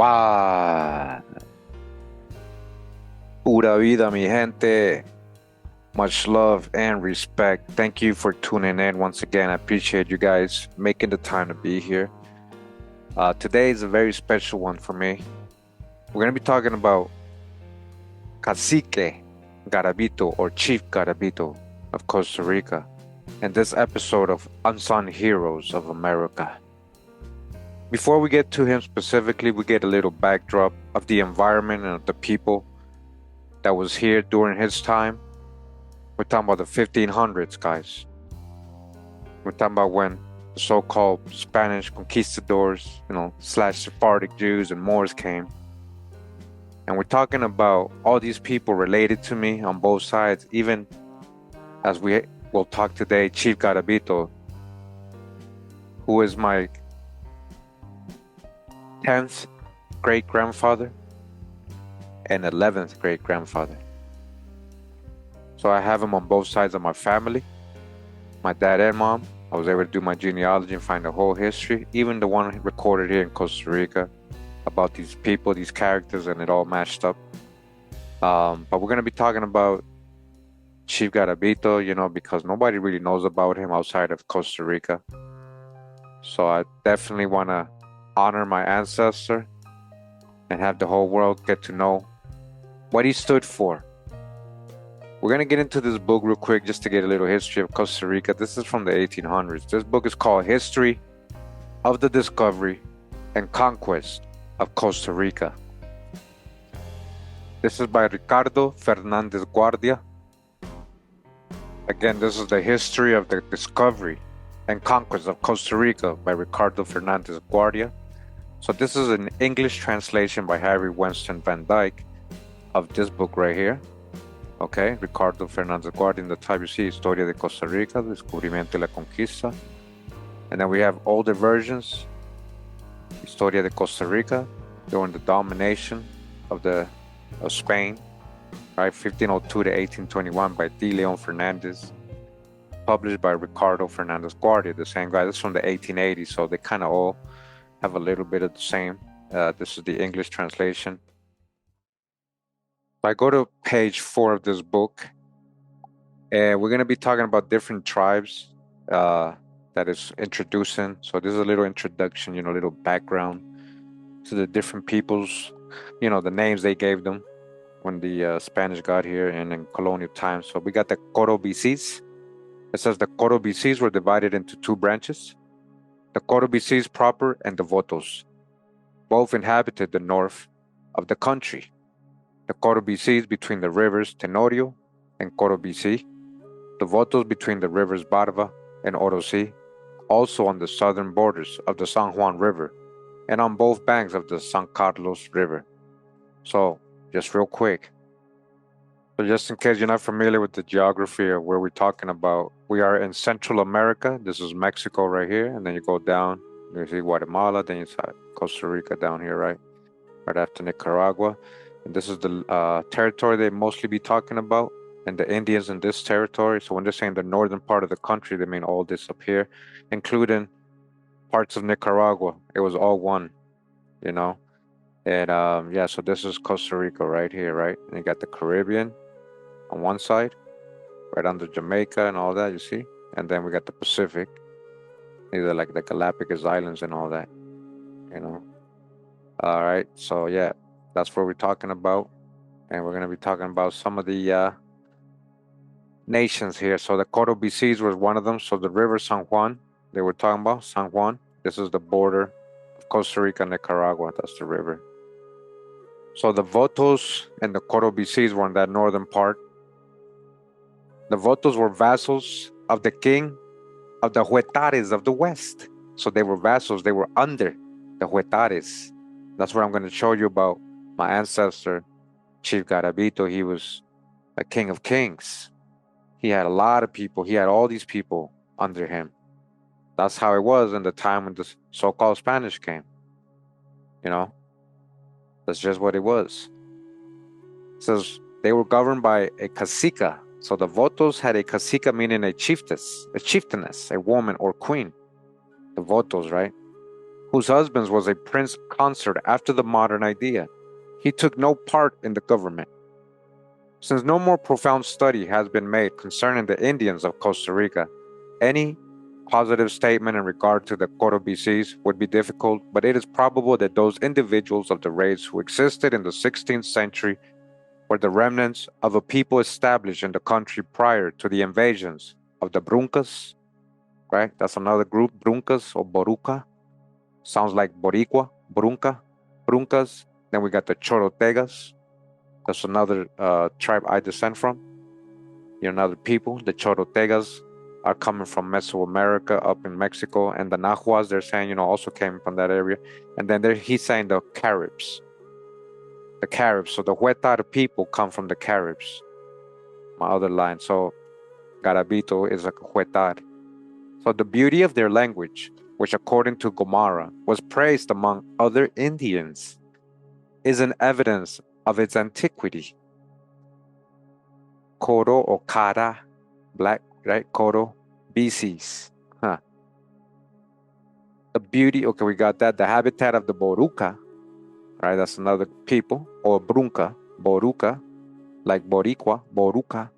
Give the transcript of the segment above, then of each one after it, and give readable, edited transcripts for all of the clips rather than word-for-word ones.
Juan. Pura vida, mi gente. Much love and respect. Thank you for tuning in once again. I appreciate you guys making the time to be here. Today is a very special one for me. We're going to be talking about Cacique Garabito, or Chief Garabito of Costa Rica, in this episode of Unsung Heroes of America. Before we get to him specifically, we get a little backdrop of the environment and of the people that was here during his time. We're talking about the 1500s, guys. We're talking about when the so-called Spanish conquistadors, slash Sephardic Jews and Moors came. And we're talking about all these people related to me on both sides, even as we will talk today, Chief Garabito, who is my 10th great-grandfather and 11th great-grandfather. So I have him on both sides of my family, my dad and mom. I was able to do my genealogy and find the whole history, even the one recorded here in Costa Rica about these people, these characters, and it all matched up. But we're going to be talking about Chief Garabito, because nobody really knows about him outside of Costa Rica. So I definitely want to honor my ancestor and have the whole world get to know what he stood for. We're going to get into this book real quick just to get a little history of Costa Rica. This is from the 1800s. This book is called History of the Discovery and Conquest of Costa Rica. This is by Ricardo Fernandez Guardia. Again, this is the History of the Discovery and Conquest of Costa Rica by Ricardo Fernandez Guardia. So this is an English translation by Harry Winston Van Dyke of this book right here. Okay, Ricardo Fernandez Guardia. In the top you see Historia de Costa Rica, Descubrimiento y la Conquista. And then we have older versions, Historia de Costa Rica, during the domination of Spain, right, 1502 to 1821 by D. Leon Fernandez, published by Ricardo Fernandez Guardia, the same guy. This is from the 1880s, so they kind of all have a little bit of the same. This is the English translation. I go to page 4 of this book, and we're going to be talking about different tribes that is introducing. So this is a little introduction, a little background to the different peoples, the names they gave them when the Spanish got here and in colonial times. So we got the Corobicis. It says the Corobicis were divided into two branches, the Corobicis proper and the Votos. Both inhabited the north of the country. The Corobicis between the rivers Tenorio and Corobici, the Votos between the rivers Barba and Orosi, also on the southern borders of the San Juan River and on both banks of the San Carlos River. So, just real quick, so just in case you're not familiar with the geography of where we're talking about, we are in Central America. This is Mexico right here, and then you go down, you see Guatemala, then you see Costa Rica down here, right after Nicaragua. And this is the territory they mostly be talking about, and the Indians in this territory. So when they're saying the northern part of the country, they mean all this up here, including parts of Nicaragua. It was all one, And so this is Costa Rica right here, right? And you got the Caribbean on one side, right under Jamaica and all that, you see? And then we got the Pacific, either like the Galapagos Islands and all that, All right, so yeah, that's what we're talking about. And we're going to be talking about some of the nations here. So the Corobicis was one of them. So the river San Juan, they were talking about, San Juan. This is the border of Costa Rica, Nicaragua. That's the river. So the Votos and the Corobicis were in that northern part. The Votos were vassals of the king of the Huetares of the west. So they were vassals. They were under the Huetares. That's what I'm going to show you about my ancestor, Chief Garabito. He was a king of kings. He had a lot of people. He had all these people under him. That's how it was in the time when the so-called Spanish came. That's just what it was. It says they were governed by a cacica. So the Votos had a cacica, meaning a chieftainess, a woman or queen. The Votos, right? whose husband was a prince consort after the modern idea. He took no part in the government. Since no more profound study has been made concerning the Indians of Costa Rica, any positive statement in regard to the Coro BCs would be difficult, but it is probable that those individuals of the race who existed in the 16th century were the remnants of a people established in the country prior to the invasions of the Bruncas, right? That's another group, Bruncas or Boruca. Sounds like Boricua, Brunca, Bruncas. Then we got the Chorotegas. That's another tribe I descend from. You're another people. The Chorotegas are coming from Mesoamerica up in Mexico. And the Nahuas, they're saying, also came from that area. And then he's saying the Caribs. The Caribs. So the Huetar people come from the Caribs. My other line. So Garabito is a Huetar. So the beauty of their language, which according to Gomara was praised among other Indians, is an evidence of its antiquity. Coro or Cara, black, right? Coro, BCs. Huh. The beauty, okay, we got that. The habitat of the Boruca, right? That's another people. Or Brunca, Boruca, like Boricua, Boruca.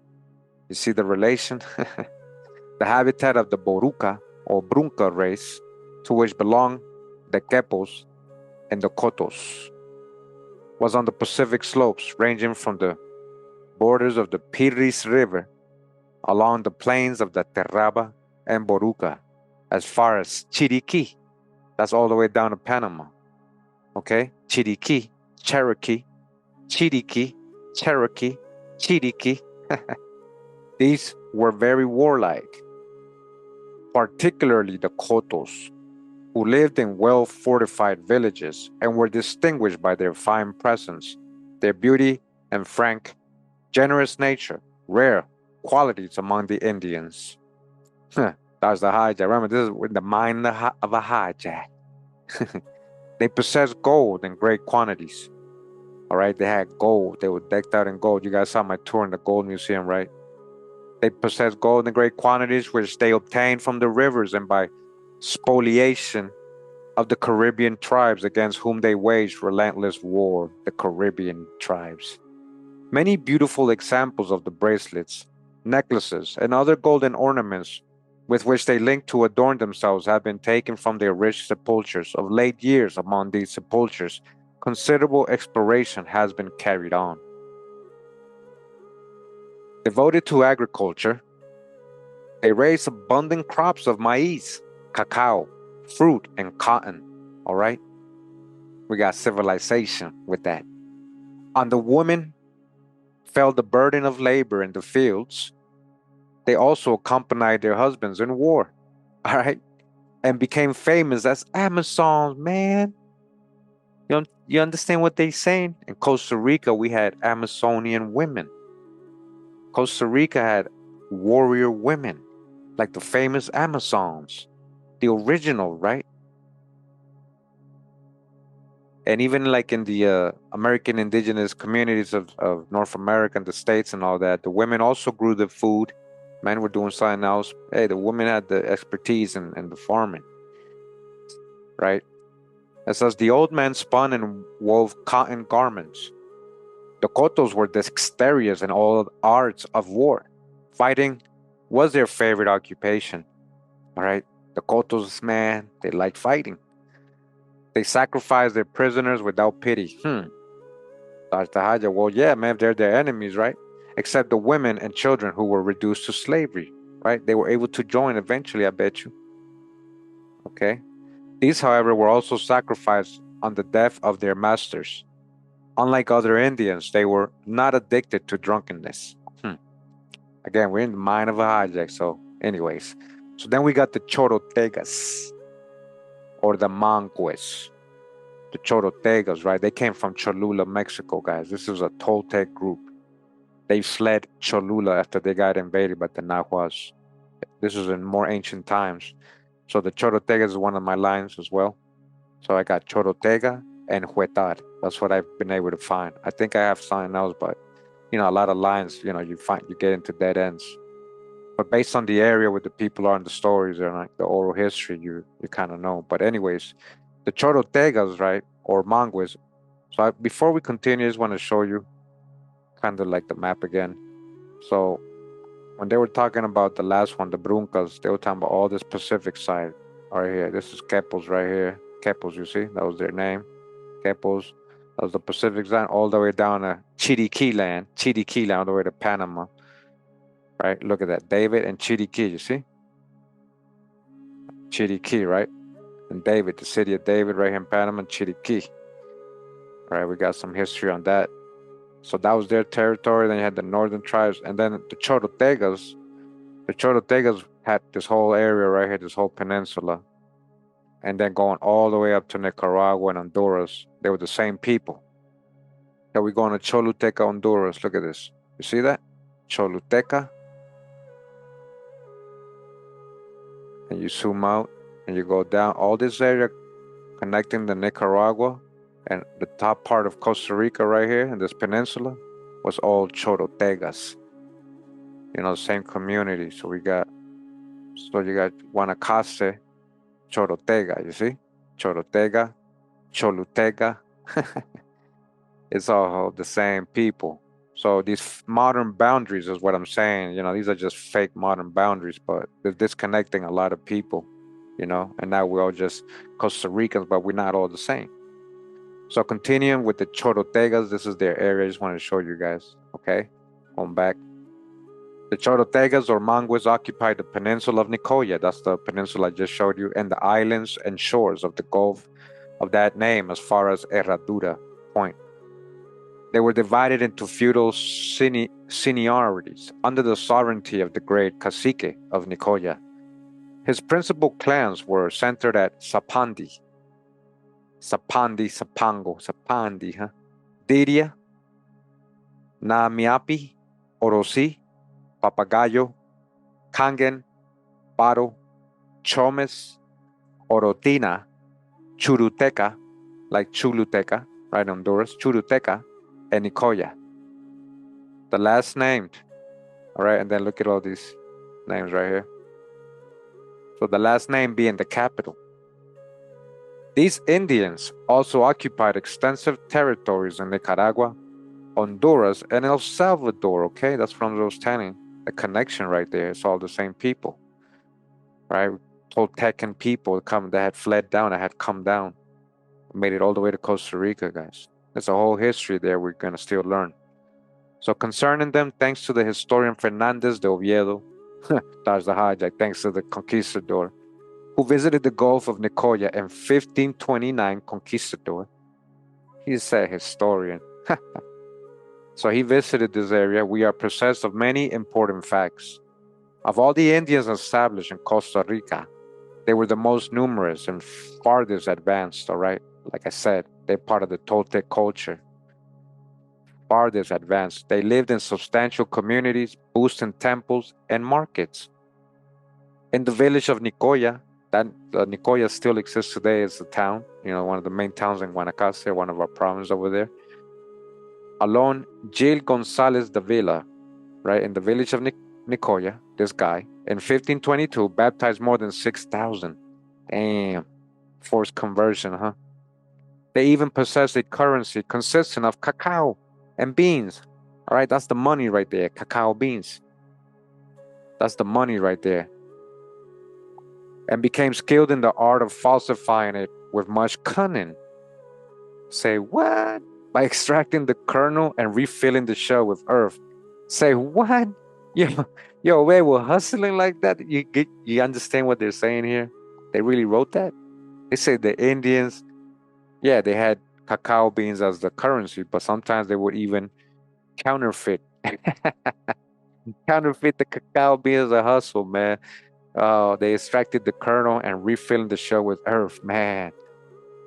You see the relation? The habitat of the Boruca or Brunca race, to which belong the Quepos and the Cotos, was on the Pacific slopes ranging from the borders of the Piris River along the plains of the Terraba and Boruca as far as Chiriquí. That's all the way down to Panama. Okay? Chiriquí, Cherokee, Chiriquí, Cherokee, Chiriquí. These were very warlike, particularly the Cotos, who lived in well-fortified villages and were distinguished by their fine presence, their beauty, and frank, generous nature, rare qualities among the Indians. That's the hijack. Remember, this is with the mind of a hijack. They possessed gold in great quantities. All right, they had gold. They were decked out in gold. You guys saw my tour in the Gold Museum, right? They possessed gold in great quantities, which they obtained from the rivers and by spoliation of the Caribbean tribes against whom they waged relentless war, the Caribbean tribes. Many beautiful examples of the bracelets, necklaces, and other golden ornaments with which they link to adorn themselves have been taken from their rich sepulchres. Of late years, among these sepulchres, considerable exploration has been carried on. Devoted to agriculture, they raise abundant crops of maize, cacao, fruit, and cotton. All right? We got civilization with that. On the women fell the burden of labor in the fields. They also accompanied their husbands in war. All right? And became famous as Amazons, man. You understand what they're saying? In Costa Rica, we had Amazonian women. Costa Rica had warrior women, like the famous Amazons, the original, right? And even like in the American indigenous communities of North America and the States and all that, the women also grew the food. Men were doing something else. Hey, the women had the expertise in the farming, right? It says the old men spun and wove cotton garments. The Cotos were dexterous in all arts of war. Fighting was their favorite occupation. All right, the Cotos, man, they liked fighting. They sacrificed their prisoners without pity. Well, yeah, man, they're their enemies, right? Except the women and children who were reduced to slavery, right? They were able to join eventually, I bet you. Okay. These, however, were also sacrificed on the death of their masters. Unlike other Indians, they were not addicted to drunkenness. Again, we're in the mind of a hijack. So, anyways. So then we got the Chorotegas or the Manques. The Chorotegas, right? They came from Cholula, Mexico, guys. This is a Toltec group. They fled Cholula after they got invaded by the Nahuas. This is in more ancient times. So the Chorotegas is one of my lines as well. So I got Chorotega and Huetar. That's what I've been able to find. I think I have something else, but a lot of lines, you get into dead ends. But based on the area where the people are in the stories and like the oral history, you kind of know. But anyways, The Chorotegas, right, or Mangues. So before we continue, I just want to show you kind of like the map again. So when they were talking about the last one, the Bruncas, they were talking about all this Pacific side right here. This is Quepos right here. Quepos, you see, that was their name. Quepos. That was the Pacific side, all the way down to Chiriquí land, all the way to Panama. Right? Look at that, David and Chiriquí. You see, Chiriquí, right? And David, the city of David, right here in Panama, Chiriquí. All right, we got some history on that. So that was their territory. Then you had the northern tribes, and then the Chorotegas. The Chorotegas had this whole area right here, this whole peninsula, and then going all the way up to Nicaragua and Honduras. They were the same people. Now we're going to Choluteca, Honduras. Look at this. You see that? Choluteca. And you zoom out and you go down all this area connecting the Nicaragua and the top part of Costa Rica right here in this peninsula was all Chorotegas. You know, same community. So you got Guanacaste, Chorotega, you see? Chorotega, Cholutega. It's all the same people. So these modern boundaries is what I'm saying. You know, these are just fake modern boundaries, but they're disconnecting a lot of people, you know, and now we're all just Costa Ricans, but we're not all the same. So continuing with the Chorotegas, this is their area. I just want to show you guys, okay? Going back. The Chorotegas or Mangues occupied the peninsula of Nicoya. That's the peninsula I just showed you, and the islands and shores of the Gulf of that name as far as Herradura Point. They were divided into feudal seniorities under the sovereignty of the great cacique of Nicoya. His principal clans were centered at Sapandi, Diria, Naamiapi, Orosi, Papagayo, Kangen, Paro, Chomes, Orotina, Churuteca, like Chuluteca, right, Honduras, Churuteca, and Nicoya. The last named, all right, and then look at all these names right here. So the last name being the capital. These Indians also occupied extensive territories in Nicaragua, Honduras, and El Salvador, okay? That's from those telling. The connection right there. It's all the same people, right? Toltecan people that had fled down, that had come down, made it all the way to Costa Rica, guys. There's a whole history there we're going to still learn. So concerning them, thanks to the historian Fernandez de Oviedo, that's the hijack, thanks to the conquistador, who visited the Gulf of Nicoya in 1529, conquistador. He's a historian. So he visited this area. We are possessed of many important facts. Of all the Indians established in Costa Rica, they were the most numerous and farthest advanced, all right? Like I said, they're part of the Toltec culture. Farthest advanced. They lived in substantial communities, boosting temples and markets. In the village of Nicoya, that Nicoya still exists today as a town, you know, one of the main towns in Guanacaste, one of our provinces over there. Alone, Gil Gonzalez de Villa, right, in the village of Nicoya, this guy, in 1522, baptized more than 6,000. Damn. Forced conversion, huh? They even possessed a currency consisting of cacao and beans. All right, that's the money right there, cacao beans. That's the money right there. And became skilled in the art of falsifying it with much cunning. Say what? By extracting the kernel and refilling the shell with earth. Say what? Yo, they were hustling like that. You understand what they're saying here? They really wrote that. They say the Indians, yeah, they had cacao beans as the currency, but sometimes they would even counterfeit the cacao beans as a hustle, man. They extracted the kernel and refilling the shell with earth, man.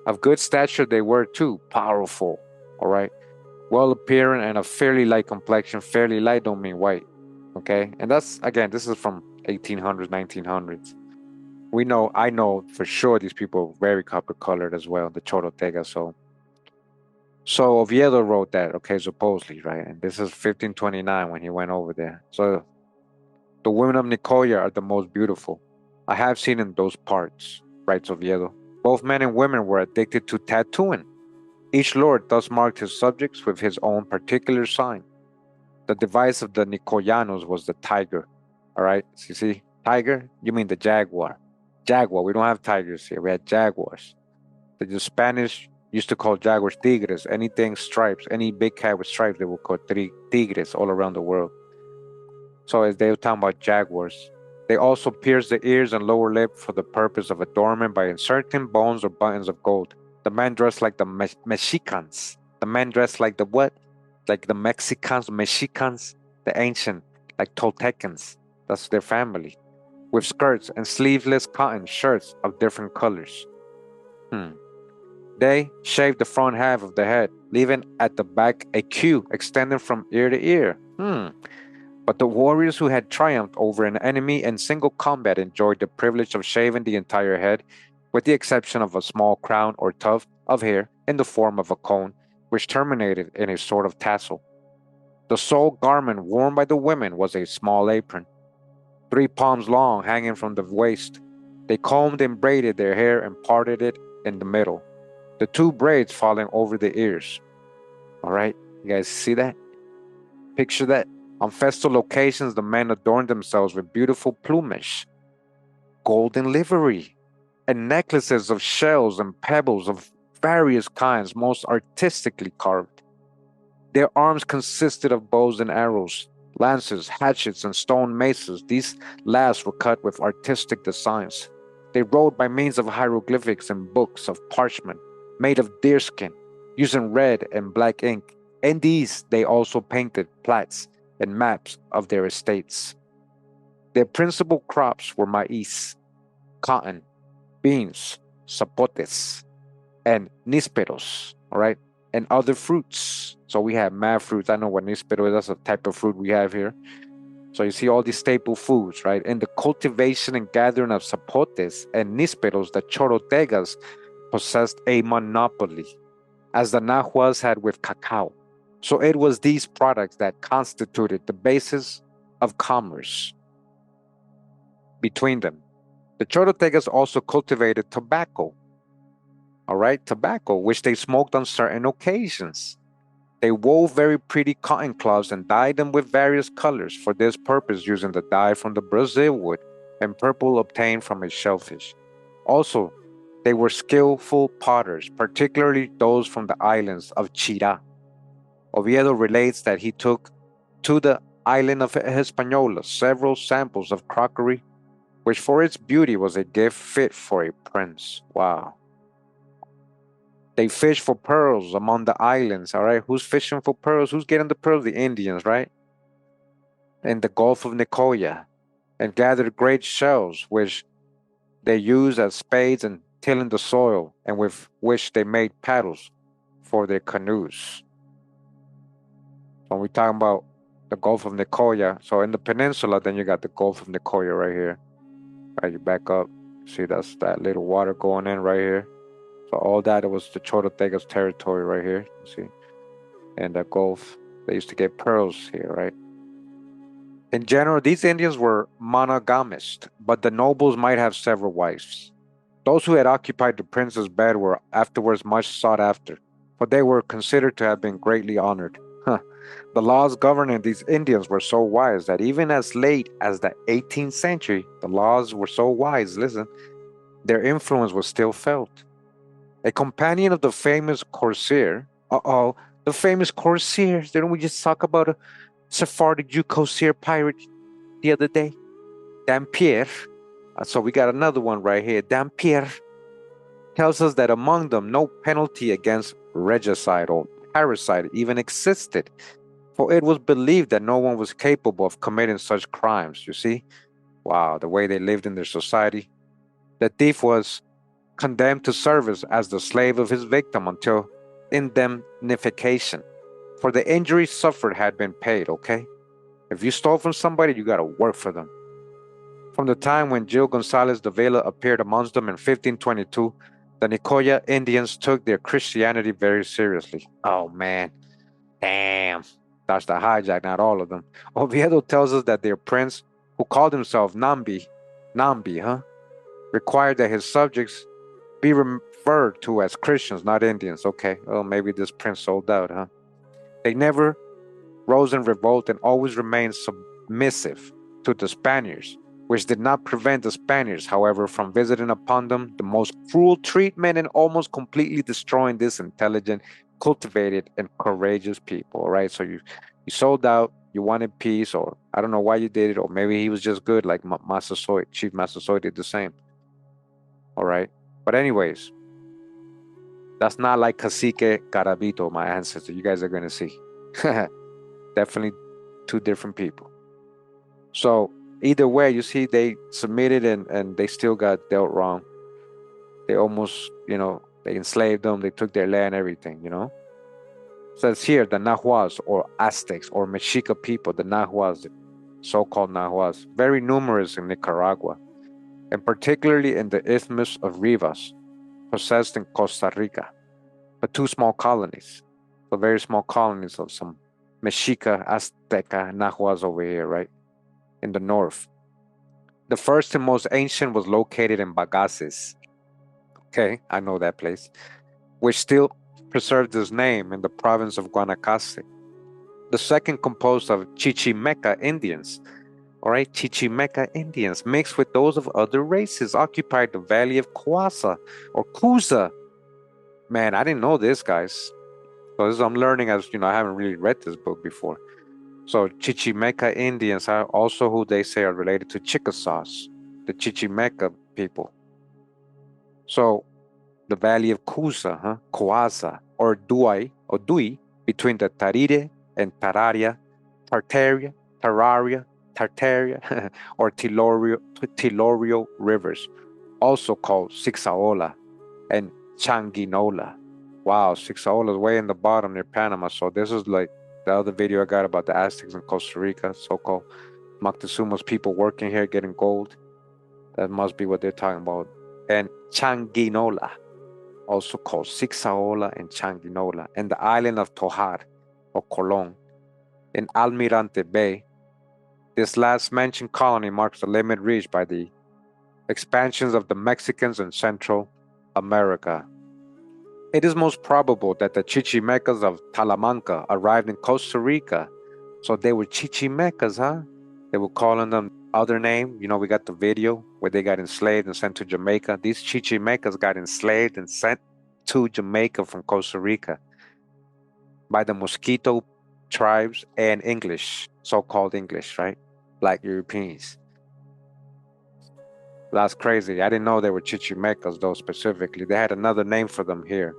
Of good stature they were too, powerful, all right? Well appearing and a fairly light complexion. Fairly light don't mean white, okay? And that's, again, this is from 1800s, 1900s. I know for sure these people are very copper colored as well, the Chorotega. So Oviedo wrote that, okay, supposedly, right? And this is 1529 when he went over there. So the women of Nicoya are the most beautiful I have seen in those parts, writes Oviedo, Both men and women were addicted to tattooing. Each lord thus marked his subjects with his own particular sign. The device of the Nicoyanos was the tiger. All right, so you see, tiger, you mean the jaguar. Jaguar, we don't have tigers here, we had jaguars. The Spanish used to call jaguars tigres. Anything stripes, any big cat with stripes, they would call tigres all around the world. So as they were talking about jaguars, they also pierced the ears and lower lip for the purpose of adornment by inserting bones or buttons of gold. The men dressed like the Mexicans. The men dressed like the what? Like the Mexicans, the ancient, like Toltecans. That's their family. With skirts and sleeveless cotton shirts of different colors. They shaved the front half of the head, leaving at the back a queue extending from ear to ear. But the warriors who had triumphed over an enemy in single combat enjoyed the privilege of shaving the entire head, with the exception of a small crown or tuft of hair in the form of a cone, which terminated in a sort of tassel. The sole garment worn by the women was a small apron, 3 palms long, hanging from the waist. They combed and braided their hair and parted it in the middle, the 2 braids falling over the ears. All right, you guys see that? Picture that. On festal occasions, the men adorned themselves with beautiful plumage, golden livery, and necklaces of shells and pebbles of various kinds, most artistically carved. Their arms consisted of bows and arrows, lances, hatchets, and stone maces. These last were cut with artistic designs. They wrote by means of hieroglyphics and books of parchment made of deerskin, using red and black ink. In these, they also painted plats and maps of their estates. Their principal crops were maize, cotton, beans, zapotes, and nísperos, all right, and other fruits. So we have mad fruits. I know what níspero is. That's a type of fruit we have here. So you see all these staple foods, right? In the cultivation and gathering of zapotes and nísperos, the Chorotegas possessed a monopoly, as the Nahuas had with cacao. So it was these products that constituted the basis of commerce between them. The Chorotegas also cultivated tobacco, all right, tobacco, which they smoked on certain occasions. They wove very pretty cotton cloths and dyed them with various colors for this purpose, using the dye from the Brazil wood and purple obtained from a shellfish. Also, they were skillful potters, particularly those from the islands of Chira. Oviedo relates that he took to the island of Hispaniola several samples of crockery, which for its beauty was a gift fit for a prince. Wow. They fished for pearls among the islands, all right? Who's fishing for pearls? Who's getting the pearls? The Indians, right? In the Gulf of Nicoya, and gathered great shells, which they used as spades and tilling the soil, and with which they made paddles for their canoes. When we're talking about the Gulf of Nicoya, so in the peninsula, then you got the Gulf of Nicoya right here. Right, you back up. See, that's that little water going in right here. So all that, it was the Chorotega's territory right here. You see, and the Gulf. They used to get pearls here, right? In general, these Indians were monogamous, but the nobles might have several wives. Those who had occupied the prince's bed were afterwards much sought after, for they were considered to have been greatly honored. The laws governing these Indians were so wise that even as late as the 18th century, the laws were so wise, listen, their influence was still felt. A companion of the famous Corsair, the famous Corsairs, didn't we just talk about a Sephardic Jew Corsair pirate the other day? Dampier, so we got another one right here. Dampier tells us that among them no penalty against regicide or parricide even existed, for it was believed that no one was capable of committing such crimes, you see? Wow, the way they lived in their society. The thief was condemned to service as the slave of his victim until indemnification, for the injuries suffered had been paid, okay? If you stole from somebody, you got to work for them. From the time when Gil Gonzalez de Vela appeared amongst them in 1522, the Nicoya Indians took their Christianity very seriously. Oh, man. Damn. That's the hijack, not all of them. Oviedo tells us that their prince, who called himself Nambi, required that his subjects be referred to as Christians, not Indians. Okay, well, maybe this prince sold out, huh? They never rose in revolt and always remained submissive to the Spaniards, which did not prevent the Spaniards, however, from visiting upon them the most cruel treatment and almost completely destroying this intelligent, cultivated, and courageous people. All right, so you sold out, you wanted peace, or I don't know why you did it, or maybe he was just good, like Massasoit, Chief Massasoit did the same. All right, but anyways, that's not like Cacique Garabito, my ancestor. You guys are gonna see. Definitely two different people. So either way, you see, they submitted and they still got dealt wrong. They almost, they enslaved them. They took their land, everything, It says here, the Nahuas or Aztecs or Mexica people, the Nahuas, the so-called Nahuas, very numerous in Nicaragua, and particularly in the Isthmus of Rivas, possessed in Costa Rica, but two small colonies, so very small colonies of some Mexica, Azteca, Nahuas over here, right, in the north. The first and most ancient was located in Bagaces. Okay, I know that place, which still preserved its name in the province of Guanacaste. The second composed of Chichimeca Indians, all right, Chichimeca Indians mixed with those of other races occupied the valley of Coasa or Cusa. Man, I didn't know this, guys. So this I'm learning as, I haven't really read this book before. So Chichimeca Indians are also who they say are related to Chickasaws, the Chichimeca people. So the valley of Cusa, Coasa, or Dui, between the Tarire and Tartaria, or Tilorio rivers, also called Sixaola and Changuinola. Wow, Sixaola is way in the bottom near Panama. So this is like the other video I got about the Aztecs in Costa Rica, so-called Moctezuma's people working here getting gold. That must be what they're talking about. And Changuinola, also called Sixaola and Changuinola, and the island of Tojar or Colón in Almirante Bay. This last mentioned colony marks the limit reached by the expansions of the Mexicans in Central America. It is most probable that the Chichimecas of Talamanca arrived in Costa Rica. So they were Chichimecas, huh? They were calling them other name. We got the video where they got enslaved and sent to Jamaica. These Chichimecas got enslaved and sent to Jamaica from Costa Rica by the Mosquito tribes and English, so-called English, right? Black Europeans. That's crazy. I didn't know they were Chichimecas, though, specifically. They had another name for them here.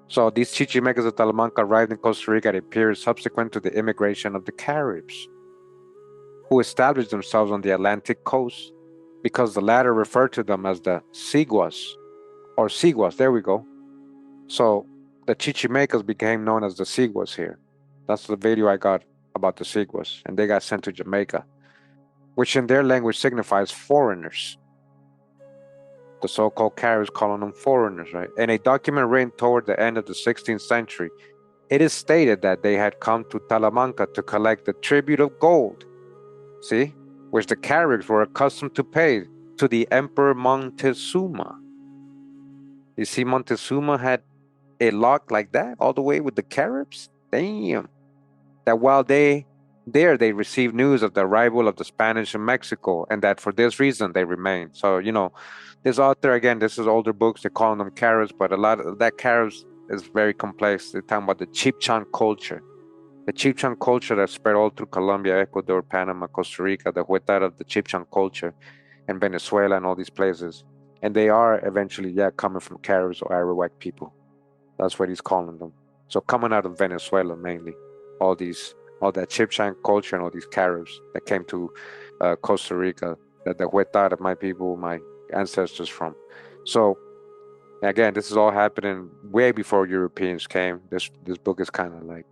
So these Chichimecas of Talamanca arrived in Costa Rica at a period subsequent to the immigration of the Caribs, who established themselves on the Atlantic coast because the latter referred to them as the Siguas, or Siguas, there we go. So the Chichimecas became known as the Siguas here. That's the video I got about the Siguas, and they got sent to Jamaica, which in their language signifies foreigners. The so-called Caribs calling them foreigners, right? In a document written toward the end of the 16th century, it is stated that they had come to Talamanca to collect the tribute of gold, see, which the Caribs were accustomed to pay to the Emperor Montezuma. You see, Montezuma had a lock like that all the way with the Caribs? Damn. That while they received news of the arrival of the Spanish in Mexico, and that for this reason they remained. So, this author, again, this is older books, they're calling them Caribs, but a lot of that Caribs is very complex. They're talking about the Chibchan culture. The Chibchan culture that spread all through Colombia, Ecuador, Panama, Costa Rica, the Huetar of the Chibchan culture, and Venezuela and all these places. And they are eventually, coming from Caribs or Arawak people. That's what he's calling them. So coming out of Venezuela mainly, all that Chibchan culture and all these Caribs that came to Costa Rica, that the Huetar of my people, my ancestors from. So again, this is all happening way before Europeans came. This book is kind of like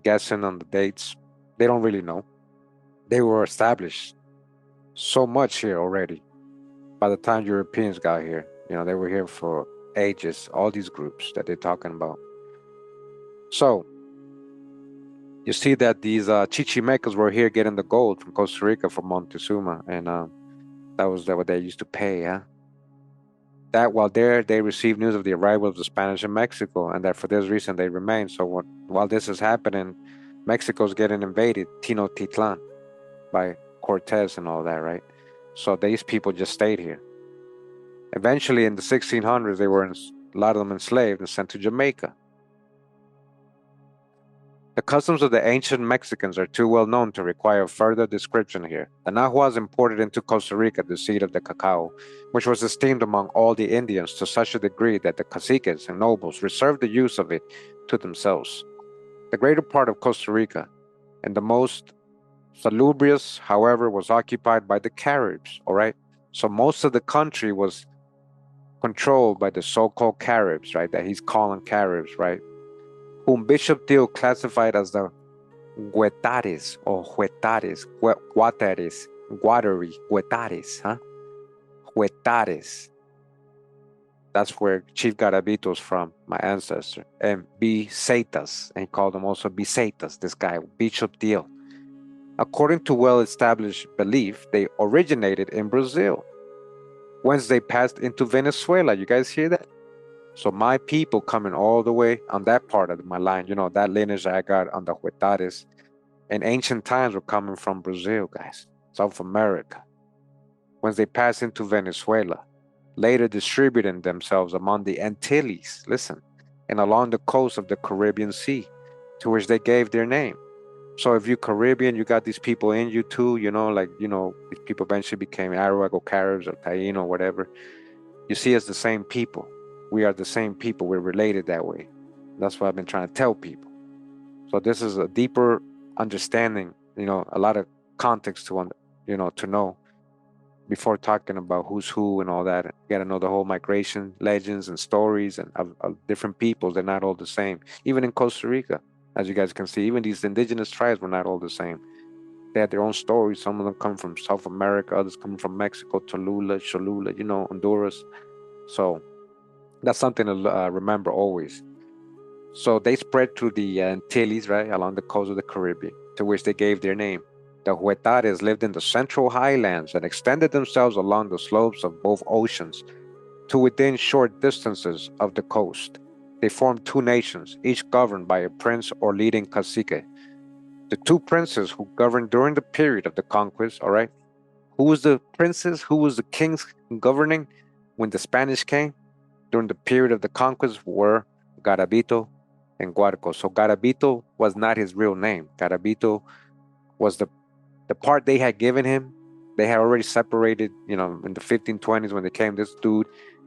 guessing on the dates. They don't really know. They were established so much here already by the time Europeans got here. They were here for ages, all these groups that they're talking about. So you see that these Chichimecas were here getting the gold from Costa Rica from Montezuma, and that was what they used to pay, huh? that while there, they received news of the arrival of the Spanish in Mexico, and that for this reason they remained. So while this is happening, Mexico's getting invaded, Tenochtitlan, by Cortez and all that, right? So these people just stayed here. Eventually, in the 1600s, a lot of them enslaved and sent to Jamaica. The customs of the ancient Mexicans are too well known to require further description here. The Nahuas imported into Costa Rica the seed of the cacao, which was esteemed among all the Indians to such a degree that the caciques and nobles reserved the use of it to themselves. The greater part of Costa Rica, and the most salubrious, however, was occupied by the Caribs, all right? So most of the country was controlled by the so-called Caribs, right? That he's calling Caribs, right? Whom Bishop Theo classified as the Huetares or Huetares, Guatares, Guatari, Huetares, huh? Huetares. That's where Chief Garabito's from, my ancestor. And Bisetas, and he called them also Bisetas, this guy, Bishop Theo. According to well-established belief, they originated in Brazil, whence they passed into Venezuela. You guys hear that? So my people coming all the way on that part of my line, you know, that lineage I got on the Huetares, in ancient times were coming from Brazil, guys, South America. Once they passed into Venezuela, later distributing themselves among the Antilles, listen, and along the coast of the Caribbean Sea, to which they gave their name. So if you're Caribbean, you got these people in you too, you know, like, you know, these people eventually became Arawak or Caribs or Taino or whatever. You see us the same people. We are the same people. We're related that way. That's what I've been trying to tell people. So this is a deeper understanding, you know, a lot of context to, you know, to know before talking about who's who and all that. You got to know the whole migration legends and stories and of different peoples. They're not all the same. Even in Costa Rica, as you guys can see, even these indigenous tribes were not all the same. They had their own stories. Some of them come from South America, others come from Mexico, Tolula, Cholula, you know, Honduras. So that's something to remember always. So they spread through the Antilles, right, along the coast of the Caribbean, to which they gave their name. The Huetares lived in the central highlands and extended themselves along the slopes of both oceans to within short distances of the coast. They formed two nations, each governed by a prince or leading cacique. The two princes who governed during the period of the conquest, all right? Who was the princes? Who was the kings governing when the Spanish came? During the period of the conquest were Garabito and Guarco. So Garabito was not his real name. Garabito was the part they had given him. They had already separated, you know, in the 1520s when they came, this dude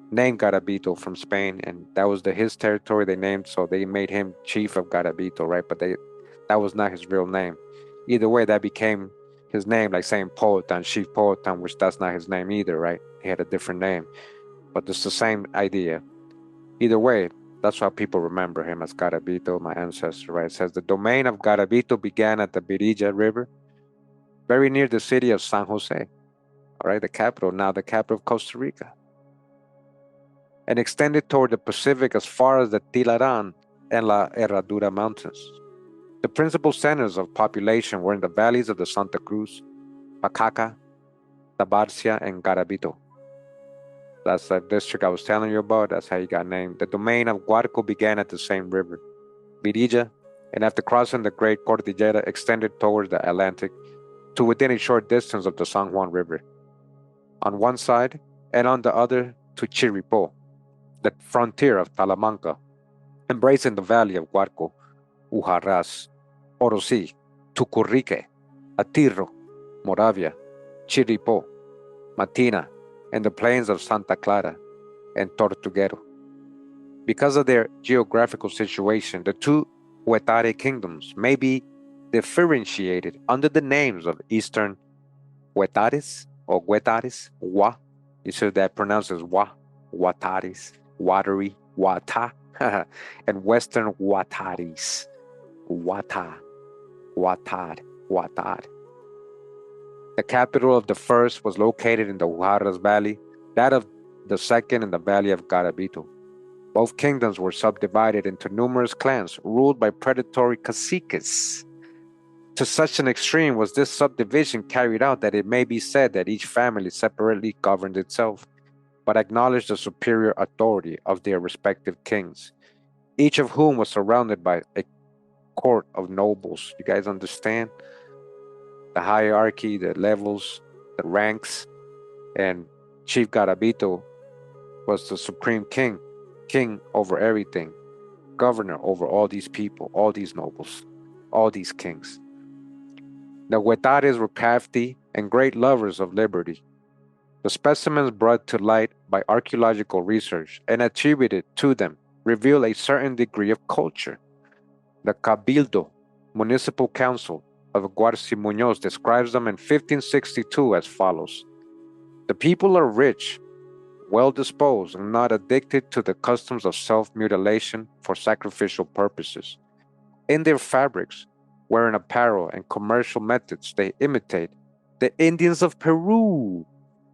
named Garabito from Spain, and that was his territory they named, so they made him chief of Garabito, right? But that was not his real name. Either way, that became his name, like saying Poetan, Chief Poetan, which that's not his name either, right? He had a different name, but it's the same idea. Either way, that's why people remember him as Garabito, my ancestor, right? It says the domain of Garabito began at the Birija River, very near the city of San Jose, all right, the capital, now the capital of Costa Rica, and extended toward the Pacific as far as the Tilaran and La Herradura Mountains. The principal centers of population were in the valleys of the Santa Cruz, Pacaca, Tabarcia, and Garabito. That's the district I was telling you about. That's how he got named. The domain of Guarco began at the same river, Virilla, and after crossing the Great Cordillera, extended towards the Atlantic to within a short distance of the San Juan River. On one side, and on the other to Chiripo, the frontier of Talamanca, embracing the valley of Guarco, Ujarras, Orosi, Tucurrique, Atirro, Moravia, Chiripo, Matina, and the plains of Santa Clara and Tortuguero. Because of their geographical situation, the two Huetare kingdoms may be differentiated under the names of Eastern Huetares or Huetares, Wa. You see that pronounced as Wa, Huatares, Watery, Wata, and Western Huatares, Wata, Huatar, Huatar. The capital of the first was located in the Ujarras Valley, that of the second in the valley of Garabito. Both kingdoms were subdivided into numerous clans ruled by predatory caciques. To such an extreme was this subdivision carried out that it may be said that each family separately governed itself. but acknowledged the superior authority of their respective kings, each of whom was surrounded by a court of nobles. You guys understand? The hierarchy, the levels, the ranks, and Chief Garabito was the supreme king, king over everything, governor over all these people, all these nobles, all these kings. The Huetares were crafty and great lovers of liberty. The specimens brought to light by archaeological research and attributed to them reveal a certain degree of culture. The Cabildo, municipal council of Garcia Munoz, describes them in 1562 as follows: the people are rich, well disposed, and not addicted to the customs of self mutilation for sacrificial purposes. In their fabrics, wearing apparel, and commercial methods, they imitate the Indians of Peru.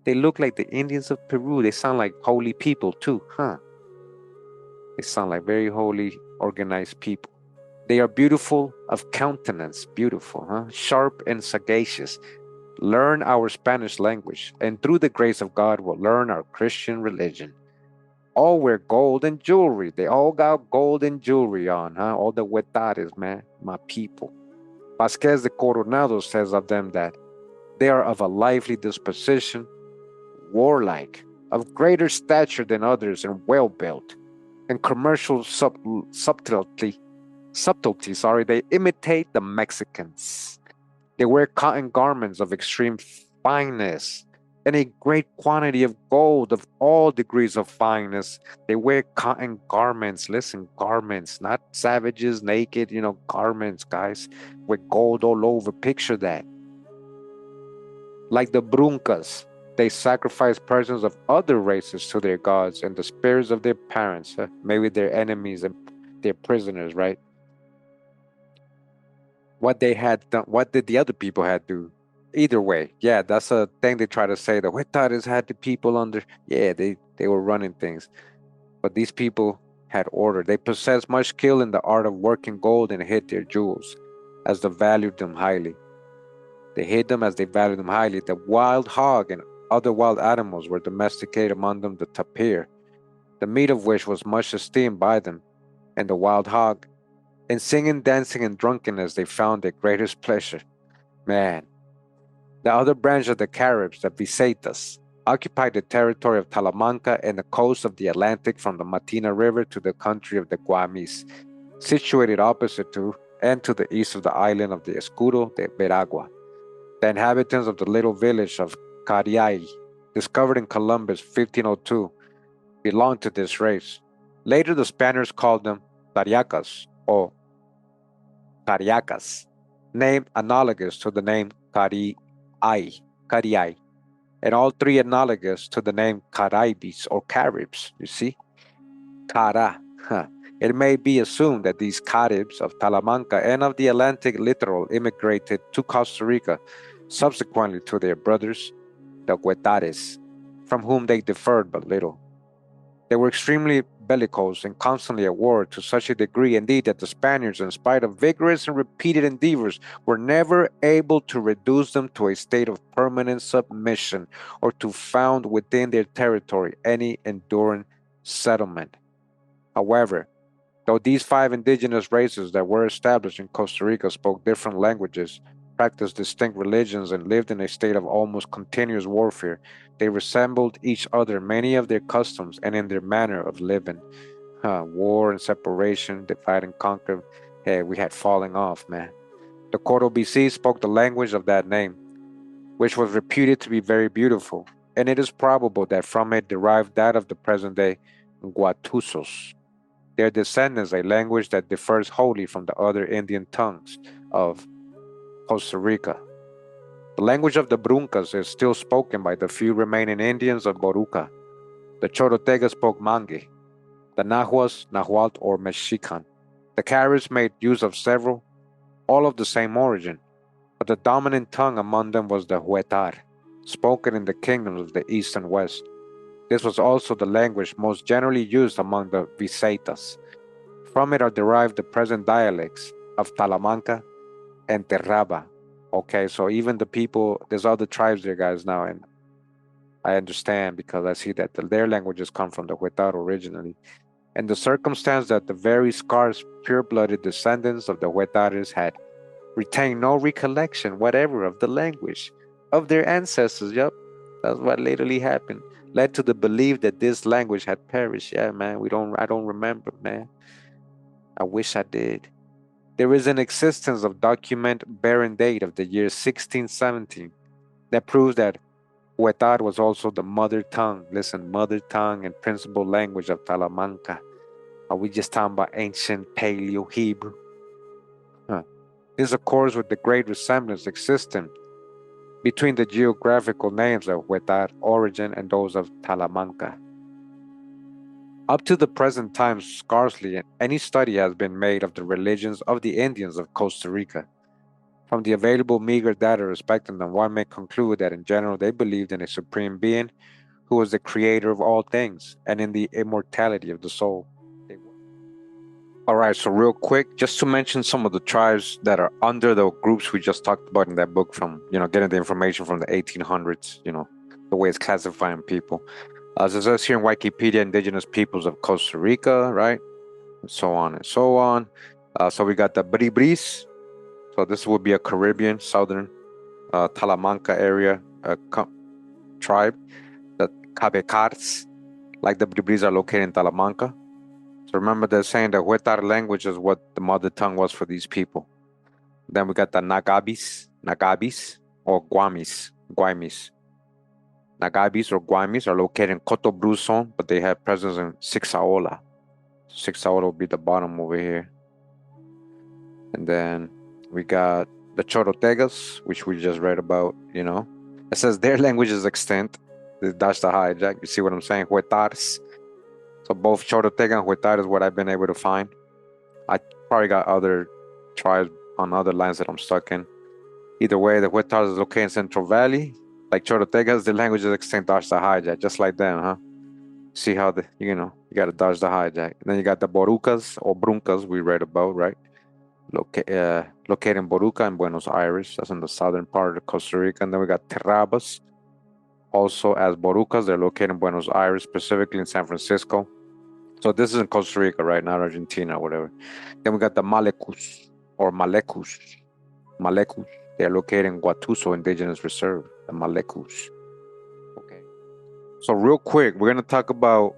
They look like the Indians of Peru. They sound like holy people too, huh? They sound like very holy, organized people. They are beautiful of countenance, beautiful, huh? Sharp and sagacious. Learn our Spanish language, and through the grace of God will learn our Christian religion. All wear gold and jewelry. They all got gold and jewelry on, huh? All the Huetares, man, my people. Vasquez de Coronado says of them that they are of a lively disposition, warlike, of greater stature than others, and well built. In commercial subtlety, they imitate the Mexicans. They wear cotton garments of extreme fineness and a great quantity of gold of all degrees of fineness. They wear cotton garments. Listen, garments, not savages naked, garments, guys, with gold all over. Picture that. Like the Bruncas, they sacrifice persons of other races to their gods and the spirits of their parents, maybe their enemies and their prisoners, right? What they had done, what did the other people had do? Either way, yeah, that's a thing they try to say. The Huetares had the people under, yeah, they were running things. But these people had order. They possessed much skill in the art of working gold and hid their jewels, as they valued them highly. They hid them as they valued them highly. The wild hog and other wild animals were domesticated, among them the tapir, the meat of which was much esteemed by them, and the wild hog. In singing, dancing, and drunkenness they found their greatest pleasure. Man. The other branch of the Caribs, the Visetas, occupied the territory of Talamanca and the coast of the Atlantic from the Matina River to the country of the Guamis, situated opposite to and to the east of the island of the Escudo de Veragua. The inhabitants of the little village of Cariay, discovered in Columbus 1502, belonged to this race. Later the Spaniards called them Tariacas or Cariacas, name analogous to the name Cariay, and all three analogous to the name Caribes or Caribs, you see? Cara. It may be assumed that these Caribs of Talamanca and of the Atlantic littoral immigrated to Costa Rica subsequently to their brothers, the Huetares, from whom they differed but little. They were extremely bellicose and constantly at war, to such a degree indeed that the Spaniards, in spite of vigorous and repeated endeavors, were never able to reduce them to a state of permanent submission or to found within their territory any enduring settlement. However, though these five indigenous races that were established in Costa Rica spoke different languages, practiced distinct religions, and lived in a state of almost continuous warfare, they resembled each other in many of their customs and in their manner of living. War and separation, divide and conquer. Hey, we had falling off, man. The Cotto BC spoke the language of that name, which was reputed to be very beautiful, and it is probable that from it derived that of the present-day Guatusos. Their descendants, a language that differs wholly from the other Indian tongues of Costa Rica. The language of the Bruncas is still spoken by the few remaining Indians of Boruca. The Chorotega spoke Mangue. The Nahuas, Nahuatl or Mexican. The Caribs made use of several, all of the same origin, but the dominant tongue among them was the Huetar, spoken in the kingdoms of the east and west. This was also the language most generally used among the Visetas. From it are derived the present dialects of Talamanca and Terraba. Okay, so even the people, there's other tribes there, guys, now, and I understand because I see that their languages come from the Huetar originally. And the circumstance that the very scarce, pure-blooded descendants of the Huetares had retained no recollection whatever of the language of their ancestors. Yup, that's what literally happened. Led to the belief that this language had perished. Yeah, man, I don't remember, man. I wish I did. There is an existence of document bearing date of the year 1617 that proves that Huetar was also the mother tongue, listen, mother tongue and principal language of Talamanca. Are we just talking about ancient Paleo Hebrew? Huh. This accords with the great resemblance existing between the geographical names of Huetar origin and those of Talamanca. Up to the present time, scarcely any study has been made of the religions of the Indians of Costa Rica. From the available meager data respecting them, one may conclude that in general they believed in a supreme being who was the creator of all things and in the immortality of the soul. All right, so real quick, just to mention some of the tribes that are under the groups we just talked about in that book from, getting the information from the 1800s, the way it's classifying people. As it says here in Wikipedia, indigenous peoples of Costa Rica, right? And so on and so on. So we got the Bribris. So this would be a Caribbean, southern Talamanca area tribe. The Cabecars, like the Bribris, are located in Talamanca. So remember they're saying the Huetar language is what the mother tongue was for these people. Then we got the Nagabis, or Guamis. Nagabis or Guamis are located in Cotto Bruzon, but they have presence in Sixaola. Sixaola will be the bottom over here. And then we got the Chorotegas, which we just read about, It says their language is extinct. That's the hijack. You see what I'm saying? Huetars. So both Chorotega and Huetar is what I've been able to find. I probably got other tribes on other lines that I'm stuck in. Either way, the Huetar is located in Central Valley. Like Chorotegas, the language is extinct, dodge the hijack, just like them, huh? See how you got to dodge the hijack. And then you got the Borucas or Bruncas we read about, right? Located in Boruca and Buenos Aires. That's in the southern part of Costa Rica. And then we got Terrabas, also as Borucas. They're located in Buenos Aires, specifically in San Francisco. So this is in Costa Rica, right? Not Argentina or whatever. Then we got the Malecus or Malecus. They're located in Guatuso Indigenous Reserve, the Malecus. Okay. So real quick, we're going to talk about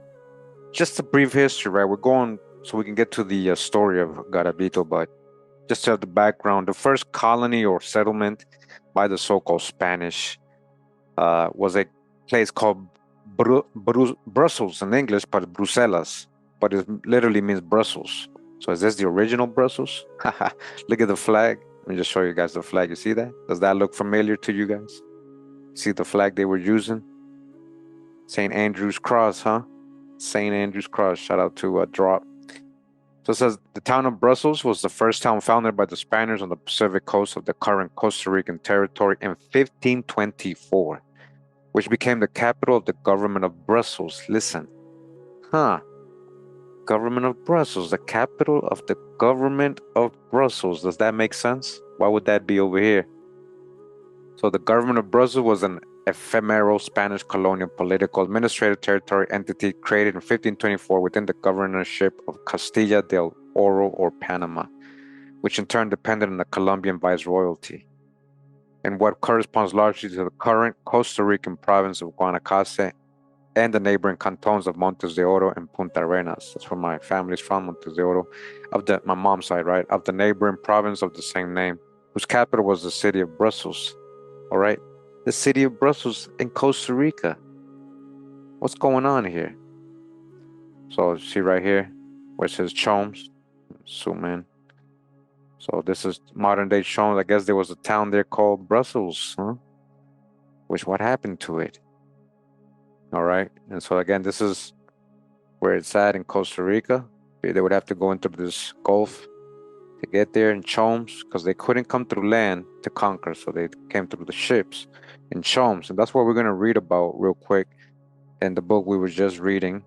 just a brief history, right? We're going so we can get to the story of Garabito, but just to have the background, the first colony or settlement by the so-called Spanish was a place called Brussels in English, but Bruselas, but it literally means Brussels. So is this the original Brussels? Look at the flag. Let me just show you guys the flag. You see that? Does that look familiar to you guys? See the flag they were using? St. Andrew's Cross, huh? St. Andrew's Cross. Shout out to Drop. So it says the town of Brussels was the first town founded by the Spaniards on the Pacific coast of the current Costa Rican territory in 1524, which became the capital of the government of Brussels. Listen. Government of Brussels, the capital of the government of Brussels. Does that make sense? Why would that be over here? So the government of Brussels was an ephemeral Spanish colonial political administrative territory entity created in 1524 within the governorship of Castilla del Oro or Panama, which in turn depended on the Colombian viceroyalty, and what corresponds largely to the current Costa Rican province of Guanacaste and the neighboring cantons of Montes de Oro and Punta Arenas. That's where my family's from, Montes de Oro, my mom's side, right? Of the neighboring province of the same name, whose capital was the city of Brussels. All right, the city of Brussels in Costa Rica. What's going on here? So see right here, where it says Choms. Zoom in. So this is modern day Choms. I guess there was a town there called Brussels, huh? What happened to it? All right, and so again, this is where it's at in Costa Rica. They would have to go into this gulf to get there in Choms because they couldn't come through land to conquer, so they came through the ships in Choms, and that's what we're going to read about real quick in the book we were just reading.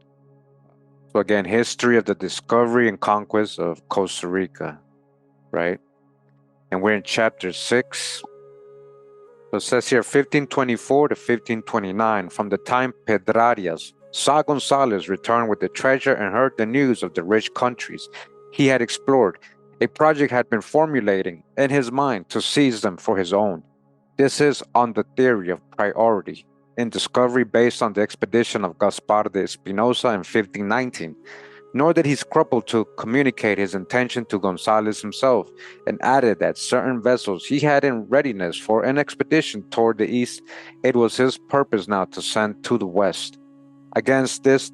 So again, history of the discovery and conquest of Costa Rica, right? And we're in chapter 6. So it says here 1524 to 1529. From the time Pedrarias saw Gonzalez return with the treasure and heard the news of the rich countries he had explored, a project had been formulating in his mind to seize them for his own. This is on the theory of priority in discovery based on the expedition of Gaspar de Espinosa in 1519. Nor did he scruple to communicate his intention to Gonzalez himself, and added that certain vessels he had in readiness for an expedition toward the east, it was his purpose now to send to the west. Against this,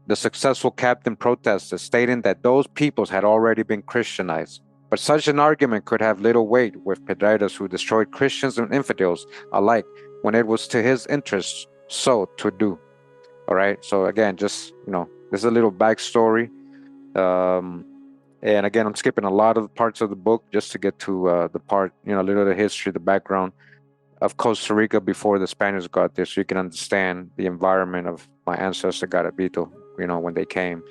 the successful captain protested, stating that those peoples had already been Christianized. But such an argument could have little weight with Pereiras, who destroyed Christians and infidels alike when it was to his interest so to do. All right. So again, just this is a little backstory, and again, I'm skipping a lot of parts of the book just to get to the part, a little of the history, the background of Costa Rica before the Spaniards got there, so you can understand the environment of my ancestor Garabito, when they came.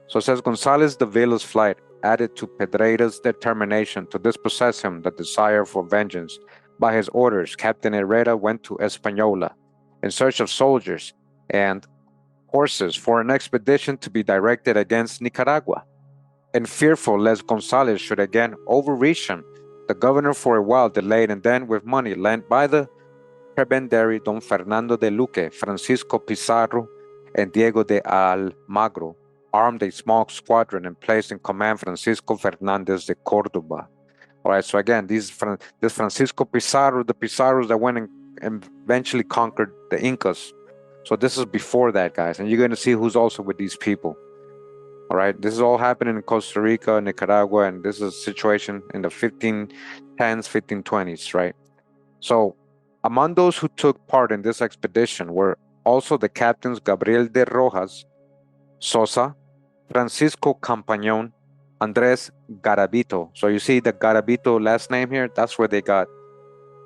So it says Gonzalez de Villa's flight added to Pedreira's determination to dispossess him the desire for vengeance. By his orders, Captain Herrera went to Española in search of soldiers and horses for an expedition to be directed against Nicaragua. And fearful lest Gonzalez should again overreach him, the governor for a while delayed, and then with money lent by the prebendary Don Fernando de Luque, Francisco Pizarro, and Diego de Almagro, armed a small squadron and placed in command Francisco Fernandez de Cordoba. All right, so again, this Francisco Pizarro, the Pizarros that went and eventually conquered the Incas. So this is before that, guys, and you're going to see who's also with these people. All right, this is all happening in Costa Rica, Nicaragua, and this is a situation in the 1510s, 1520s, right? So among those who took part in this expedition were also the captains Gabriel de Rojas, Sosa, Francisco Campañón, Andres Garabito. So you see the Garabito last name here? That's where they got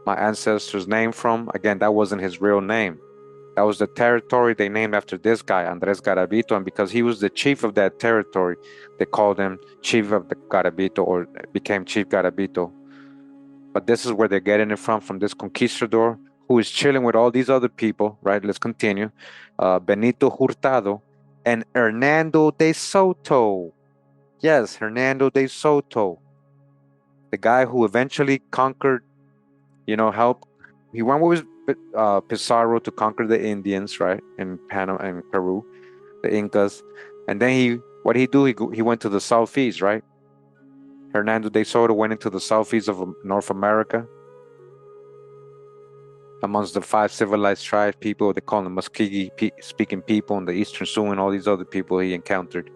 my ancestor's name from. Again, that wasn't his real name. That was the territory they named after this guy, Andres Garabito. And because he was the chief of that territory, they called him Chief of the Garabito, or became Chief Garabito. But this is where they're getting it from this conquistador who is chilling with all these other people, right? Let's continue. Benito Hurtado and Hernando de Soto. Yes, Hernando de Soto. The guy who eventually conquered, helped. He went with Pizarro to conquer the Indians, right, in Panama and Peru, the Incas, and then he went to the southeast, right? Hernando de Soto went into the southeast of North America, amongst the 5 civilized tribes people. They call them Muscogee speaking people, and the Eastern Sioux, and all these other people he encountered.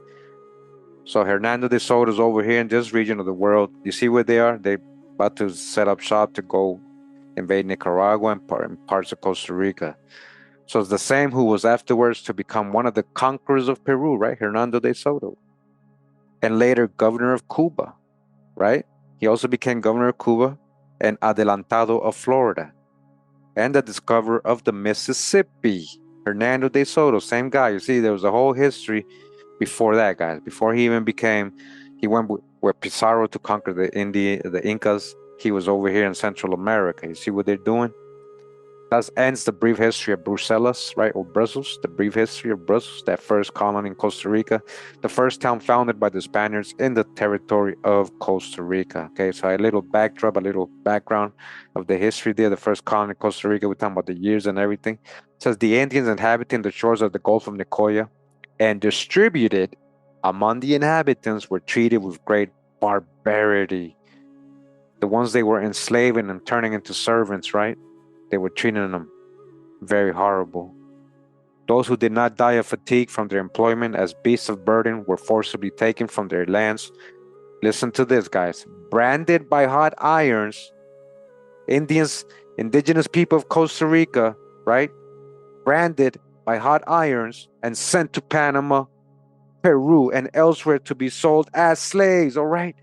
So Hernando de Soto is over here in this region of the world. You see where they are? They're about to set up shop to go invade Nicaragua and parts of Costa Rica. So it's the same who was afterwards to become one of the conquerors of Peru, right? Hernando de Soto. And later governor of Cuba, right? He also became governor of Cuba and adelantado of Florida. And the discoverer of the Mississippi, Hernando de Soto, same guy. You see, there was a whole history before that, guys. Before he even he went with Pizarro to conquer the Incas. He was over here in Central America. You see what they're doing? That ends the brief history of Bruselas, right? Or Brussels, the brief history of Brussels, that first colony in Costa Rica, the first town founded by the Spaniards in the territory of Costa Rica. Okay, so a little backdrop, a little background of the history there. The first colony in Costa Rica, we're talking about the years and everything. It says the Indians inhabiting the shores of the Gulf of Nicoya and distributed among the inhabitants were treated with great barbarity. The ones they were enslaving and turning into servants, right? They were treating them very horrible. Those who did not die of fatigue from their employment as beasts of burden were forcibly taken from their lands. Listen to this, guys. Branded by hot irons, indigenous people of Costa Rica, right? Branded by hot irons and sent to Panama, Peru, and elsewhere to be sold as slaves, all right?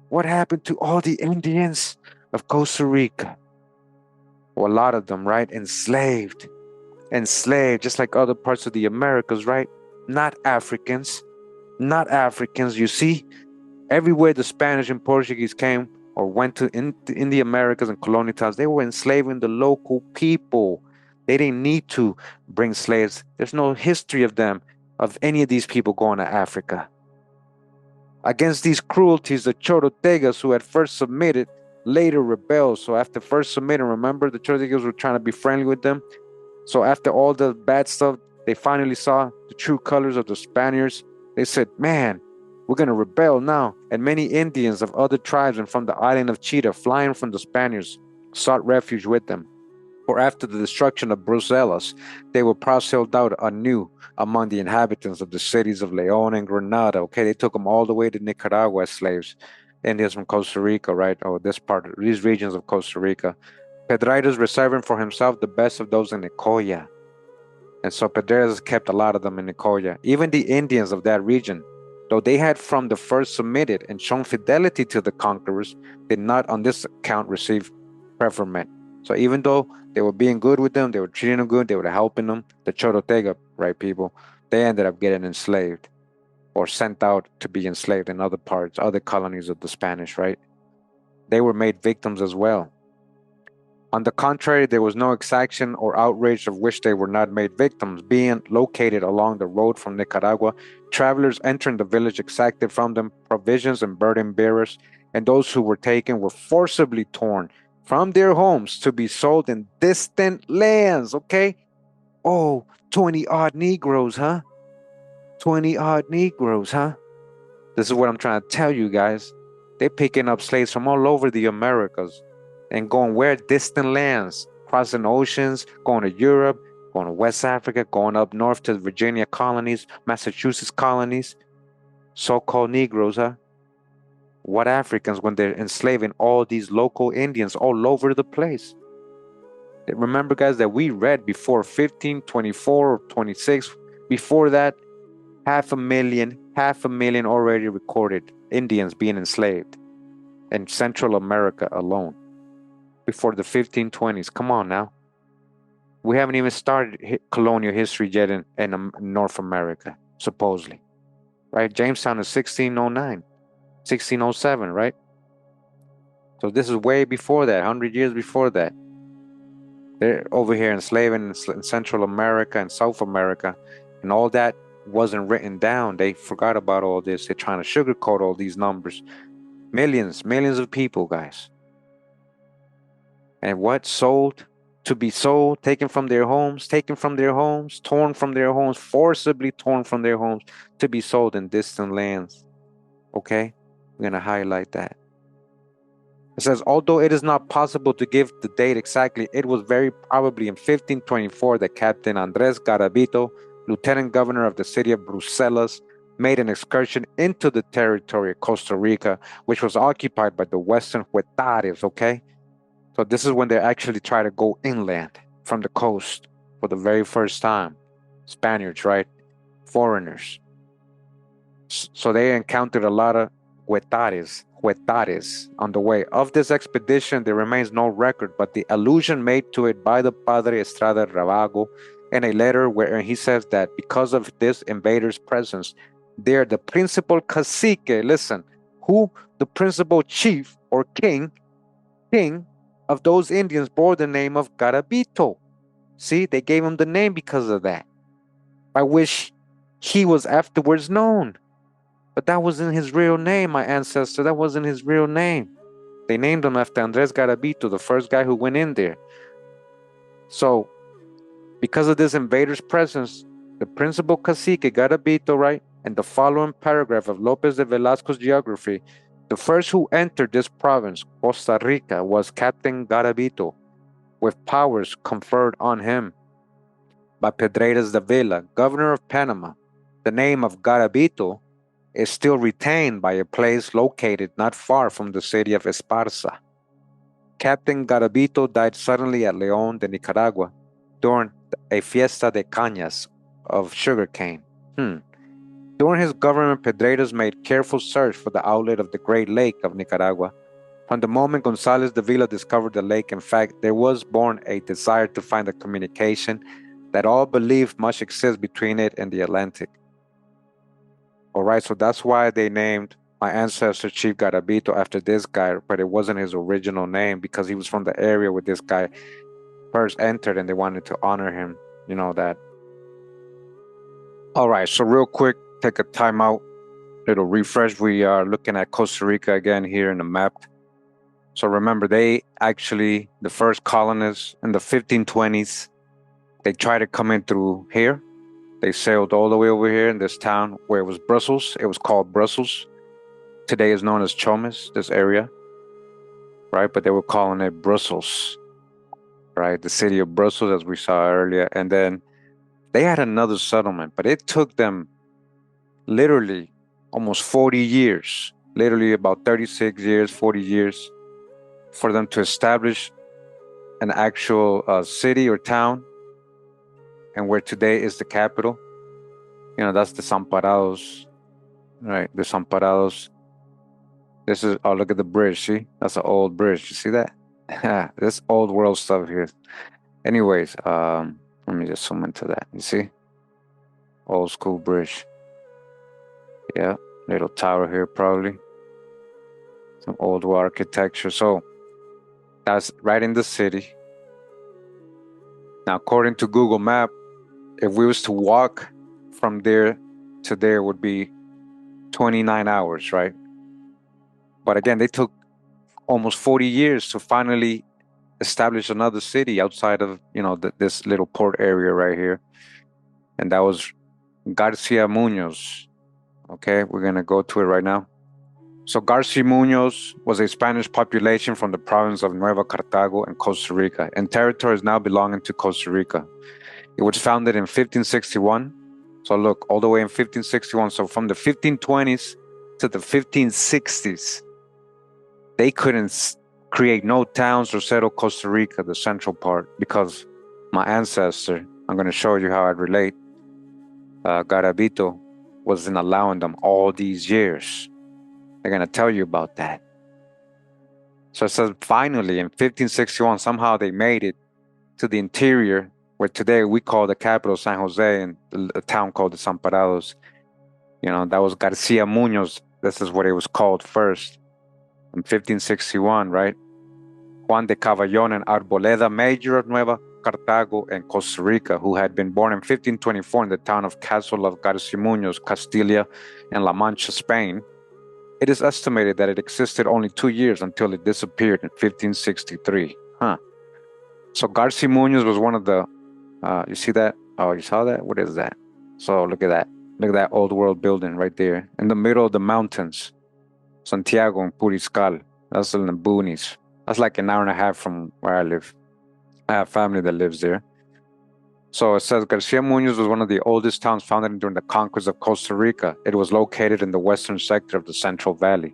What happened to all the Indians of Costa Rica? Well, a lot of them, right? Enslaved, just like other parts of the Americas, right? Not Africans. You see, everywhere the Spanish and Portuguese came, or went in the Americas and colonial towns, they were enslaving the local people. They didn't need to bring slaves. There's no history of them, of any of these people going to Africa. Against these cruelties, the Chorotegas, who had first submitted, later rebelled. So after first submitting, remember, the Chorotegas were trying to be friendly with them. So after all the bad stuff, they finally saw the true colors of the Spaniards. They said, man, we're going to rebel now. And many Indians of other tribes and from the island of Chita, flying from the Spaniards, sought refuge with them. For after the destruction of Bruselas, they were parceled out anew among the inhabitants of the cities of Leon and Granada. Okay, they took them all the way to Nicaragua as slaves. Indians from Costa Rica, right? Or these regions of Costa Rica. Pedraitas reserving for himself the best of those in Nicoya. And so Pedraitas kept a lot of them in Nicoya. Even the Indians of that region, though they had from the first submitted and shown fidelity to the conquerors, did not on this account receive preferment. So even though they were being good with them, they were treating them good, they were helping them, the Chorotega, right, people, they ended up getting enslaved or sent out to be enslaved in other parts, other colonies of the Spanish, right? They were made victims as well. On the contrary, there was no exaction or outrage of which they were not made victims. Being located along the road from Nicaragua, travelers entering the village exacted from them provisions and burden bearers, and those who were taken were forcibly torn from their homes to be sold in distant lands, okay? Oh, 20-odd Negroes, huh? 20-odd Negroes, huh? This is what I'm trying to tell you guys. They're picking up slaves from all over the Americas and going where? Distant lands, crossing oceans, going to Europe, going to West Africa, going up north to the Virginia colonies, Massachusetts colonies. So-called Negroes, huh? What Africans when they're enslaving all these local Indians all over the place? Remember, guys, that we read before 1524 or 26, before that, 500,000 already recorded Indians being enslaved in Central America alone before the 1520s. Come on now. We haven't even started colonial history yet in North America, supposedly. Right? Jamestown is 1609. 1607, right? So this is way before that, 100 years before that. They're over here enslaving in Central America and South America, and all that wasn't written down. They forgot about all this. They're trying to sugarcoat all these numbers. Millions of people, guys. And what? Sold, to be sold, taken from their homes, torn from their homes, forcibly torn from their homes, to be sold in distant lands. Okay? We're going to highlight that. It says, although it is not possible to give the date exactly, it was very probably in 1524 that Captain Andres Garabito, lieutenant governor of the city of Bruselas, made an excursion into the territory of Costa Rica, which was occupied by the Western Huetares, okay? So this is when they actually try to go inland from the coast for the very first time. Spaniards, right? Foreigners. So they encountered a lot of Huetares on the way. Of this expedition, there remains no record, but the allusion made to it by the Padre Estrada Ravago in a letter wherein he says that because of this invader's presence, there the principal cacique, listen, who the principal chief or king of those Indians bore the name of Garabito. See, they gave him the name because of that, by which he was afterwards known. But that wasn't his real name, my ancestor. That wasn't his real name. They named him after Andres Garabito, the first guy who went in there. So, because of this invader's presence, the principal cacique, Garabito, right, and the following paragraph of Lopez de Velasco's geography, the first who entered this province, Costa Rica, was Captain Garabito, with powers conferred on him by Pedraitas de Villa, governor of Panama. The name of Garabito is still retained by a place located not far from the city of Esparza. Captain Garabito died suddenly at León de Nicaragua during a fiesta de cañas of sugarcane. During his government, Pedraitas made careful search for the outlet of the Great Lake of Nicaragua. From the moment González de Villa discovered the lake, in fact, there was born a desire to find a communication that all believed must exist between it and the Atlantic. All right, so that's why they named my ancestor, Chief Garabito, after this guy, but it wasn't his original name because he was from the area where this guy first entered and they wanted to honor him. You know that. All right, so real quick, take a timeout, little refresh. We are looking at Costa Rica again here in the map. So remember, they actually, the first colonists in the 1520s, they tried to come in through here. They sailed all the way over here in this town where it was Brussels. It was called Brussels. Today is known as Chomes, this area, right? But they were calling it Brussels, right? The city of Brussels, as we saw earlier. And then they had another settlement, but it took them literally almost 40 years, literally about 36 years, 40 years, for them to establish an actual city or town, and where today is the capital. You know, that's the Desamparados, right? The Desamparados. This is, oh, look at the bridge, see? That's an old bridge, you see that? This old world stuff here. Anyways, let me just zoom into that, you see? Old school bridge. Yeah, little tower here probably. Some old architecture. So that's right in the city. Now, according to Google Map, if we was to walk from there to there, would be 29 hours, right? But again, they took almost 40 years to finally establish another city outside of, you know, this little port area right here. And that was Garcia Munoz. Okay, we're going to go to it right now. So Garcia Munoz was a Spanish population from the province of Nueva Cartago in Costa Rica, and territories now belonging to Costa Rica. It was founded in 1561. So look, all the way in 1561. So from the 1520s to the 1560s, they couldn't create no towns or settle Costa Rica, the central part, because my ancestor, I'm going to show you how I'd relate, Garabito, wasn't allowing them all these years. They're going to tell you about that. So it says finally in 1561, somehow they made it to the interior, where today we call the capital San Jose, and a town called the Desamparados. You know, that was Garcia Munoz. This is what it was called first in 1561, right? Juan de Cavallón and Arboleda, mayor of Nueva Cartago and Costa Rica, who had been born in 1524 in the town of Castle of Garcia Munoz, Castilla and La Mancha, Spain. It is estimated that it existed only 2 years until it disappeared in 1563. So Garcia Munoz was one of the, you see that? Oh, you saw that? What is that? So look at that. Look at that old world building right there in the middle of the mountains. Santiago and Puriscal. That's in the boonies. That's like an hour and a half from where I live. I have family that lives there. So it says Garcia Munoz was one of the oldest towns founded during the conquest of Costa Rica. It was located in the western sector of the Central Valley.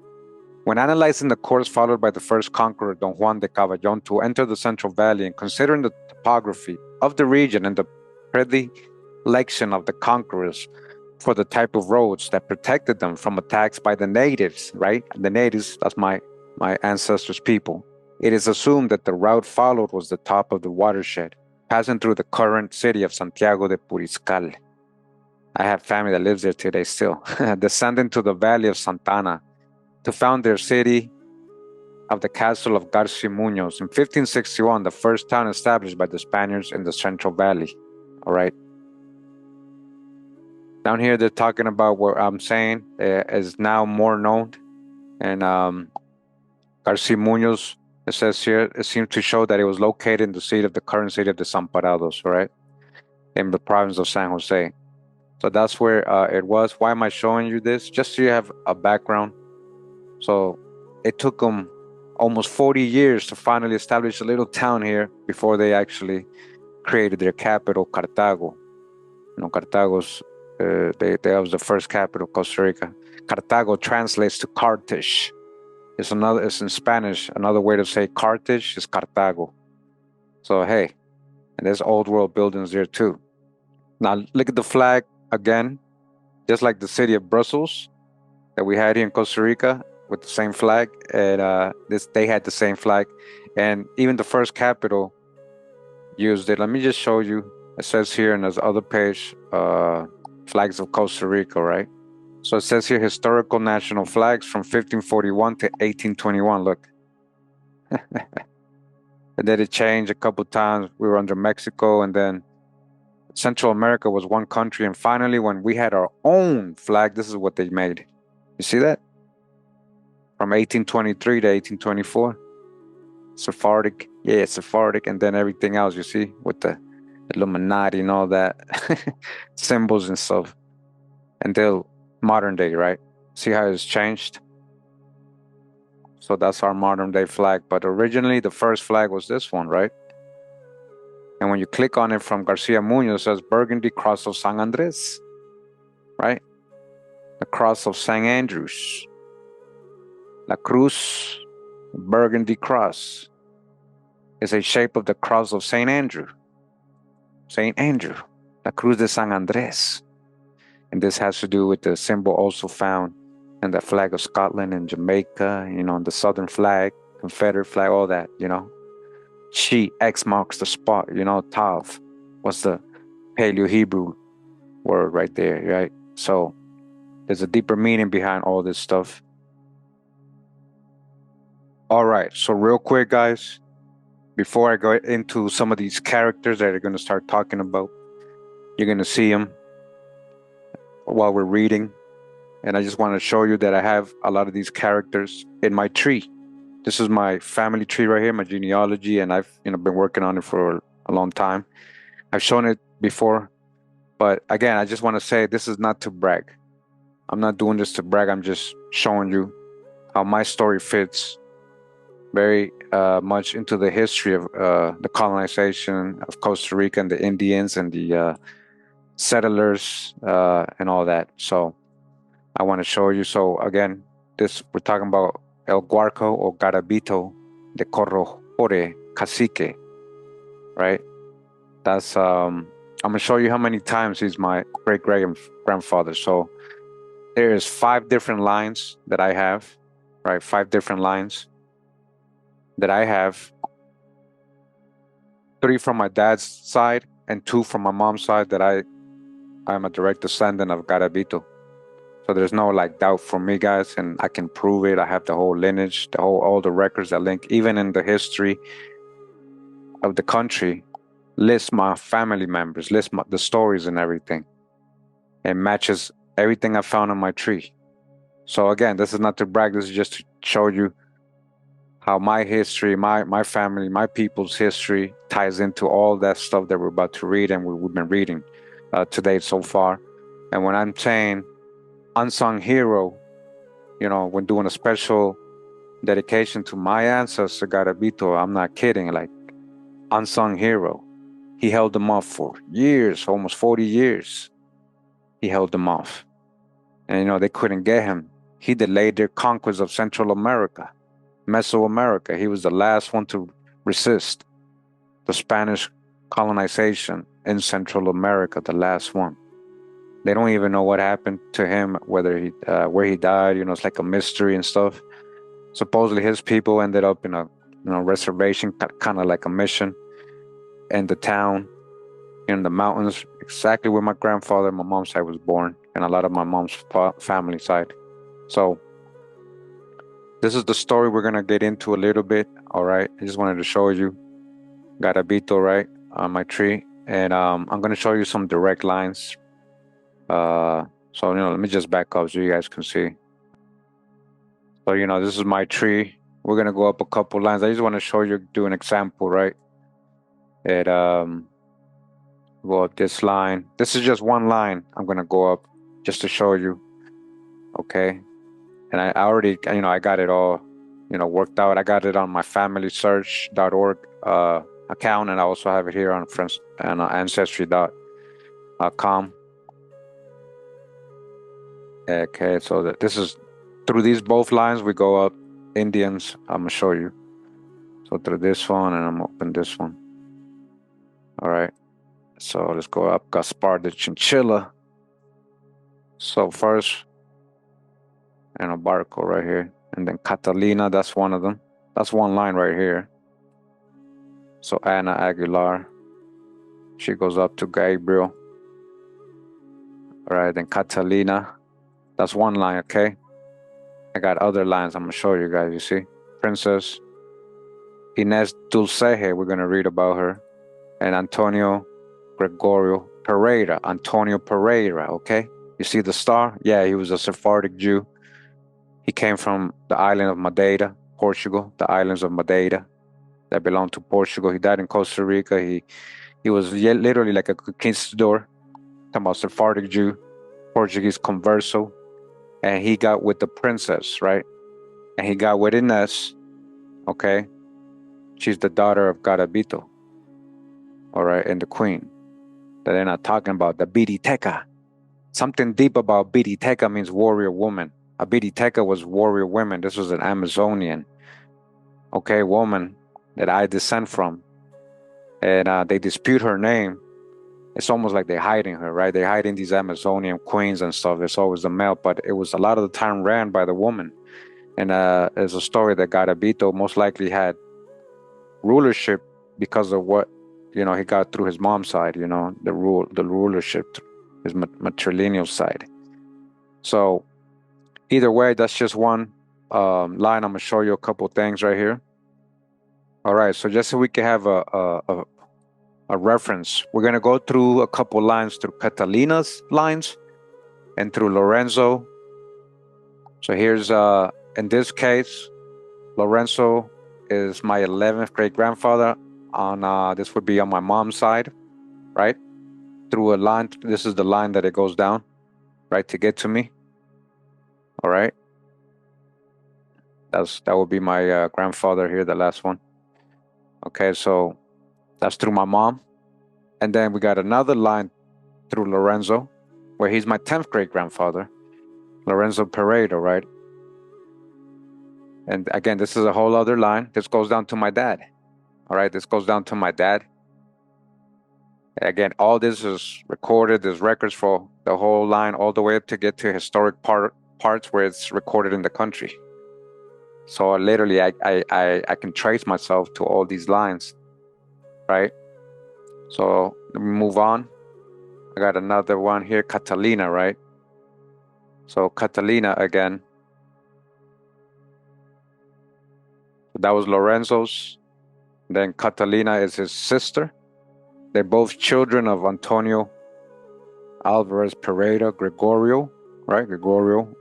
When analyzing the course followed by the first conqueror, Don Juan de Cavallón, to enter the Central Valley, and considering the topography of the region and the predilection of the conquerors for the type of roads that protected them from attacks by the natives, right? The natives, that's my ancestors' people. It is assumed that the route followed was the top of the watershed, passing through the current city of Santiago de Puriscal. I have family that lives there today still. Descending to the valley of Santana to found their city of the castle of Garcia Munoz. In 1561, the first town established by the Spaniards in the Central Valley. All right. Down here, they're talking about what I'm saying is now more known. And Garcia Munoz, it says here, it seems to show that it was located in the seat of the current city of the Desamparados, right? In the province of San Jose. So that's where it was. Why am I showing you this? Just so you have a background. So it took them almost 40 years to finally establish a little town here before they actually created their capital, Cartago. You know, Cartago's, that was the first capital, Costa Rica. Cartago translates to Carthage. It's in Spanish. Another way to say Carthage is Cartago. So, hey, and there's old world buildings there too. Now, look at the flag again, just like the city of Brussels that we had here in Costa Rica with the same flag. And they had the same flag. And even the first capital used it. Let me just show you. It says here in this other page, flags of Costa Rica, right? So it says here historical national flags from 1541 to 1821. Look. And then it changed a couple times. We were under Mexico, and then Central America was one country. And finally, when we had our own flag, this is what they made. You see that? From 1823 to 1824. Sephardic. Yeah, Sephardic. And then everything else, you see, with the Illuminati and all that. Symbols and stuff. Until modern day, right? See how it's changed? So that's our modern day flag. But originally, the first flag was this one, right? And when you click on it from Garcia Munoz, it says Burgundy Cross of San Andres, right? The Cross of St. Andrews. La Cruz, Burgundy Cross, is a shape of the cross of St. Andrew. St. Andrew, La Cruz de San Andres. And this has to do with the symbol also found in the flag of Scotland and Jamaica, you know, the Southern flag, Confederate flag, all that, you know. Chi, X marks the spot, you know, Tav was the Paleo-Hebrew word right there, right? So there's a deeper meaning behind all this stuff. All right, so real quick, guys, before I go into some of these characters that are going to start talking about, you're going to see them while we're reading. And I just want to show you that I have a lot of these characters in my tree. This is my family tree right here, my genealogy, and I've been working on it for a long time. I've shown it before, but again, I just want to say this is not to brag. I'm not doing this to brag. I'm just showing you how my story fits very much into the history of the colonization of Costa Rica and the Indians and the settlers and all that. So I want to show you. So again, we're talking about El Guarco or Garabito de Corrohore Cacique, right? That's I'm gonna show you how many times he's my great grandfather. So there's 5 different lines that I have, right? 5 different lines that I have. 3 from my dad's side and 2 from my mom's side that I'm a direct descendant of Garabito. So there's no doubt for me, guys, and I can prove it. I have the whole lineage, all the records that link, even in the history of the country, list my family members, list the stories and everything. It matches everything I found on my tree. So again, this is not to brag. This is just to show you how my history, my family, my people's history ties into all that stuff that we're about to read and we've been reading today so far. And when I'm saying unsung hero, when doing a special dedication to my ancestor Garabito, I'm not kidding. Unsung hero, he held them off for years, almost 40 years. He held them off, and they couldn't get him. He delayed their conquest of Central America, Mesoamerica. He was the last one to resist the Spanish colonization in Central America, the last one. They don't even know what happened to him, where he died. It's like a mystery and stuff. Supposedly his people ended up in a reservation, kind of like a mission in the town, in the mountains, exactly where my grandfather, my mom's side, was born, and a lot of my mom's family side. So this is the story we're gonna get into a little bit. All right, I just wanted to show you Garabito, right, on my tree, and I'm gonna show you some direct lines. So let me just back up so you guys can see. So this is my tree. We're gonna go up a couple lines. I just want to show you, do an example, right? Go up this line. This is just one line. I'm gonna go up just to show you. Okay, and I already, I got it all, worked out. I got it on my familysearch.org account, and I also have it here on friends and ancestry.com. Okay, so this is through these both lines we go up. Indians, I'm gonna show you. So through this one, and I'm open this one. All right, so let's go up. Gaspar de Chinchilla. So first, and a Barco right here, and then Catalina. That's one of them. That's one line right here. So Ana Aguilar, she goes up to Gabriel. All right, then Catalina. That's one line, okay? I got other lines I'm gonna show you guys, you see? Princess Inés Dulceje, we're gonna read about her. And Antonio Gregorio Pereira, Antonio Pereira, okay? You see the star? Yeah, he was a Sephardic Jew. He came from the island of Madeira, Portugal, the islands of Madeira that belonged to Portugal. He died in Costa Rica. He was literally like a conquistador, talking about Sephardic Jew, Portuguese converso, and he got with the princess, right? And he got with Inés, okay? She's the daughter of Garabito, all right, and the queen that they're not talking about, the Biriteca. Something deep about Biriteca means warrior woman. A Biriteca was warrior women. This was an Amazonian, okay, woman that I descend from. And they dispute her name. It's almost like they're hiding her, right? They're hiding these Amazonian queens and stuff. It's always the male, but it was a lot of the time ran by the woman. And there's a story that Garabito most likely had rulership because of what, he got through his mom's side, the rulership, his matrilineal side. So either way, that's just one line. I'm gonna show you a couple things right here. All right, so just so we can have a reference, we're gonna go through a couple lines through Catalina's lines and through Lorenzo. So here's in this case, Lorenzo is my 11th great grandfather. On this would be on my mom's side, right? Through a line. This is the line that it goes down, right, to get to me. All right. That would be my grandfather here, the last one. Okay, so that's through my mom. And then we got another line through Lorenzo, where he's my 10th great grandfather, Lorenzo Pereira, right? And again, this is a whole other line. This goes down to my dad. All right, this goes down to my dad. Again, all this is recorded. There's records for the whole line, all the way up to get to historic parts where it's recorded in the country. So literally, I can trace myself to all these lines, right? So let me move on. I got another one here, Catalina, right? So Catalina again. That was Lorenzo's. Then Catalina is his sister. They're both children of Antonio Alvarez Pereira Gregorio, right? Gregorio.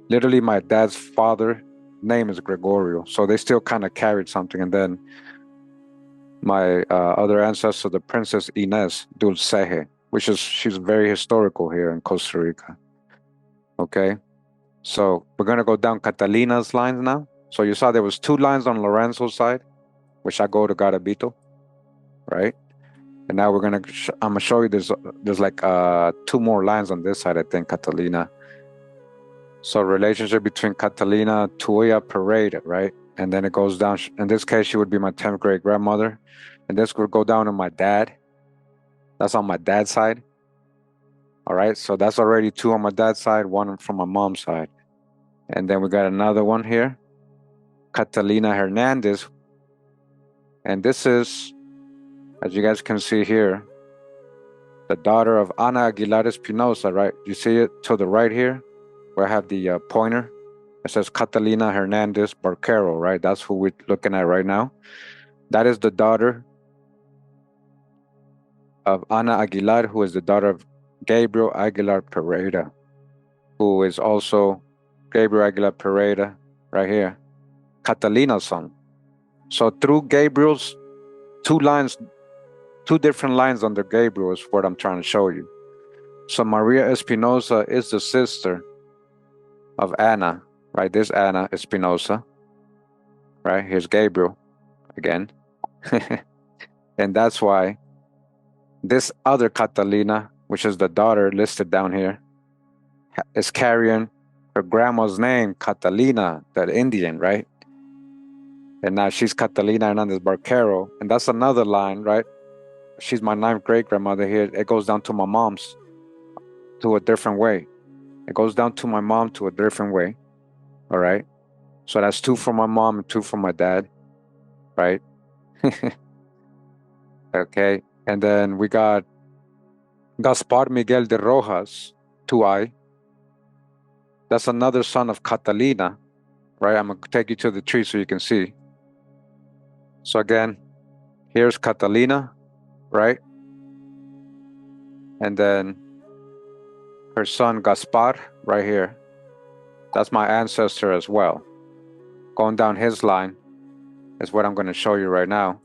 Literally, my dad's father name is Gregorio. So they still kind of carried something. And then my other ancestor, the Princess Inés Dulceje, she's very historical here in Costa Rica. Okay. So we're going to go down Catalina's lines now. So you saw there was 2 lines on Lorenzo's side, which I go to Garabito, right? And now I'm gonna show you there's like 2 more lines on this side, I think, Catalina. So relationship between Catalina Tuya Pereira, right? And then it goes down. In this case, she would be my 10th great grandmother. And this would go down to my dad. That's on my dad's side. All right, so that's already 2 on my dad's side, 1 from my mom's side. And then we got another one here, Catalina Hernandez. And this is, as you guys can see here, the daughter of Ana Aguilar Espinosa, right? You see it to the right here, where I have the pointer. It says Catalina Hernandez Barquero, right? That's who we're looking at right now. That is the daughter of Ana Aguilar, who is the daughter of Gabriel Aguilar Pereira, who is also Gabriel Aguilar Pereira, right here, Catalina's son. So through Gabriel's 2 different lines under Gabriel is what I'm trying to show you. So Maria Espinosa is the sister of Anna, right? This Anna Espinosa, right? Here's Gabriel again. And that's why this other Catalina, which is the daughter listed down here, is carrying her grandma's name, Catalina, that Indian, right? And now she's Catalina Hernandez Barquero. And that's another line, right? She's my 9th great grandmother here. It goes down to my mom's to a different way. It goes down to my mom to a different way. All right. So that's 2 from my mom and 2 from my dad. Right. Okay. And then we got Gaspar Miguel de Rojas, 2I. That's another son of Catalina, right? I'm going to take you to the tree so you can see. So again, here's Catalina, right? And then her son Gaspar, right here. That's my ancestor as well. Going down his line is what I'm going to show you right now.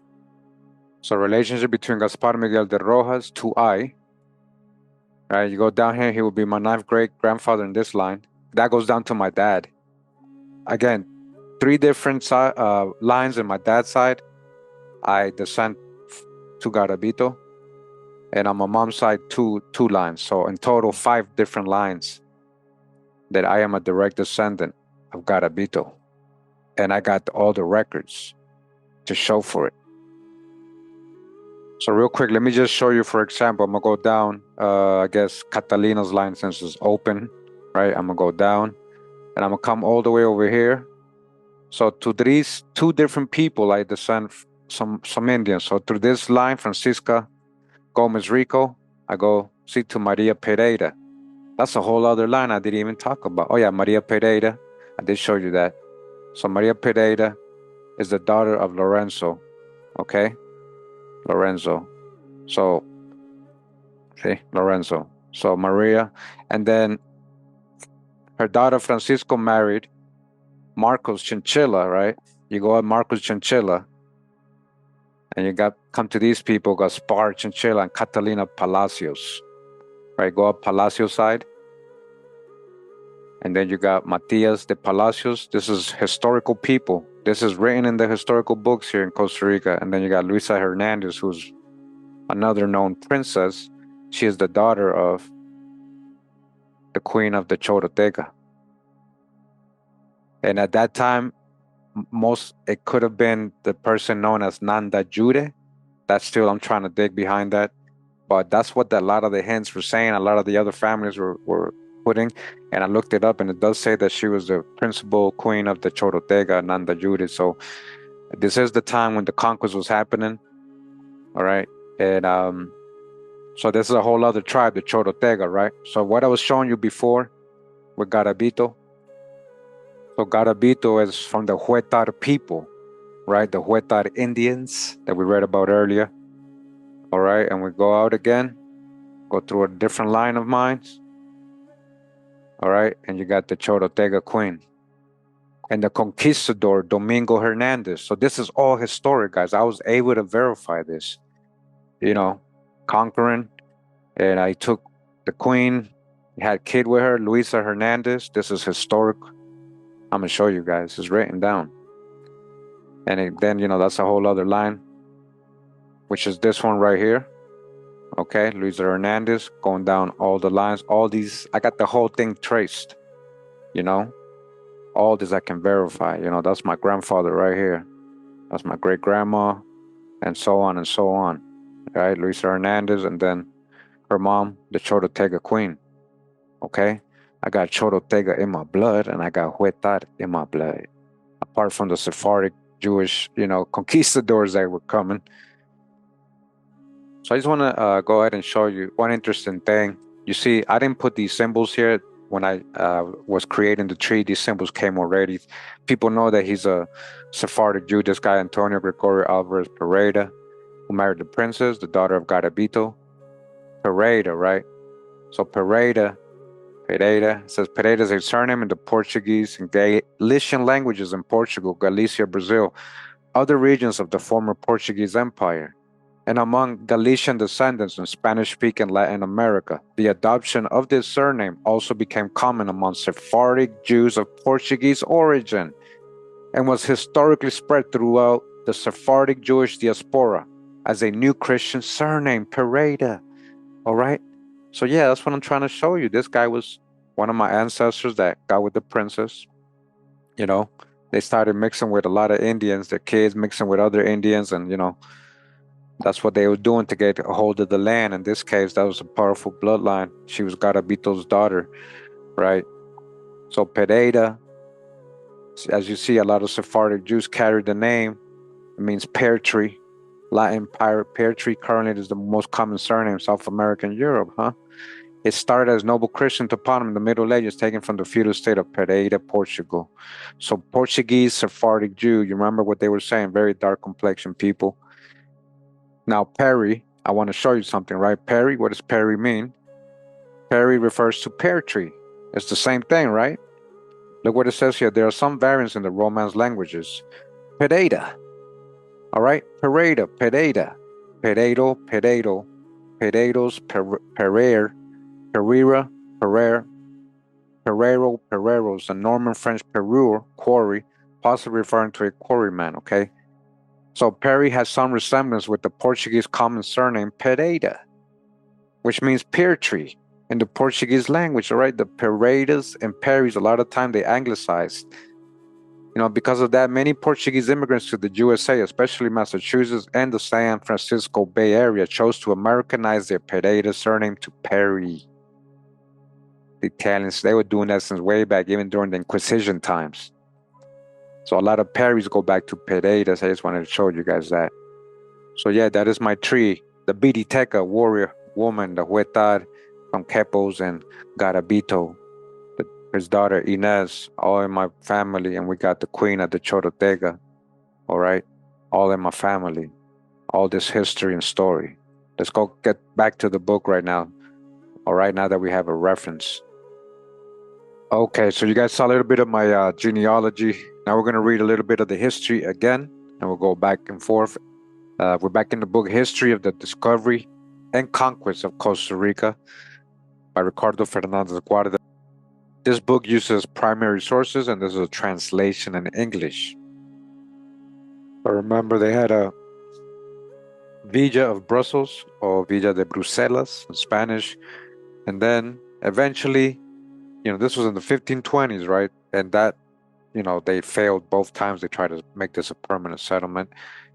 So relationship between Gaspar Miguel de Rojas to I. Right, you go down here, he will be my 9th great grandfather in this line. That goes down to my dad. Again, 3 different lines in my dad's side. I descend to Garabito. And on my mom's side, two lines. So in total, 5 different lines that I am a direct descendant of Garabito. And I got all the records to show for it. So real quick, let me just show you, for example, I'm going to go down, I guess Catalina's line since it's open, right? I'm going to go down and I'm going to come all the way over here. So to these 2 different people, I descend some Indians. So through this line, Francisca Gomez Rico, I go see to Maria Pereira. That's a whole other line I didn't even talk about. Oh yeah, Maria Pereira, I did show you that. So Maria Pereira is the daughter of Lorenzo, okay? Lorenzo. So, see, Lorenzo. So Maria, and then her daughter Francisco married Marcos Chinchilla, right? You go at Marcos Chinchilla, and you come to these people, Gaspar Chinchilla and Catalina Palacios, right? Go up Palacios side. And then you got Matias de Palacios. This is historical people. This is written in the historical books here in Costa Rica. And then you got Luisa Hernandez, who's another known princess. She is the daughter of the queen of the Chorotega. And at that time, it could have been the person known as Nanda Jude. That's still, I'm trying to dig behind that. But that's what a lot of the hints were saying. A lot of the other families were putting. And I looked it up, and it does say that she was the principal queen of the Chorotega, Nanda Jude. So this is the time when the conquest was happening. All right. And so this is a whole other tribe, the Chorotega, right? So what I was showing you before with Garabito. So Garabito is from the Huetar people, right? The Huetar Indians that we read about earlier. All right. And we go out again, go through a different line of mines. All right. And you got the Chorotega queen. And the conquistador, Domingo Hernandez. So this is all historic, guys. I was able to verify this, conquering. And I took the queen, had a kid with her, Luisa Hernandez. This is historic. I'm going to show you guys. It's written down. And then, that's a whole other line, which is this one right here. Okay, Luisa Hernandez, going down all the lines, all these. I got the whole thing traced, all this I can verify. That's my grandfather right here. That's my great grandma, and so on and so on. Right, Luisa Hernandez, and then her mom, the Chorotega queen. Okay, I got Chorotega in my blood, and I got Huetar in my blood. Apart from the Sephardic Jewish, conquistadors that were coming. So I just want to go ahead and show you one interesting thing. You see, I didn't put these symbols here. When I was creating the tree, these symbols came already. People know that he's a Sephardic Jew, this guy, Antonio Gregorio Alvarez Pereira, who married the princess, the daughter of Garabito. Pereira, right? So Pereira says Pereira is a surname in the Portuguese and Galician languages in Portugal, Galicia, Brazil, other regions of the former Portuguese Empire. And among Galician descendants in Spanish-speaking Latin America, the adoption of this surname also became common among Sephardic Jews of Portuguese origin and was historically spread throughout the Sephardic Jewish diaspora as a new Christian surname, Pereira. All right? So yeah, that's what I'm trying to show you. This guy was one of my ancestors that got with the princess. They started mixing with a lot of Indians, their kids mixing with other Indians, and that's what they were doing to get a hold of the land. In this case, that was a powerful bloodline. She was Garabito's daughter, right? So Pereira, as you see, a lot of Sephardic Jews carry the name. It means pear tree. Latin pear tree currently is the most common surname in South America and Europe, huh? It started as noble Christian toponym in the Middle Ages, taken from the feudal state of Pereira, Portugal. So Portuguese Sephardic Jew, you remember what they were saying? Very dark complexion people. Now Peri, I want to show you something, right? Peri, what does Peri mean? Peri refers to pear tree. It's the same thing, right? Look what it says here. There are some variants in the Romance languages. Pereira. All right? Pereira, Pereira. Pereiro, Pereiro. Pereiros, Pereira. Pereira, Pereira. Pereiro, Pereiros. The Norman French Perur, quarry, possibly referring to a quarryman, okay? So Peri has some resemblance with the Portuguese common surname Pereira, which means pear tree in the Portuguese language, all right? The Pereiras and Peris, a lot of time they anglicized. You know, because of that, many Portuguese immigrants to the USA, especially Massachusetts and the San Francisco Bay Area, chose to Americanize their Pereira surname to Perry. The Italians, they were doing that since way back, even during the Inquisition times. So a lot of Perrys go back to Pereiras. I just wanted to show you guys that. So yeah, that is my tree. The Biriteca warrior woman, the Huetar from Quepos and Garabito, his daughter Inez, all in my family, and we got the queen of the Chorotega, all right, all in my family, all this history and story. Let's go get back to the book right now, all right, now that we have a reference. Okay, so you guys saw a little bit of my genealogy. Now we're going to read a little bit of the history again, and we'll go back and forth. We're back in the book History of the Discovery and Conquest of Costa Rica by Ricardo Fernandez Guarda. This book uses primary sources, and this is a translation in English. But remember, they had a Villa of Brussels, or Villa de Bruselas in Spanish. And then eventually, you know, this was in the 1520s, right? And that, you know, they failed both times. They tried to make this a permanent settlement.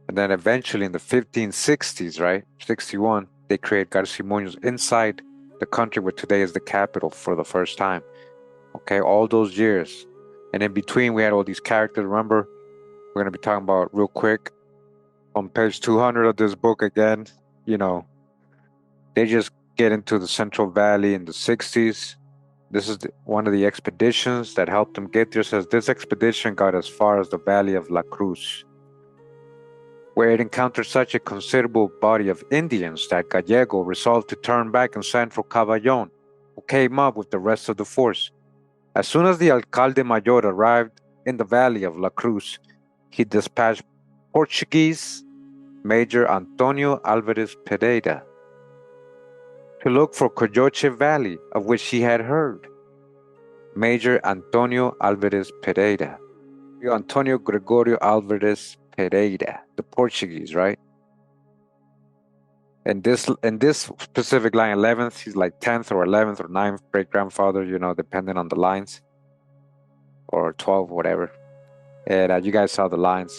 And then eventually in the 1560s, right, 61, they created Garcia Munoz inside the country where today is the capital for the first time. Okay, all those years. And in between, we had all these characters. Remember, we're going to be talking about real quick on page 200 of this book again. You know, they just get into the Central Valley in the 60s. This is one of the expeditions that helped them get there. It says this expedition got as far as the Valley of La Cruz, where it encountered such a considerable body of Indians that Gallego resolved to turn back and send for Cavallón, who came up with the rest of the force. As soon as the Alcalde Mayor arrived in the Valley of La Cruz, he dispatched Portuguese Major Antonio Alvarez Pereira to look for Coyote Valley, of which he had heard. Major Antonio Alvarez Pereira. Antonio Gregorio Alvarez Pereira, the Portuguese, right? And this specific line, 11th, he's like 10th or 11th or 9th great grandfather, you know, depending on the lines, or 12, whatever. And you guys saw the lines.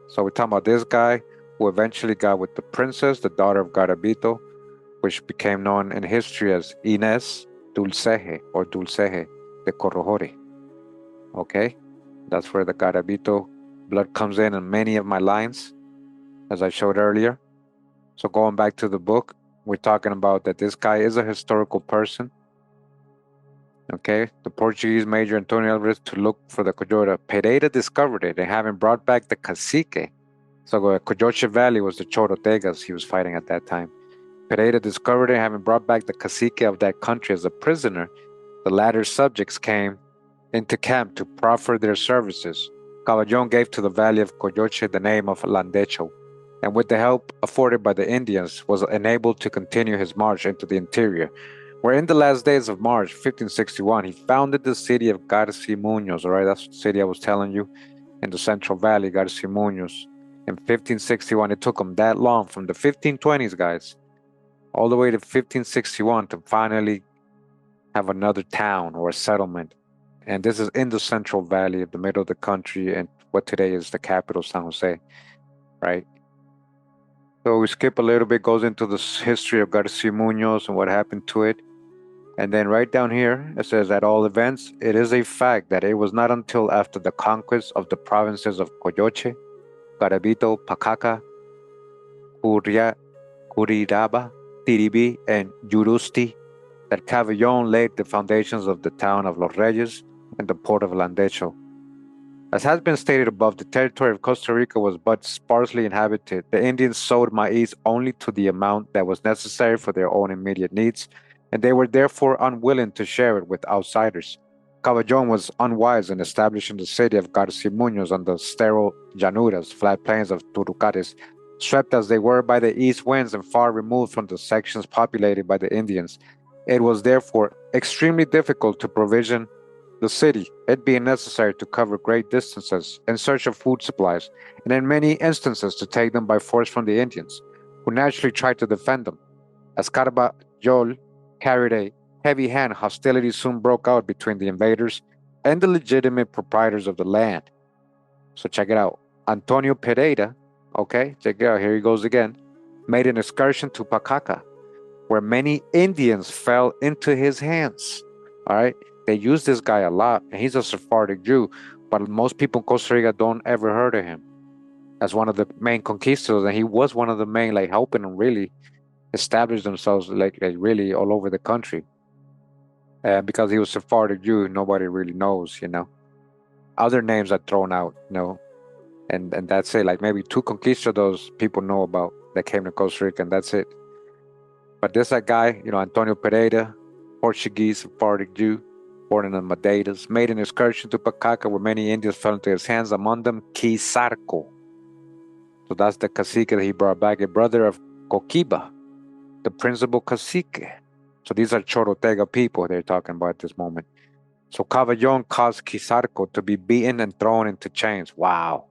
So we're talking about this guy who eventually got with the princess, the daughter of Garabito, which became known in history as Inés Dulceje or Dulceje de Corrohore. Okay, that's where the Garabito blood comes in many of my lines, as I showed earlier. So going back to the book, we're talking about that this guy is a historical person. Okay, the Portuguese Major Antonio Alvarez to look for the Coyote. Pereira discovered it and having brought back the cacique. So Coyote Valley was the Chorotegas he was fighting at that time. Pereira discovered it, having brought back the cacique of that country as a prisoner. The latter's subjects came into camp to proffer their services. Cavallón gave to the valley of Coyote the name of Landecho, and with the help afforded by the Indians, was enabled to continue his march into the interior, where in the last days of March 1561, he founded the city of Garcia Munoz, all right, that's the city I was telling you, in the Central Valley, Garcia Munoz. In 1561, it took him that long, from the 1520s, guys, all the way to 1561 to finally have another town or a settlement. And this is in the Central Valley of the middle of the country and what today is the capital, San Jose, right? So we skip a little bit, goes into the history of Garcia Munoz and what happened to it. And then right down here, it says, at all events, it is a fact that it was not until after the conquest of the provinces of Coyote, Garabito, Pacaca, Curiraba, Tiribi, and Yurusti that Cavallón laid the foundations of the town of Los Reyes and the port of Landecho. As has been stated above, the territory of Costa Rica was but sparsely inhabited. The Indians sowed maize only to the amount that was necessary for their own immediate needs, and they were therefore unwilling to share it with outsiders. Cavallón was unwise in establishing the city of Garcia Munoz on the sterile llanuras, flat plains of Turucares, swept as they were by the east winds and far removed from the sections populated by the Indians. It was therefore extremely difficult to provision the city, it being necessary to cover great distances in search of food supplies, and in many instances to take them by force from the Indians, who naturally tried to defend them. As Carbajol carried a heavy hand, hostilities soon broke out between the invaders and the legitimate proprietors of the land. So check it out. Antonio Pereira, okay, check it out, here he goes again, made an excursion to Pacaca, where many Indians fell into his hands. All right, they use this guy a lot, and he's a Sephardic Jew, but most people in Costa Rica don't ever heard of him as one of the main conquistadors, and he was one of the main, like, helping them really establish themselves, like really all over the country. Because he was Sephardic Jew, nobody really knows, Other names are thrown out, and that's it. Like maybe two conquistadors people know about that came to Costa Rica, and that's it. But this guy, Antonio Pereira, Portuguese Sephardic Jew, born in the Madeiras, made an excursion to Pacaca where many Indians fell into his hands, among them Quizarco. So that's the cacique that he brought back, a brother of Coquiba, the principal cacique. So these are Chorotega people they're talking about at this moment. So Cavallón caused Quizarco to be beaten and thrown into chains. Wow.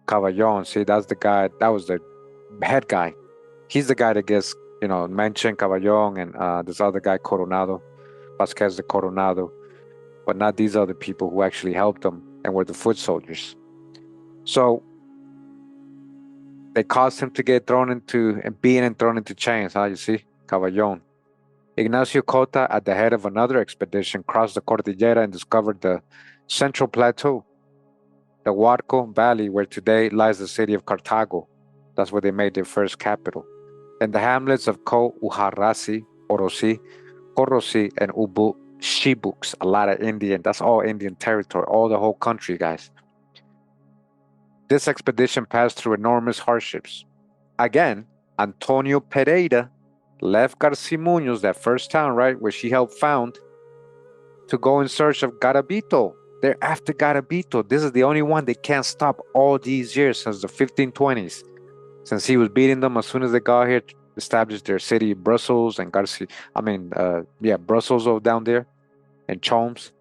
Cavallón, see, that's the guy, that was the head guy. He's the guy that gets, mentioned, Cavallón, and this other guy, Coronado, Vasquez de Coronado, but not these other people who actually helped him and were the foot soldiers. So they caused him to get thrown into chains, you see, Cavallón. Ignacio Cota, at the head of another expedition, crossed the Cordillera and discovered the Central Plateau, the Huarco Valley, where today lies the city of Cartago. That's where they made their first capital. And the hamlets of Co, Ujarasi, Orosi, Corosi, and Ubu Shibuks, a lot of Indian, that's all Indian territory, all the whole country, guys. This expedition passed through enormous hardships. Again, Antonio Pereira left Garcia Munoz, that first town, right, where she helped found, to go in search of Garabito. They're after Garabito. This is the only one they can't stop all these years since the 1520s. Since he was beating them as soon as they got here, established their city, Brussels and Brussels down there, and Choms.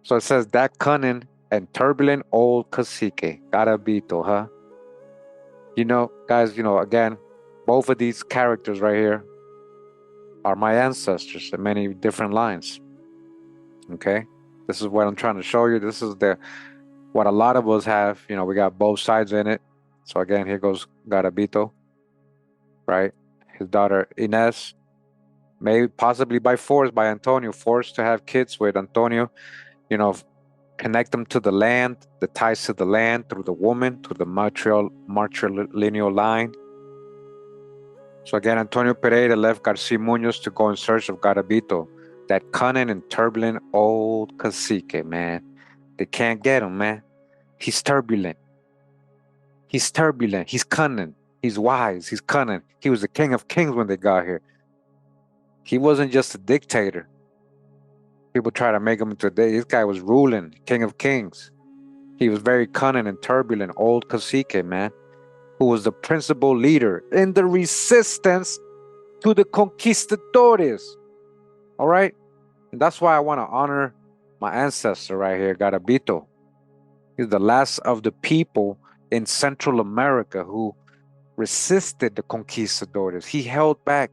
So it says that cunning and turbulent old cacique, Garabito, huh? Guys, again, both of these characters right here are my ancestors in many different lines. Okay? This is what I'm trying to show you. This is what a lot of us have. We got both sides in it. So again, here goes Garabito, right? His daughter Inez, maybe possibly by force, by Antonio, forced to have kids with Antonio, connect them to the land, the ties to the land through the woman, through the matrilineal line. So again, Antonio Pereira left Garcia Munoz to go in search of Garabito, that cunning and turbulent old cacique, man. They can't get him, man. He's turbulent. He's cunning, he's wise, he's cunning. He was the king of kings when they got here. He wasn't just a dictator. People try to make him today. This guy was ruling, king of kings. He was very cunning and turbulent, old cacique, man, who was the principal leader in the resistance to the conquistadores. All right? And that's why I want to honor my ancestor right here, Garabito. He's the last of the people in Central America who resisted the conquistadores. He held back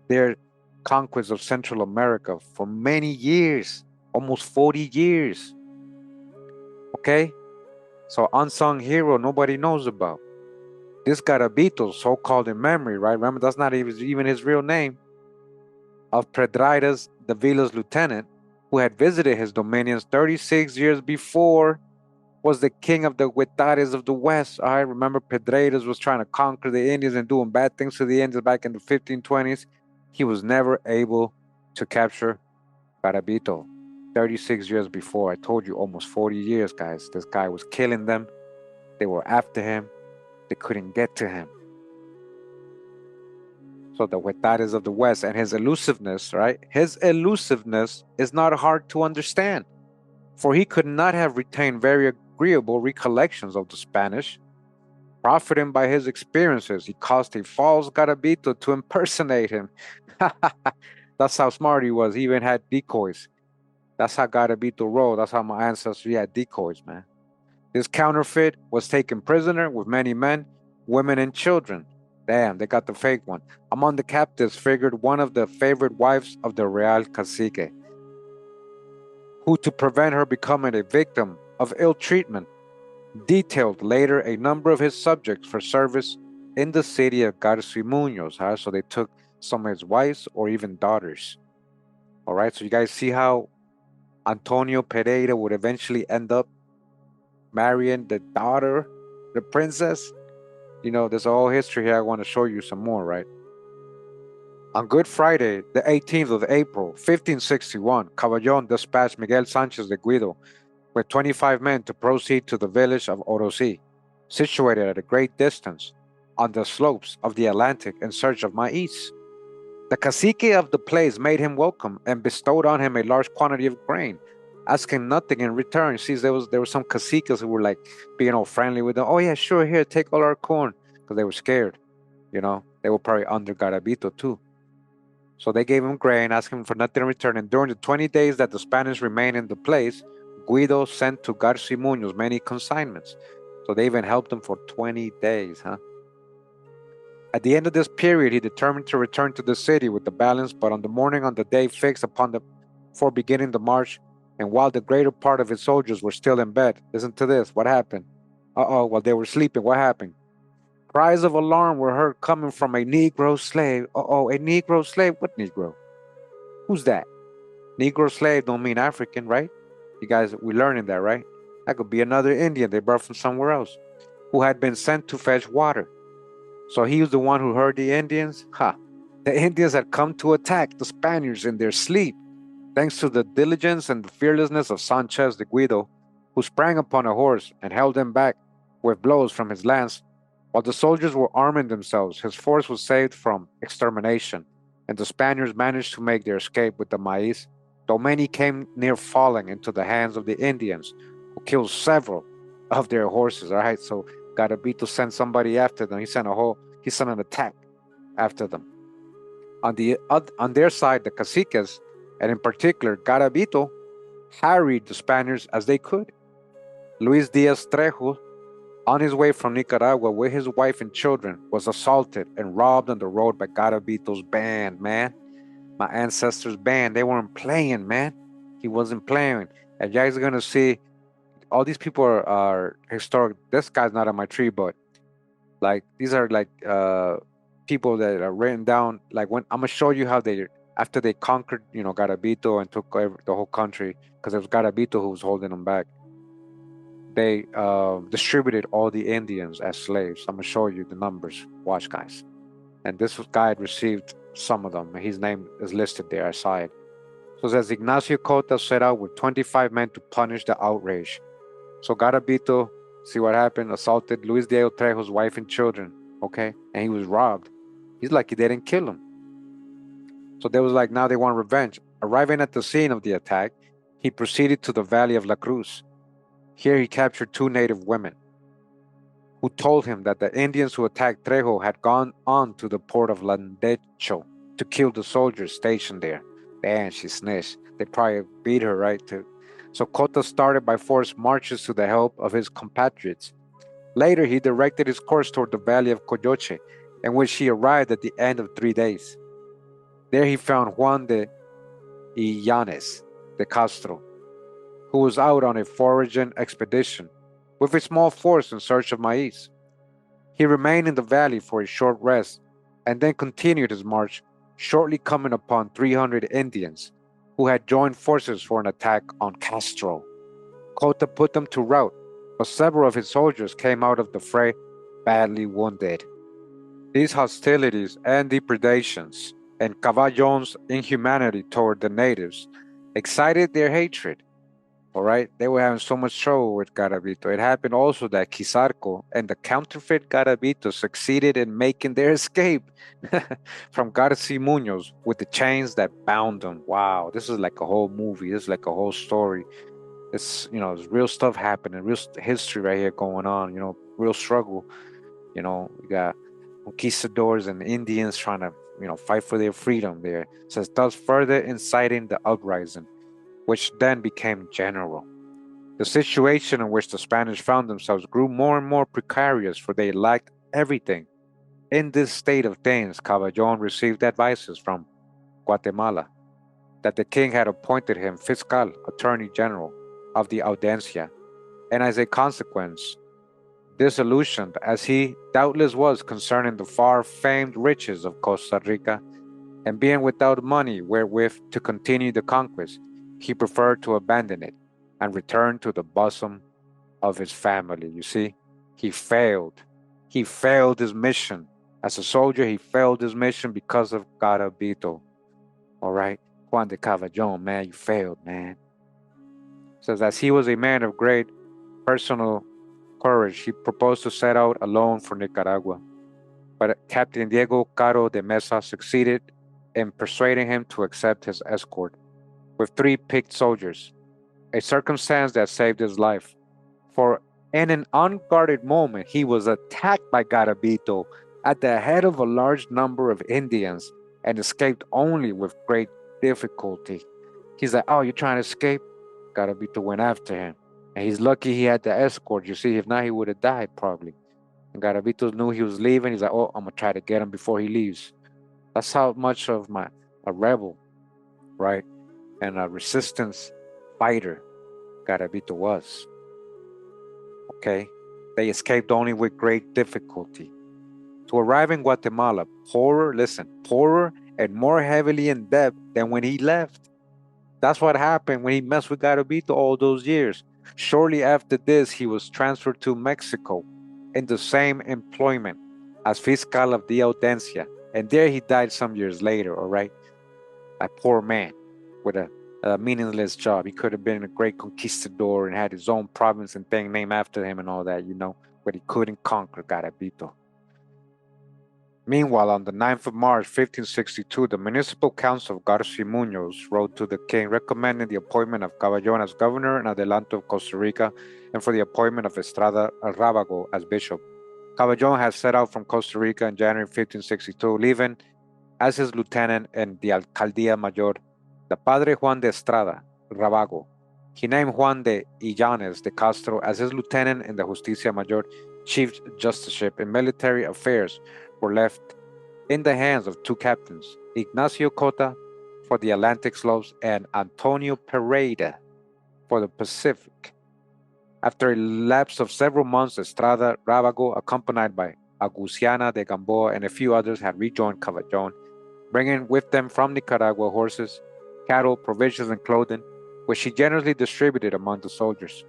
their conquest of Central America for many years, almost 40 years. Okay? So unsung hero nobody knows about. This Garabito, so-called in memory, right? Remember, that's not even his real name, of Pedraitas de Villa's lieutenant, who had visited his dominions 36 years before, was the king of the Huetares of the West. I remember Pedraitas was trying to conquer the Indians and doing bad things to the Indians back in the 1520s. he was never able to capture Garabito. 36 years before, I told you, almost 40 years, guys. This guy was killing them. They were after him. They couldn't get to him. So the Huetares of the West and his elusiveness, right? His elusiveness is not hard to understand, for he could not have retained very agreeable recollections of the Spanish. Profiting by his experiences, he caused a false Garabito to impersonate him. That's how smart he was. He even had decoys. That's how Garabito rolled. That's how my ancestors had decoys, man. This counterfeit was taken prisoner with many men, women, and children. Damn, they got the fake one. Among the captives figured one of the favorite wives of the Real Cacique, who, to prevent her becoming a victim of ill treatment, detailed later a number of his subjects for service in the city of Garcia Munoz. Huh? So they took some of his wives or even daughters. All right, so you guys see how Antonio Pereira would eventually end up marrying the daughter, the princess. You know, there's a whole history here. I want to show you some more, right? On Good Friday, the 18th of April, 1561, Cavallón dispatched Miguel Sanchez de Guido with 25 men to proceed to the village of Orosi, situated at a great distance on the slopes of the Atlantic in search of maize. The cacique of the place made him welcome and bestowed on him a large quantity of grain, asking nothing in return. See, there were some caciques who were like being all friendly with them. Oh yeah, sure, here, take all our corn, because they were scared. You know, they were probably under Garabito too. So they gave him grain, asking him for nothing in return. And during the 20 days that the Spanish remained in the place, Guido sent to Garcia Munoz many consignments. So they even helped him for 20 days, huh? At the end of this period, he determined to return to the city with the balance, but on the morning on the day fixed for beginning the march, and while the greater part of his soldiers were still in bed, listen to this, what happened? While they were sleeping, what happened? Cries of alarm were heard coming from a Negro slave. A Negro slave? What Negro? Who's that? Negro slave don't mean African, right? You guys, we're learning that, right? That could be another Indian they brought from somewhere else, who had been sent to fetch water. So he was the one who heard the Indians? Ha! The Indians had come to attack the Spaniards in their sleep, thanks to the diligence and the fearlessness of Sanchez de Guido, who sprang upon a horse and held them back with blows from his lance. While the soldiers were arming themselves, his force was saved from extermination, and the Spaniards managed to make their escape with the maize, though many came near falling into the hands of the Indians, who killed several of their horses. All right, so Garabito sent somebody after them. He sent an attack after them. On their side, the caciques, and in particular Garabito, harried the Spaniards as they could. Luis Diaz Trejo, on his way from Nicaragua with his wife and children, was assaulted and robbed on the road by Garabito's band, man. My ancestors' band. They weren't playing, man. He wasn't playing. And you guys are going to see all these people are historic. This guy's not on my tree, but like these are like people that are written down. Like when I'm gonna show you how they after they conquered, Garabito and took over the whole country, because it was Garabito who was holding them back. They distributed all the Indians as slaves. I'm gonna show you the numbers. Watch, guys. And this guy had received some of them. His name is listed there. I saw it. So it says Ignacio Cota set out with 25 men to punish the outrage. So Garabito, see what happened, assaulted Luis Diego Trejo's wife and children, okay? And he was robbed. He's lucky they didn't kill him. So they was like, now they want revenge. Arriving at the scene of the attack, he proceeded to the valley of La Cruz. Here he captured 2 native women who told him that the Indians who attacked Trejo had gone on to the port of Landecho to kill the soldiers stationed there. Damn, she snitched. They probably beat her, right? So Cota started by force marches to the help of his compatriots. Later, he directed his course toward the valley of Coyoche, in which he arrived at the end of 3 days. There he found Juan de Illanes de Castro, who was out on a foraging expedition with a small force in search of maize. He remained in the valley for a short rest and then continued his march, shortly coming upon 300 Indians who had joined forces for an attack on Castro. Cota put them to rout, but several of his soldiers came out of the fray badly wounded. These hostilities and depredations and Cavallón's inhumanity toward the natives excited their hatred. All right, they were having so much trouble with Garabito. It happened also that Quizarco and the counterfeit Garabito succeeded in making their escape from Garcia Munoz with the chains that bound them. Wow, this is like a whole movie. This is like a whole story. It's, it's real stuff happening, real history right here going on. Real struggle. We got conquistadors and Indians trying to, fight for their freedom there. It says, thus further inciting the uprising, which then became general. The situation in which the Spanish found themselves grew more and more precarious, for they lacked everything. In this state of things, Cavallón received advices from Guatemala that the king had appointed him fiscal, attorney general of the Audiencia, and as a consequence, disillusioned as he doubtless was concerning the far famed riches of Costa Rica, and being without money wherewith to continue the conquest, he preferred to abandon it and return to the bosom of his family. You see, he failed. He failed his mission. As a soldier, he failed his mission because of Garabito. All right, Juan de Cavallón, man, you failed, man. Says, as he was a man of great personal courage, he proposed to set out alone for Nicaragua. But Captain Diego Caro de Mesa succeeded in persuading him to accept his escort with 3 picked soldiers, a circumstance that saved his life. For in an unguarded moment, he was attacked by Garabito at the head of a large number of Indians and escaped only with great difficulty. He's like, oh, you're trying to escape? Garabito went after him. And he's lucky he had the escort. You see, if not, he would have died probably. And Garabito knew he was leaving. He's like, oh, I'm going to try to get him before he leaves. That's how much of a rebel, right? And a resistance fighter Garabito was. Okay? They escaped only with great difficulty. To arrive in Guatemala, poorer and more heavily in debt than when he left. That's what happened when he messed with Garabito all those years. Shortly after this, he was transferred to Mexico in the same employment as fiscal of the Audiencia. And there he died some years later, all right? A poor man with a meaningless job. He could have been a great conquistador and had his own province and thing named after him and all that, but he couldn't conquer Garabito. Meanwhile, on the 9th of March, 1562, the Municipal Council of Garcia Munoz wrote to the king recommending the appointment of Cavallón as governor and adelanto of Costa Rica and for the appointment of Estrada Rábago as bishop. Cavallón had set out from Costa Rica in January 1562, leaving as his lieutenant in the Alcaldía Mayor the Padre Juan de Estrada Rábago. He named Juan de Illanes de Castro as his lieutenant in the Justicia Mayor, chief justiceship in military affairs were left in the hands of 2 captains, Ignacio Cota for the Atlantic slopes and Antonio Pereira for the Pacific. After a lapse of several months, Estrada Rábago, accompanied by Aguciana de Gamboa and a few others, had rejoined Cavallón, bringing with them from Nicaragua horses, cattle, provisions, and clothing, which he generously distributed among the soldiers.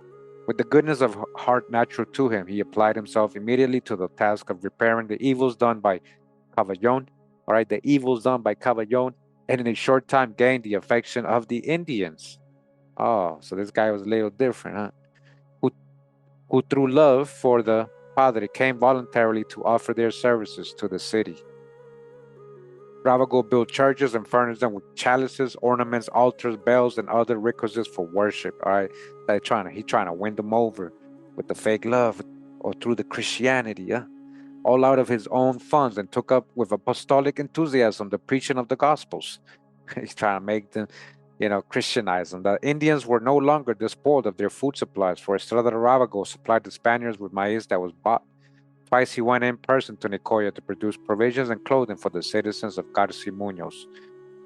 With the goodness of heart natural to him, he applied himself immediately to the task of repairing the evils done by Cavallón, and in a short time gained the affection of the Indians. Oh, so this guy was a little different, huh? Who through love for the Padre came voluntarily to offer their services to the city. Rábago built churches and furnished them with chalices, ornaments, altars, bells, and other requisites for worship. All right, he's trying to win them over with the fake love or through the Christianity, all out of his own funds, and took up with apostolic enthusiasm the preaching of the Gospels. He's trying to make them, Christianize them. The Indians were no longer despoiled of their food supplies, for Estrada Rábago supplied the Spaniards with maize that was bought. Twice he went in person to Nicoya to produce provisions and clothing for the citizens of Garcia Munoz.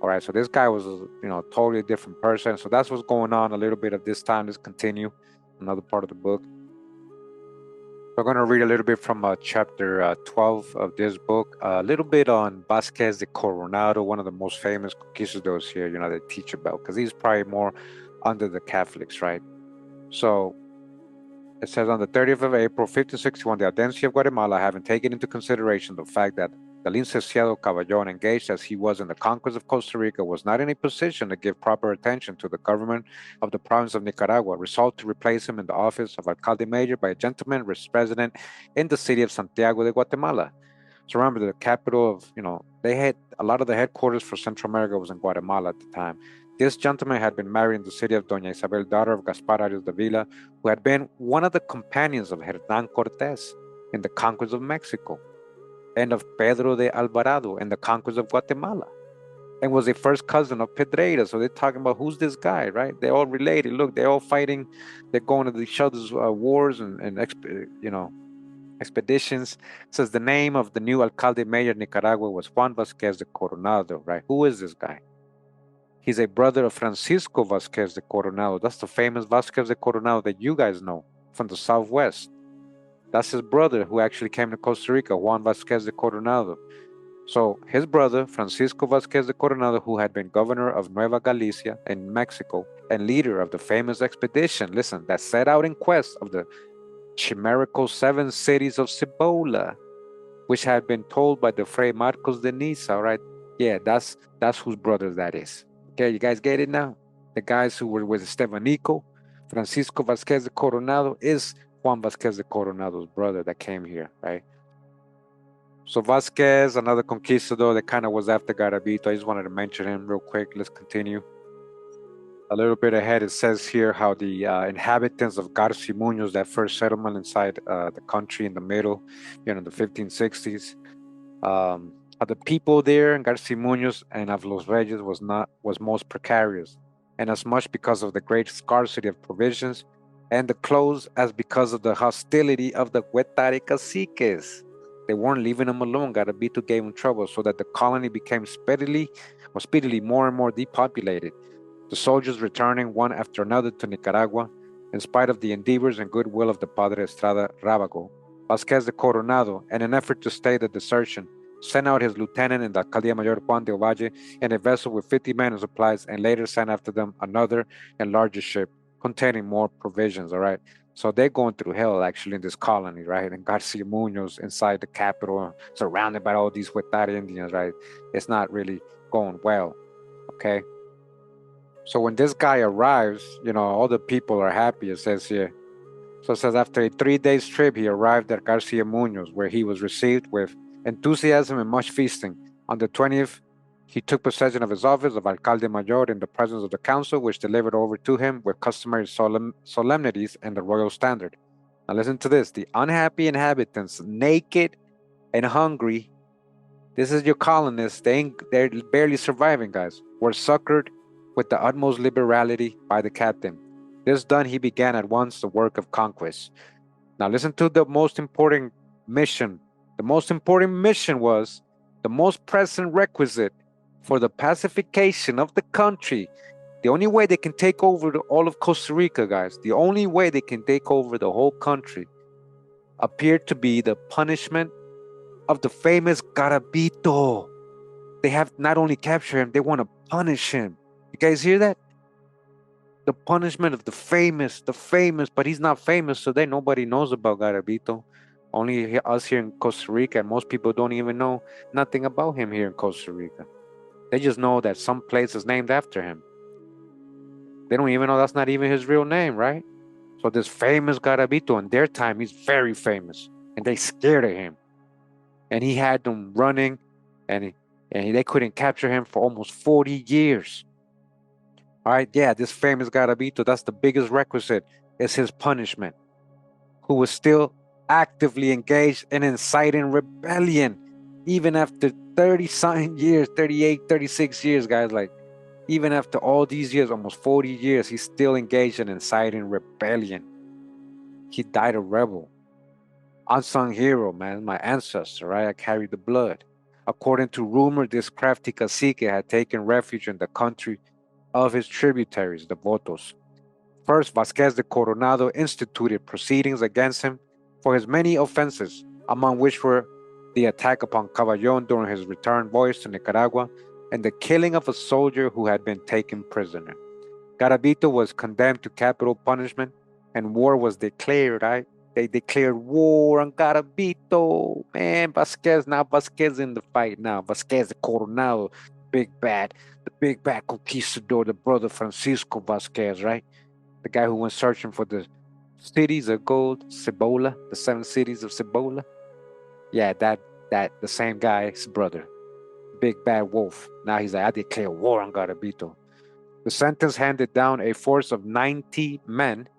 All right, so this guy was, a totally different person. So that's what's going on a little bit of this time. Let's continue another part of the book. We're going to read a little bit from chapter 12 of this book, a little bit on Vasquez de Coronado, one of the most famous conquistadors here, they teach about, because he's probably more under the Catholics, right? So it says, on the 30th of April, 1561, the Audiencia of Guatemala, having taken into consideration the fact that the licenciado Cavallón, engaged as he was in the conquest of Costa Rica, was not in a position to give proper attention to the government of the province of Nicaragua, resolved to replace him in the office of alcalde mayor by a gentleman resident in the city of Santiago de Guatemala. So remember, the capital of, they had a lot of the headquarters for Central America was in Guatemala at the time. This gentleman had been married in the city of Doña Isabel, daughter of Gaspar Arias de Villa, who had been one of the companions of Hernán Cortés in the conquest of Mexico, and of Pedro de Alvarado in the conquest of Guatemala, and was a first cousin of Pereira. So they're talking about who's this guy, right? They're all related. Look, they're all fighting. They're going to each other's wars and expeditions. It says the name of the new alcalde mayor of Nicaragua was Juan Vasquez de Coronado, right? Who is this guy? He's a brother of Francisco Vasquez de Coronado. That's the famous Vasquez de Coronado that you guys know from the Southwest. That's his brother who actually came to Costa Rica, Juan Vasquez de Coronado. So his brother, Francisco Vasquez de Coronado, who had been governor of Nueva Galicia in Mexico and leader of the famous expedition, listen, that set out in quest of the chimerical 7 cities of Cibola, which had been told by the Fray Marcos de Niza, all right? Yeah, that's whose brother that is. Okay, you guys get it now? The guys who were with Estevanico, Francisco Vasquez de Coronado is Juan Vasquez de Coronado's brother that came here, right? So Vasquez, another conquistador that kind of was after Garabito. I just wanted to mention him real quick. Let's continue. A little bit ahead, it says here how the inhabitants of Garcia Munoz, that first settlement inside the country in the middle, the 1560s, the people there in Garcia Munoz and of Los Reyes was most precarious, and as much because of the great scarcity of provisions and the clothes as because of the hostility of the Huetar caciques. They weren't leaving them alone. Garabito gave them trouble, so that the colony became speedily more and more depopulated. The soldiers returning one after another to Nicaragua, in spite of the endeavors and goodwill of the Padre Estrada Rábago. Vasquez de Coronado, in an effort to stay the desertion, sent out his lieutenant in the Alcaldía Mayor Juan de Ovalle in a vessel with 50 men and supplies, and later sent after them another and larger ship containing more provisions, all right? So they're going through hell, actually, in this colony, right? In Garcia Munoz, inside the capital, surrounded by all these Huetar Indians, right? It's not really going well, okay? So when this guy arrives, all the people are happy, it says here. So it says after a 3-day trip, he arrived at Garcia Munoz, where he was received with enthusiasm and much feasting. On the 20th, he took possession of his office of alcalde mayor in the presence of the council, which delivered over to him with customary solemnities and the royal standard. Now listen to this. The unhappy inhabitants, naked and hungry, this is your colonists, they're barely surviving, guys, were succored with the utmost liberality by the captain. This done, he began at once the work of conquest. Now listen to the most important mission. The most important mission was the most pressing requisite for the pacification of the country. The only way they can take over all of Costa Rica, guys, the only way they can take over the whole country appeared to be the punishment of the famous Garabito. They have not only captured him, they want to punish him. You guys hear that? The punishment of the famous, but he's not famous, so nobody knows about Garabito. Only us here in Costa Rica, and most people don't even know nothing about him here in Costa Rica. They just know that some place is named after him. They don't even know that's not even his real name, right? So this famous Garabito, in their time, he's very famous, and they scared of him. And he had them running, and they couldn't capture him for almost 40 years. All right, yeah, this famous Garabito, that's the biggest requisite, is his punishment, who was still actively engaged in inciting rebellion, even after 30-something years, 38, 36 years, guys. Like, even after all these years, almost 40 years, he's still engaged in inciting rebellion. He died a rebel. Unsung hero, man, my ancestor, right? I carried the blood. According to rumor, this crafty cacique had taken refuge in the country of his tributaries, the Votos. First, Vasquez de Coronado instituted proceedings against him for his many offenses, among which were the attack upon Cavallón during his return voyage to Nicaragua and the killing of a soldier who had been taken prisoner. Garabito was condemned to capital punishment and war was declared, right? They declared war on Garabito. Man, Vasquez in the fight now. Vasquez de Coronado, the big bad conquistador, the brother Francisco Vasquez, right? The guy who went searching for the cities of gold, Cibola, the 7 cities of Cibola. Yeah, that the same guy's brother, big bad wolf. Now he's like, I declare war on Garabito. The sentence handed down a force of 90 men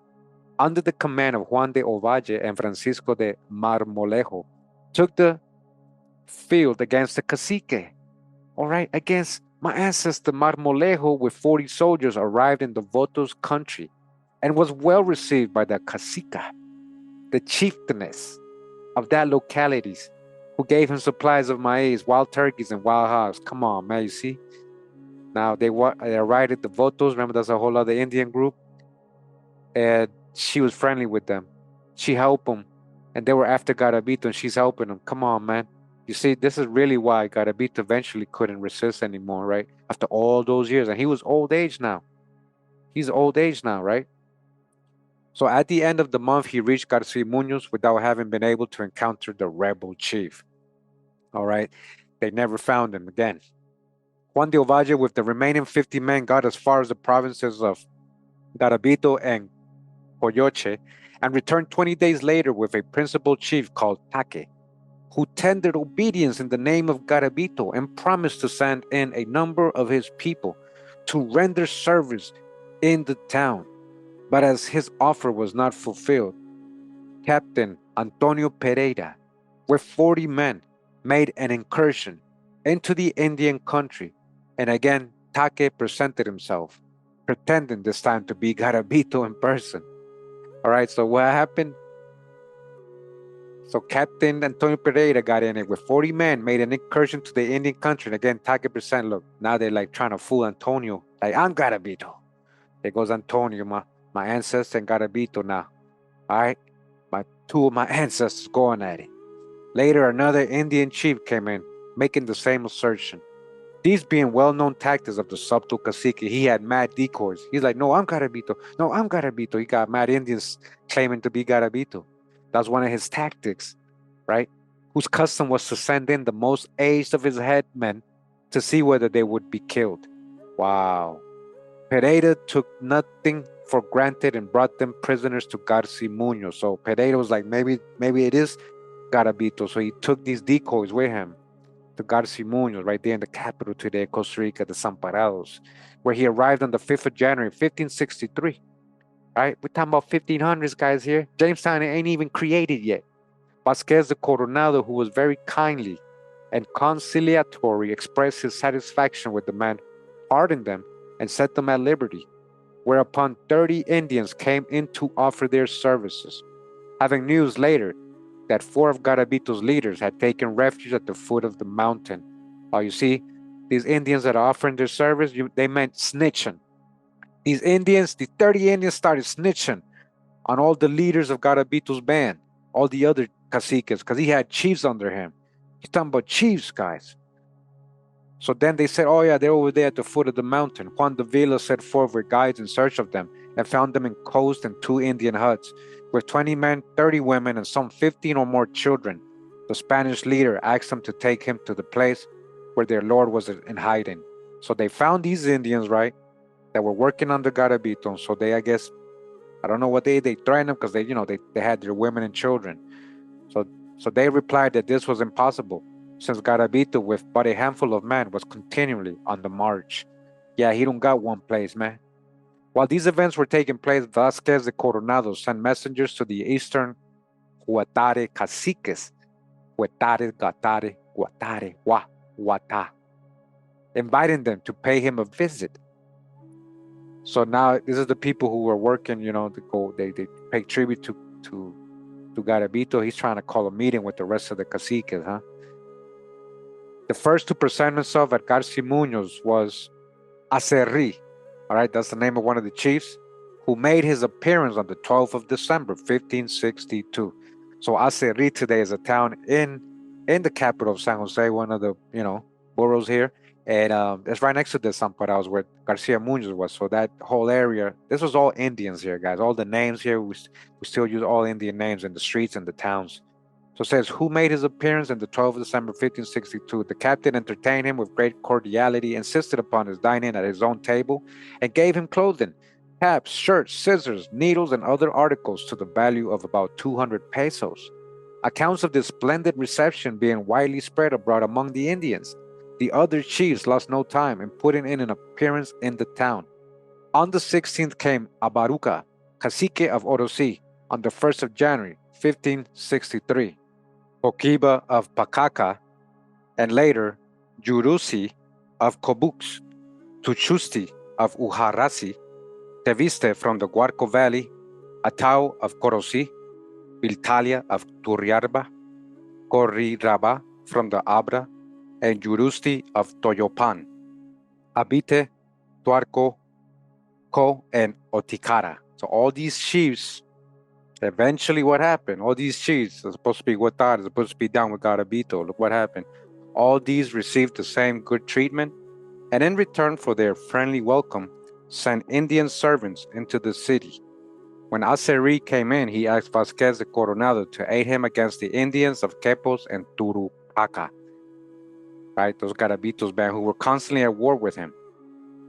under the command of Juan de Ovalle and Francisco de Marmolejo, took the field against the cacique. All right, against my ancestor Marmolejo with 40 soldiers arrived in the Votos country and was well received by the cacica, the chieftainess of that localities, who gave him supplies of maize, wild turkeys, and wild hogs. Come on, man, you see? Now they arrived at the Votos. Remember, that's a whole other Indian group. And she was friendly with them. She helped them. And they were after Garabito, and she's helping them. Come on, man. You see, this is really why Garabito eventually couldn't resist anymore, right? After all those years. And he was old age now. He's old age now, right? So at the end of the month, he reached Garcia Munoz without having been able to encounter the rebel chief. All right. They never found him again. Juan de Ovalle, with the remaining 50 men, got as far as the provinces of Garabito and Coyoche, and returned 20 days later with a principal chief called Take, who tendered obedience in the name of Garabito and promised to send in a number of his people to render service in the town. But as his offer was not fulfilled, Captain Antonio Pereira, with 40 men, made an incursion into the Indian country, and again Take presented himself, pretending this time to be Garabito in person. All right, so what happened? So Captain Antonio Pereira got in it with 40 men, made an incursion to the Indian country. And again, Take present, look, now they're like trying to fool Antonio. Like, I'm Garabito. There goes Antonio, my ancestor, and Garabito now. All right, two of my ancestors going at it. Later, another Indian chief came in, making the same assertion. These being well-known tactics of the subtle cacique, he had mad decoys. He's like, no, I'm Garabito. No, I'm Garabito. He got mad Indians claiming to be Garabito. That's one of his tactics, right? Whose custom was to send in the most aged of his headmen to see whether they would be killed. Wow. Pereira took nothing for granted and brought them prisoners to Garcia Munoz. So Pereira was like, maybe it is Garabito. So he took these decoys with him to Garcia Munoz, right there in the capital today, Costa Rica, the Desamparados, where he arrived on the 5th of January, 1563. Right? We're talking about 1500s, guys, here. Jamestown ain't even created yet. Vasquez de Coronado, who was very kindly and conciliatory, expressed his satisfaction with the men, pardoned them, and set them at liberty, whereupon 30 Indians came in to offer their services, having news later that 4 of Garabito's leaders had taken refuge at the foot of the mountain. Oh, you see, these Indians that are offering their service, they meant snitching. These 30 Indians started snitching on all the leaders of Garabito's band, all the other caciques, because he had chiefs under him. He's talking about chiefs, guys. So then they said, oh yeah, they're over there at the foot of the mountain. Juan de Villa set forth with guides in search of them and found them enclosed in 2 Indian huts with 20 men, 30 women, and some 15 or more children. The Spanish leader asked them to take him to the place where their lord was in hiding. So they found these Indians, right, that were working under Garabito. So they, I guess, I don't know what they threatened them because they had their women and children. So they replied that this was impossible, since Garabito, with but a handful of men, was continually on the march. Yeah, he don't got one place, man. While these events were taking place, Vasquez de Coronado sent messengers to the eastern Huetar caciques, Huetare, Gatare, Guatare, Wata, inviting them to pay him a visit. So now this is the people who were working, they pay tribute to Garabito. He's trying to call a meeting with the rest of the caciques, huh? The first to present himself at Garcia Munoz was Acerri. All right, that's the name of one of the chiefs, who made his appearance on the 12th of December, 1562. So Acerri today is a town in the capital of San Jose, one of the, boroughs here. And it's right next to the Desamparados where Garcia Munoz was. So that whole area, this was all Indians here, guys. All the names here, we still use all Indian names in the streets and the towns. So it says, who made his appearance on the 12th of December, 1562. The captain entertained him with great cordiality, insisted upon his dining at his own table, and gave him clothing, caps, shirts, scissors, needles, and other articles to the value of about 200 pesos. Accounts of this splendid reception being widely spread abroad among the Indians, the other chiefs lost no time in putting in an appearance in the town. On the 16th came Abaruca, cacique of Orosi, on the 1st of January, 1563. Poquiba of Pacaca, and later Jurusi of Cobux, Tuchusti of Ujarasi, Teviste from the Guarco Valley, Atau of Corosi, Viltalia of Turriarba, Corriraba from the Abra, and Jurusti of Toyopan, Abite, Tuarco, Co, and Oticara. So all these chiefs, eventually what happened? All these chiefs are supposed to be Huetar, are supposed to be down with Garabito. Look what happened. All these received the same good treatment, and in return for their friendly welcome, sent Indian servants into the city. When Aceri came in, he asked Vasquez de Coronado to aid him against the Indians of Quepos and Turupaca, right? Those Garabitos band who were constantly at war with him.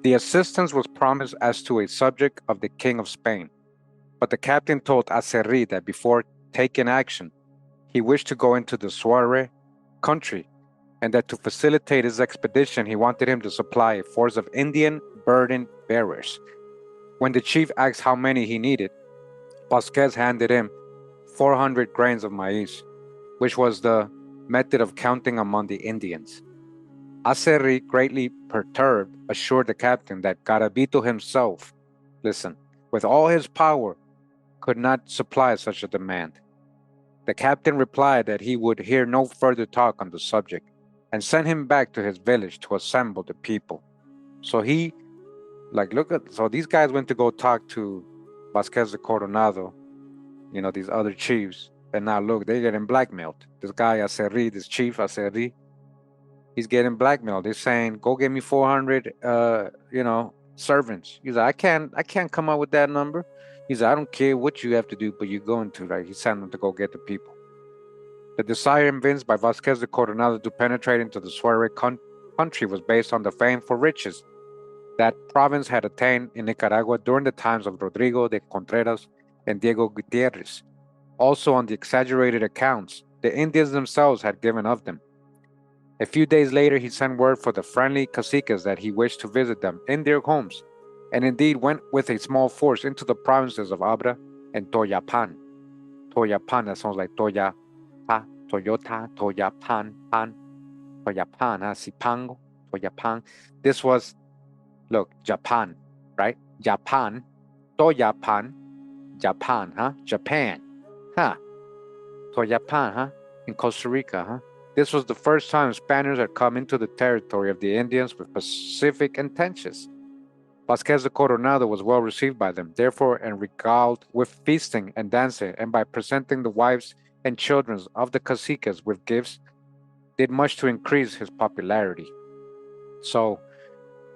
The assistance was promised as to a subject of the King of Spain, but the captain told Aceri that before taking action, he wished to go into the Suare country, and that to facilitate his expedition, he wanted him to supply a force of Indian burden bearers. When the chief asked how many he needed, Vasquez handed him 400 grains of maize, which was the method of counting among the Indians. Aceri, greatly perturbed, assured the captain that Garabito himself, listen, with all his power, could not supply such a demand. The captain replied that he would hear no further talk on the subject and sent him back to his village to assemble the people. So he, so these guys went to go talk to Vasquez de Coronado, these other chiefs, and now look, they're getting blackmailed. This guy Aceri, this chief Aceri, he's getting blackmailed. They're saying, "Go get me 400, servants." He's like, "I can't come up with that number." He's like, "I don't care what you have to do, but you're going to." Right? He sent them to go get the people. The desire evinced by Vasquez de Coronado to penetrate into the Suare country was based on the fame for riches that province had attained in Nicaragua during the times of Rodrigo de Contreras and Diego Gutierrez. Also on the exaggerated accounts the Indians themselves had given of them. A few days later, he sent word for the friendly caciques that he wished to visit them in their homes, and indeed went with a small force into the provinces of Abra and Toyapan. Toyapan, that sounds like Toya, Toyota, Toyapan, Toyapan, Sipango, Toyapan. This was, look, Japan, right? Japan, Toyapan, Japan, Japan, Toyapan, in Costa Rica, This was the first time Spaniards had come into the territory of the Indians with pacific intentions. Vasquez de Coronado was well received by them, therefore, and regaled with feasting and dancing, and by presenting the wives and children of the caciques with gifts, did much to increase his popularity. So,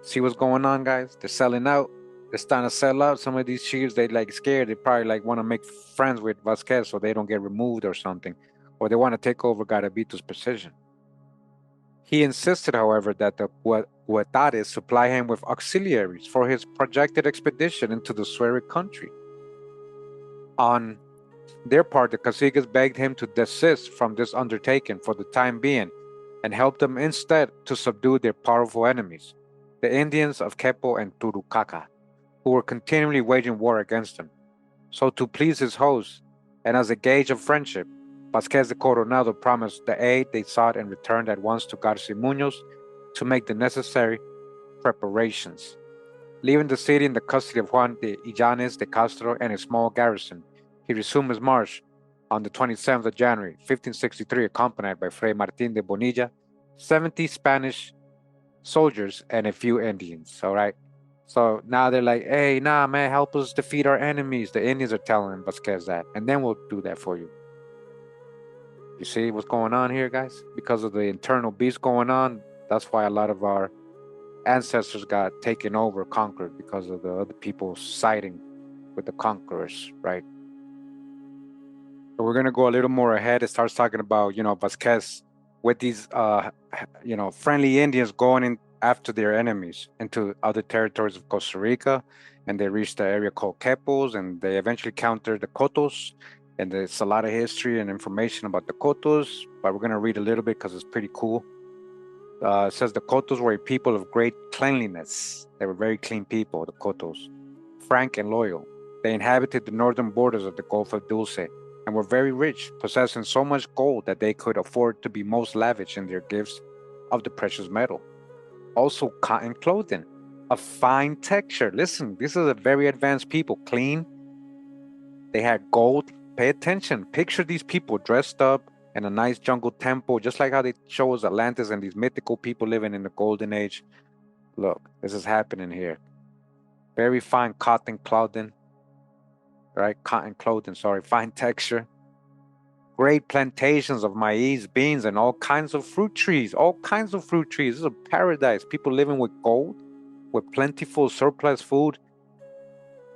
see what's going on, guys? They're selling out. They're starting to sell out. Some of these chiefs, they scared. They probably want to make friends with Vasquez so they don't get removed or something, or they want to take over Garabito's position. He insisted, however, that the Huetares supply him with auxiliaries for his projected expedition into the Suare country. On their part, the caciques begged him to desist from this undertaking for the time being and help them instead to subdue their powerful enemies, the Indians of Quepo and Turucaca, who were continually waging war against him. So to please his host, and as a gage of friendship, Vasquez de Coronado promised the aid they sought and returned at once to Garcia Munoz to make the necessary preparations. Leaving the city in the custody of Juan de Illanes de Castro and a small garrison, he resumed his march on the 27th of January, 1563, accompanied by Fray Martin de Bonilla, 70 Spanish soldiers, and a few Indians. All right. So now they're like, "Hey, nah, man, help us defeat our enemies." The Indians are telling Vasquez that, and then we'll do that for you. You see what's going on here, guys? Because of the internal beast going on, that's why a lot of our ancestors got taken over, conquered because of the other people siding with the conquerors, right? So we're gonna go a little more ahead. It starts talking about, Vasquez with these, friendly Indians going in after their enemies into other territories of Costa Rica, and they reached the area called Quepos, and they eventually countered the Cotos. And there's a lot of history and information about the Cotos, but we're gonna read a little bit because it's pretty cool. It says the Cotos were a people of great cleanliness. They were very clean people, the Cotos, frank and loyal. They inhabited the northern borders of the Gulf of Dulce and were very rich, possessing so much gold that they could afford to be most lavish in their gifts of the precious metal. Also, cotton clothing, a fine texture. Listen, this is a very advanced people, clean. They had gold. Pay attention. Picture these people dressed up in a nice jungle temple, just like how they show us Atlantis and these mythical people living in the golden age. Look, this is happening here. Very fine cotton clothing, right? Cotton clothing, sorry, fine texture. Great plantations of maize, beans, and all kinds of fruit trees. All kinds of fruit trees. This is a paradise. People living with gold, with plentiful surplus food.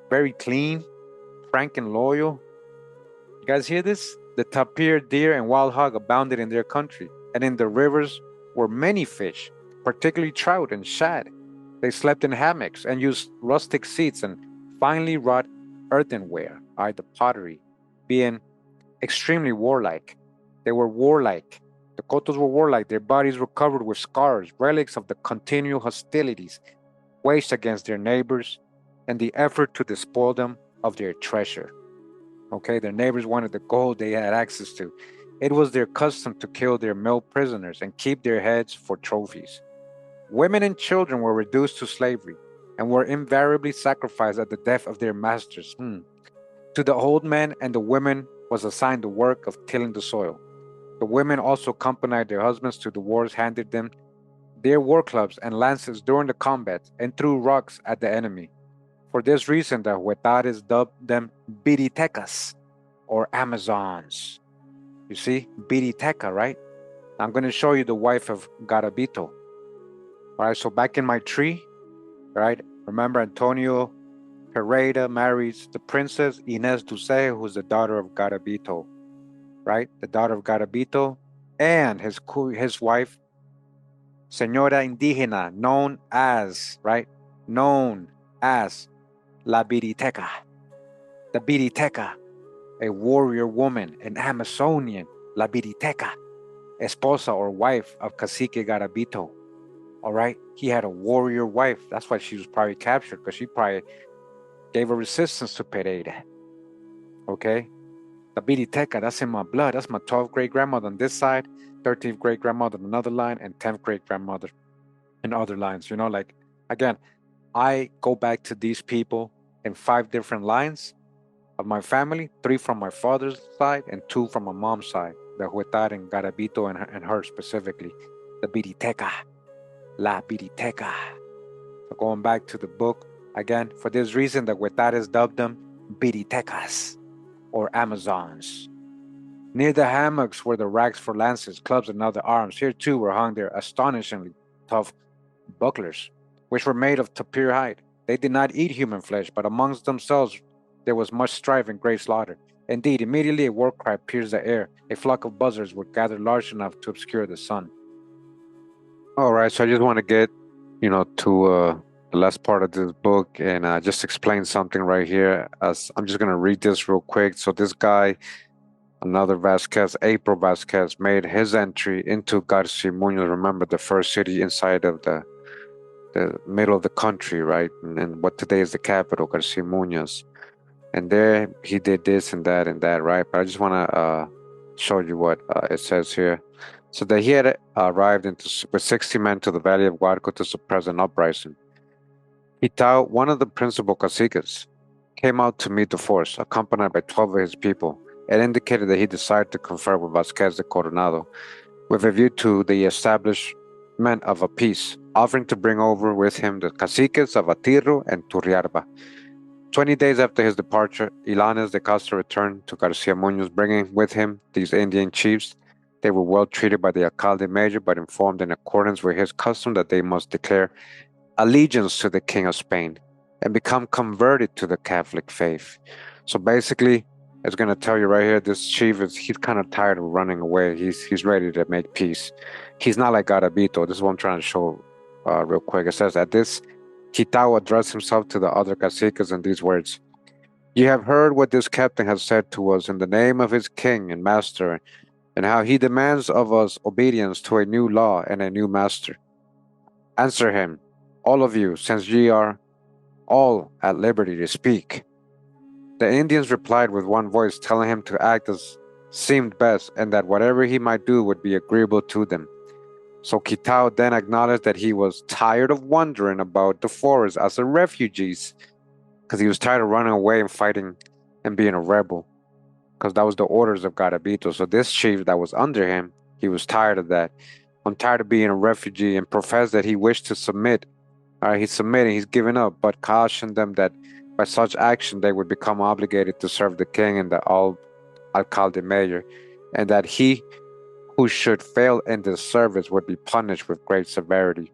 Very clean, frank, and loyal. You guys hear this? The tapir, deer, and wild hog abounded in their country, and in the rivers were many fish, particularly trout and shad. They slept in hammocks and used rustic seats and finely wrought earthenware, the pottery, being extremely warlike. They were warlike. The Cotos were warlike. Their bodies were covered with scars, relics of the continual hostilities waged against their neighbors and the effort to despoil them of their treasure. Okay, their neighbors wanted the gold they had access to. It was their custom to kill their male prisoners and keep their heads for trophies. Women and children were reduced to slavery and were invariably sacrificed at the death of their masters. To the old men and the women was assigned the work of tilling the soil. The women also accompanied their husbands to the wars, handed them their war clubs and lances during the combat, and threw rocks at the enemy. For this reason, the Huetares dubbed them Biritecas, or Amazons. You see, Biriteca, right? I'm going to show you the wife of Garabito. All right, so back in my tree, right? Remember, Antonio Pereira marries the princess Inés Duce, who's the daughter of Garabito, right? The daughter of Garabito, and his wife, Señora Indígena, known as, right? Known as La Biriteca. The Biriteca, a warrior woman, an Amazonian, La Biriteca, esposa or wife of Cacique Garabito. All right, he had a warrior wife. That's why she was probably captured, because she probably gave a resistance to Pereira. Okay, the Biriteca, that's in my blood. That's my 12th great grandmother on this side, 13th great grandmother on another line, and 10th great grandmother in other lines. Like, again, I go back to these people in 5 different lines of my family, 3 from my father's side and 2 from my mom's side, the Huetar and Garabito and her specifically, the Biriteca, La Biriteca. So going back to the book, again, for this reason, the Huetares dubbed them Biritecas, or Amazons. Near the hammocks were the racks for lances, clubs, and other arms. Here too were hung their astonishingly tough bucklers, which were made of tapir hide. They did not eat human flesh, but amongst themselves there was much strife and great slaughter. Indeed, immediately a war cry pierced the air. A flock of buzzards were gathered large enough to obscure the sun. All right, so I just want to get, to the last part of this book and just explain something right here. As I'm just going to read this real quick. So this guy, another Vasquez, April Vasquez, made his entry into Garcia Munoz. Remember, the first city inside of the middle of the country, right? And what today is the capital, Garcia Munoz. And there he did this and that, right? But I just want to show you what it says here. So that he had arrived with 60 men to the valley of Huarco to suppress an uprising. Huetar, one of the principal caciques, came out to meet the force, accompanied by 12 of his people, and indicated that he desired to confer with Vasquez de Coronado with a view to the establishment of a peace, offering to bring over with him the caciques of Atirro and Turrialba. 20 days after his departure, Ilanes de Castro returned to Garcia Munoz, bringing with him these Indian chiefs. They were well treated by the alcalde major, but informed in accordance with his custom that they must declare allegiance to the King of Spain and become converted to the Catholic faith. So basically, it's going to tell you right here, this chief he's kind of tired of running away. He's ready to make peace. He's not like Garabito. This is what I'm trying to show real quick. It says that this Quitao addressed himself to the other caciques in these words. You have heard what this captain has said to us in the name of his king and master, and how he demands of us obedience to a new law and a new master. Answer him, all of you, since ye are all at liberty to speak. The Indians replied with one voice, telling him to act as seemed best, and that whatever he might do would be agreeable to them. So Quitao then acknowledged that he was tired of wandering about the forest as a refugee, because he was tired of running away and fighting and being a rebel, because that was the orders of Garabito. So this chief that was under him, he was tired of that. I'm tired of being a refugee, and professed that he wished to submit. All right, he's submitting, he's giving up, but cautioned them that by such action they would become obligated to serve the king and the alcalde mayor, and that he who should fail in this service would be punished with great severity.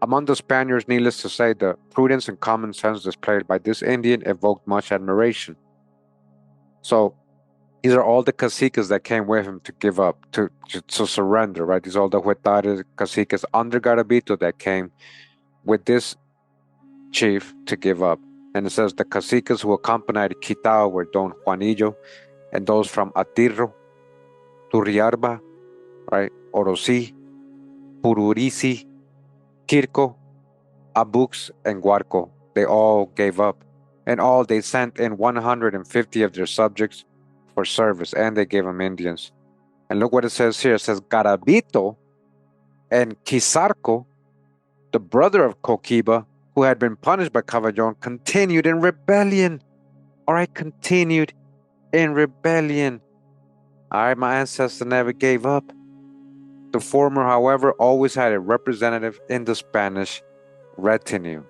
Among the Spaniards, needless to say, the prudence and common sense displayed by this Indian evoked much admiration. So these are all the caciques that came with him to give up, to surrender, right? These are all the Huetar caciques under Garabito that came with this chief to give up. And it says the caciques who accompanied Quitao were Don Juanillo and those from Atirro, Turriarba, right? Orosi, Pururisi, Kirko, Abux, and Guarco. They all gave up. And all they sent in 150 of their subjects for service, and they gave them Indians. And look what it says here. It says Garabito and Quizarco, the brother of Coquiba, who had been punished by Cavallón, continued in rebellion. All right, continued in rebellion. All right, my ancestor never gave up. The former, however, always had a representative in the Spanish retinue.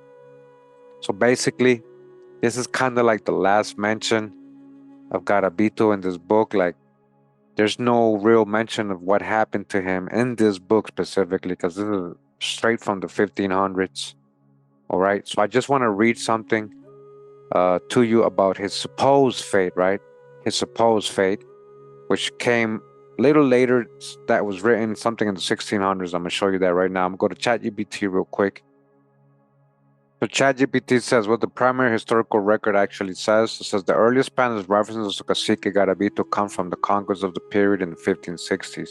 So basically, this is kind of like the last mention of Garabito in this book. Like, there's no real mention of what happened to him in this book specifically, because this is straight from the 1500s. All right, so I just want to read something to you about his supposed fate, right? His supposed fate, which came a little later, that was written something in the 1600s. I'm going to show you that right now. I'm going to go to ChatGPT real quick. So ChatGPT says what the primary historical record actually says. It says the earliest Spanish references to Cacique Garabito come from the conquest of the period in the 1560s.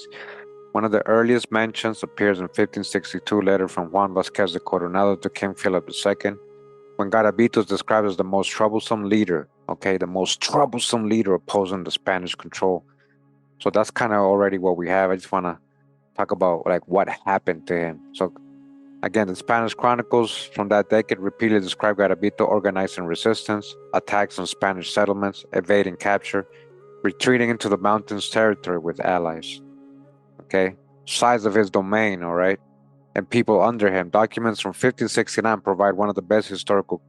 One of the earliest mentions appears in 1562 letter from Juan Vasquez de Coronado to King Philip II, when Garabito is described as the most troublesome leader, okay, the most troublesome leader opposing the Spanish control. So that's kind of already what we have. I just want to talk about like what happened to him. So again, the Spanish chronicles from that decade repeatedly describe Garabito organizing resistance, attacks on Spanish settlements, evading capture, retreating into the mountains territory with allies. Okay, size of his domain, all right, and people under him. Documents from 1569 provide one of the best historical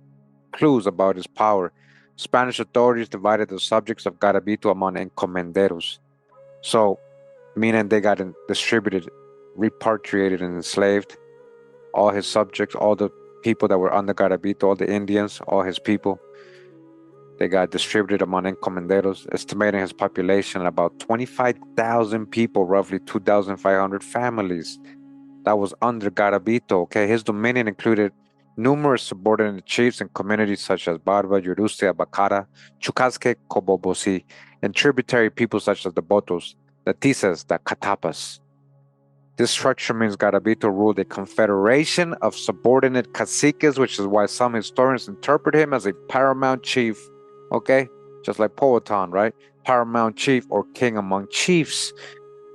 clues about his power. Spanish authorities divided the subjects of Garabito among encomenderos. So, meaning they got distributed, repatriated, and enslaved. All his subjects, all the people that were under Garabito, all the Indians, all his people, they got distributed among encomenderos, estimating his population at about 25,000 people, roughly 2,500 families. That was under Garabito, okay? His dominion included numerous subordinate chiefs and communities such as Barba, Yurustia, Bacara, Chucasque, Cobobosi, and tributary people such as the Botos, the Tises, the Catapas. This structure means Garabito ruled a confederation of subordinate caciques, which is why some historians interpret him as a paramount chief, okay? Just like Powhatan, right? Paramount chief or king among chiefs,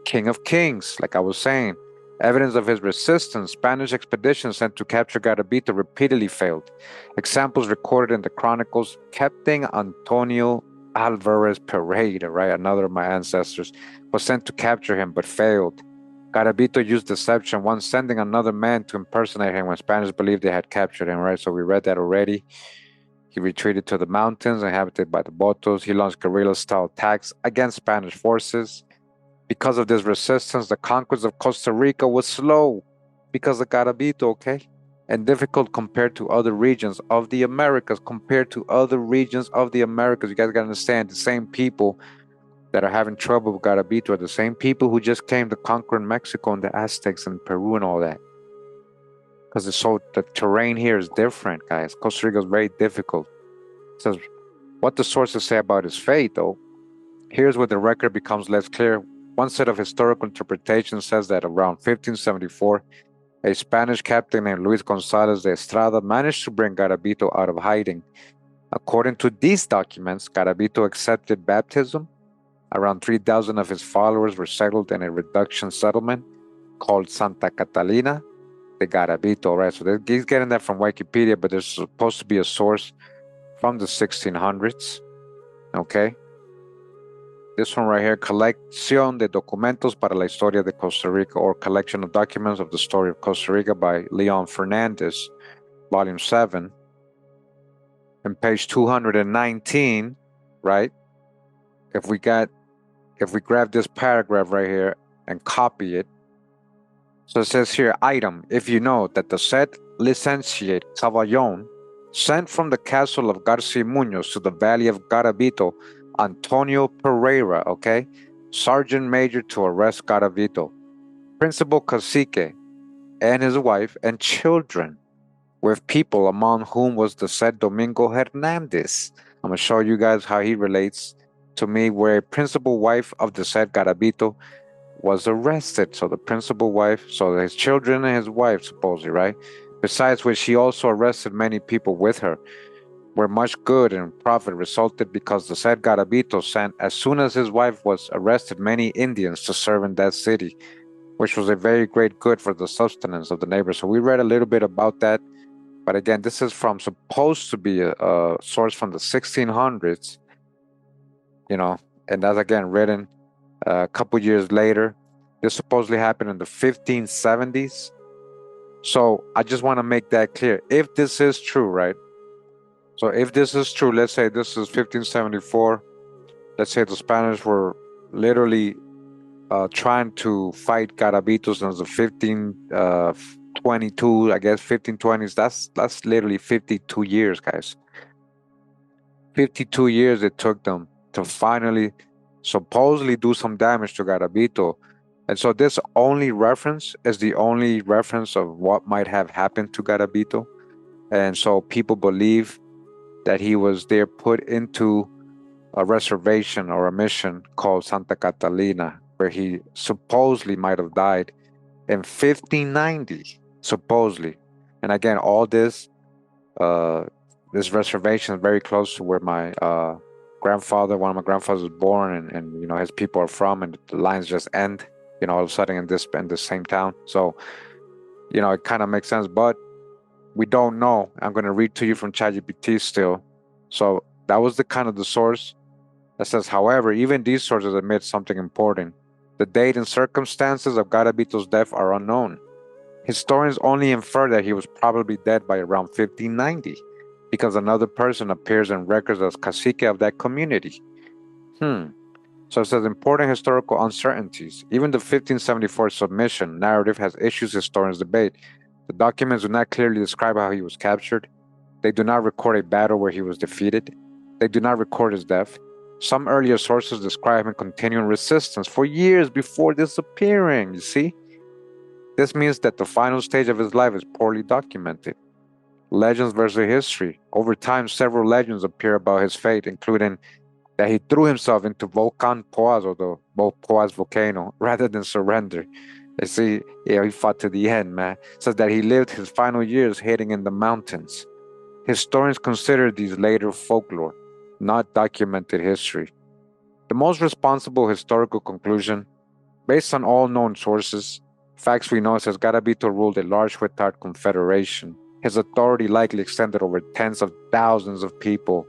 king of kings, like I was saying. Evidence of his resistance, Spanish expeditions sent to capture Garabito repeatedly failed. Examples recorded in the chronicles, Captain Antonio Alvarez Pereira, right, another of my ancestors, was sent to capture him but failed. Garabito used deception, once sending another man to impersonate him when Spanish believed they had captured him, right? So we read that already. He retreated to the mountains inhabited by the Botos. He launched guerrilla-style attacks against Spanish forces. Because of this resistance, the conquest of Costa Rica was slow because of Garabito, okay? and difficult compared to other regions of the Americas. Compared to other regions of the Americas, you guys gotta understand the same people that are having trouble with Garabito are the same people who just came to conquer Mexico and the Aztecs and Peru and all that. Because the terrain here is different, guys. Costa Rica is very difficult. It says what the sources say about his fate, though. Here's where the record becomes less clear. One set of historical interpretations says that around 1574, a Spanish captain named Luis González de Estrada managed to bring Garabito out of hiding. According to these documents, Garabito accepted baptism. Around 3,000 of his followers were settled in a reduction settlement called Santa Catalina de Garabito, right? So he's getting that from Wikipedia, but there's supposed to be a source from the 1600s, okay? This one right here, Colección de Documentos para la Historia de Costa Rica, or Collection of Documents of the Story of Costa Rica by Leon Fernandez, Volume 7. And page 219, right? If we grab this paragraph right here and copy it, so it says here, item, if you know that the said licentiate Cavallón sent from the castle of Garcia Munoz to the valley of Garabito Antonio Pereira, okay, sergeant major to arrest Garabito, principal cacique, and his wife and children, with people among whom was the said Domingo Hernandez. I'm going to show you guys how he relates to me, where a principal wife of the said Garabito was arrested. So the principal wife, so his children and his wife, supposedly, right? Besides which, he also arrested many people with her, where much good and profit resulted because the said Garabito sent, as soon as his wife was arrested, many Indians to serve in that city, which was a very great good for the sustenance of the neighbors. So we read a little bit about that. But again, this is supposed to be a source from the 1600s, and that's again written a couple years later. This supposedly happened in the 1570s. So I just want to make that clear. If this is true, right? So if this is true, let's say this is 1574. Let's say the Spanish were literally trying to fight Garabito since the 1522, I guess 1520s. That's literally 52 years, guys. 52 years it took them to finally supposedly do some damage to Garabito. And so this only reference is the only reference of what might have happened to Garabito. And so people believe that he was there put into a reservation or a mission called Santa Catalina, where he supposedly might have died in 1590, supposedly. And again, all this reservation is very close to where my one of my grandfathers was born, and his people are from, and the lines just end, all of a sudden in this same town. So, it kind of makes sense, but we don't know. I'm going to read to you from ChatGPT still. So that was the source that says, however, even these sources admit something important. The date and circumstances of Garabito's death are unknown. Historians only infer that he was probably dead by around 1590, because another person appears in records as cacique of that community. So it says important historical uncertainties. Even the 1574 submission narrative has issues historians debate. The documents do not clearly describe how he was captured. They do not record a battle where he was defeated. They do not record his death. Some earlier sources describe him continuing resistance for years before disappearing, you see? This means that the final stage of his life is poorly documented. Legends versus history. Over time, several legends appear about his fate, including that he threw himself into Volcan Poás, or the Poás volcano, rather than surrender. You see, he fought to the end, man. Says that he lived his final years hiding in the mountains. Historians consider these later folklore, not documented history. The most responsible historical conclusion, based on all known sources, facts we know, says Garabito ruled a large Huetar confederation. His authority likely extended over tens of thousands of people.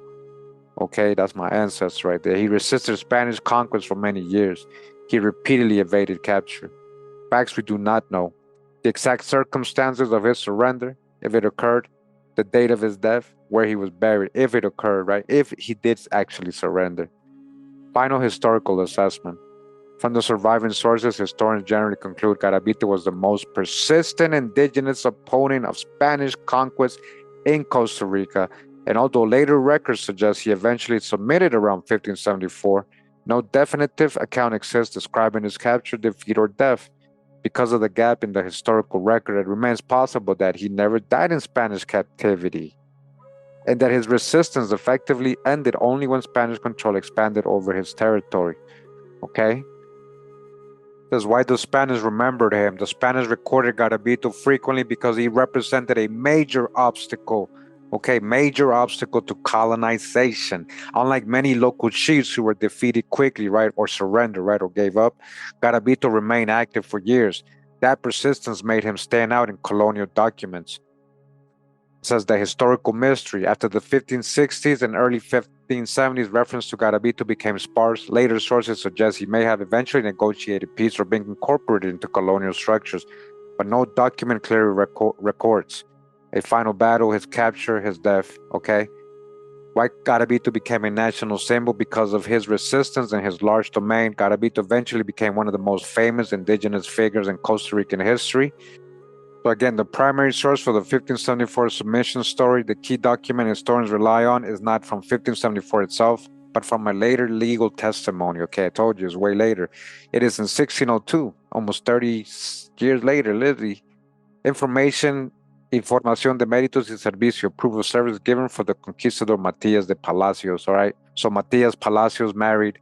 Okay, that's my ancestor right there. He resisted Spanish conquest for many years. He repeatedly evaded capture. Facts we do not know. The exact circumstances of his surrender, if it occurred, the date of his death, where he was buried, if it occurred, right? If he did actually surrender. Final historical assessment. From the surviving sources, historians generally conclude Garabito was the most persistent indigenous opponent of Spanish conquest in Costa Rica, and although later records suggest he eventually submitted around 1574, no definitive account exists describing his capture, defeat, or death. Because of the gap in the historical record, it remains possible that he never died in Spanish captivity, and that his resistance effectively ended only when Spanish control expanded over his territory. Okay? That's why the Spanish remembered him. The Spanish recorded Garabito frequently because he represented a major obstacle, okay, major obstacle to colonization. Unlike many local chiefs who were defeated quickly, right, or surrendered, right, or gave up, Garabito remained active for years. That persistence made him stand out in colonial documents. It says the historical mystery. After the 1560s and early 1570s, reference to Garabito became sparse. Later sources suggest he may have eventually negotiated peace or been incorporated into colonial structures, but no document clearly records a final battle, his capture, his death. Okay, why Garabito became a national symbol? Because of his resistance and his large domain. Garabito eventually became one of the most famous indigenous figures in Costa Rican history. So again, the primary source for the 1574 submission story, the key document historians rely on, is not from 1574 itself, but from a later legal testimony. Okay, I told you it's way later. It is in 1602, almost 30 years later, literally. Información de méritos y servicio, proof of service given for the conquistador Matias de Palacios. All right, so Matias Palacios married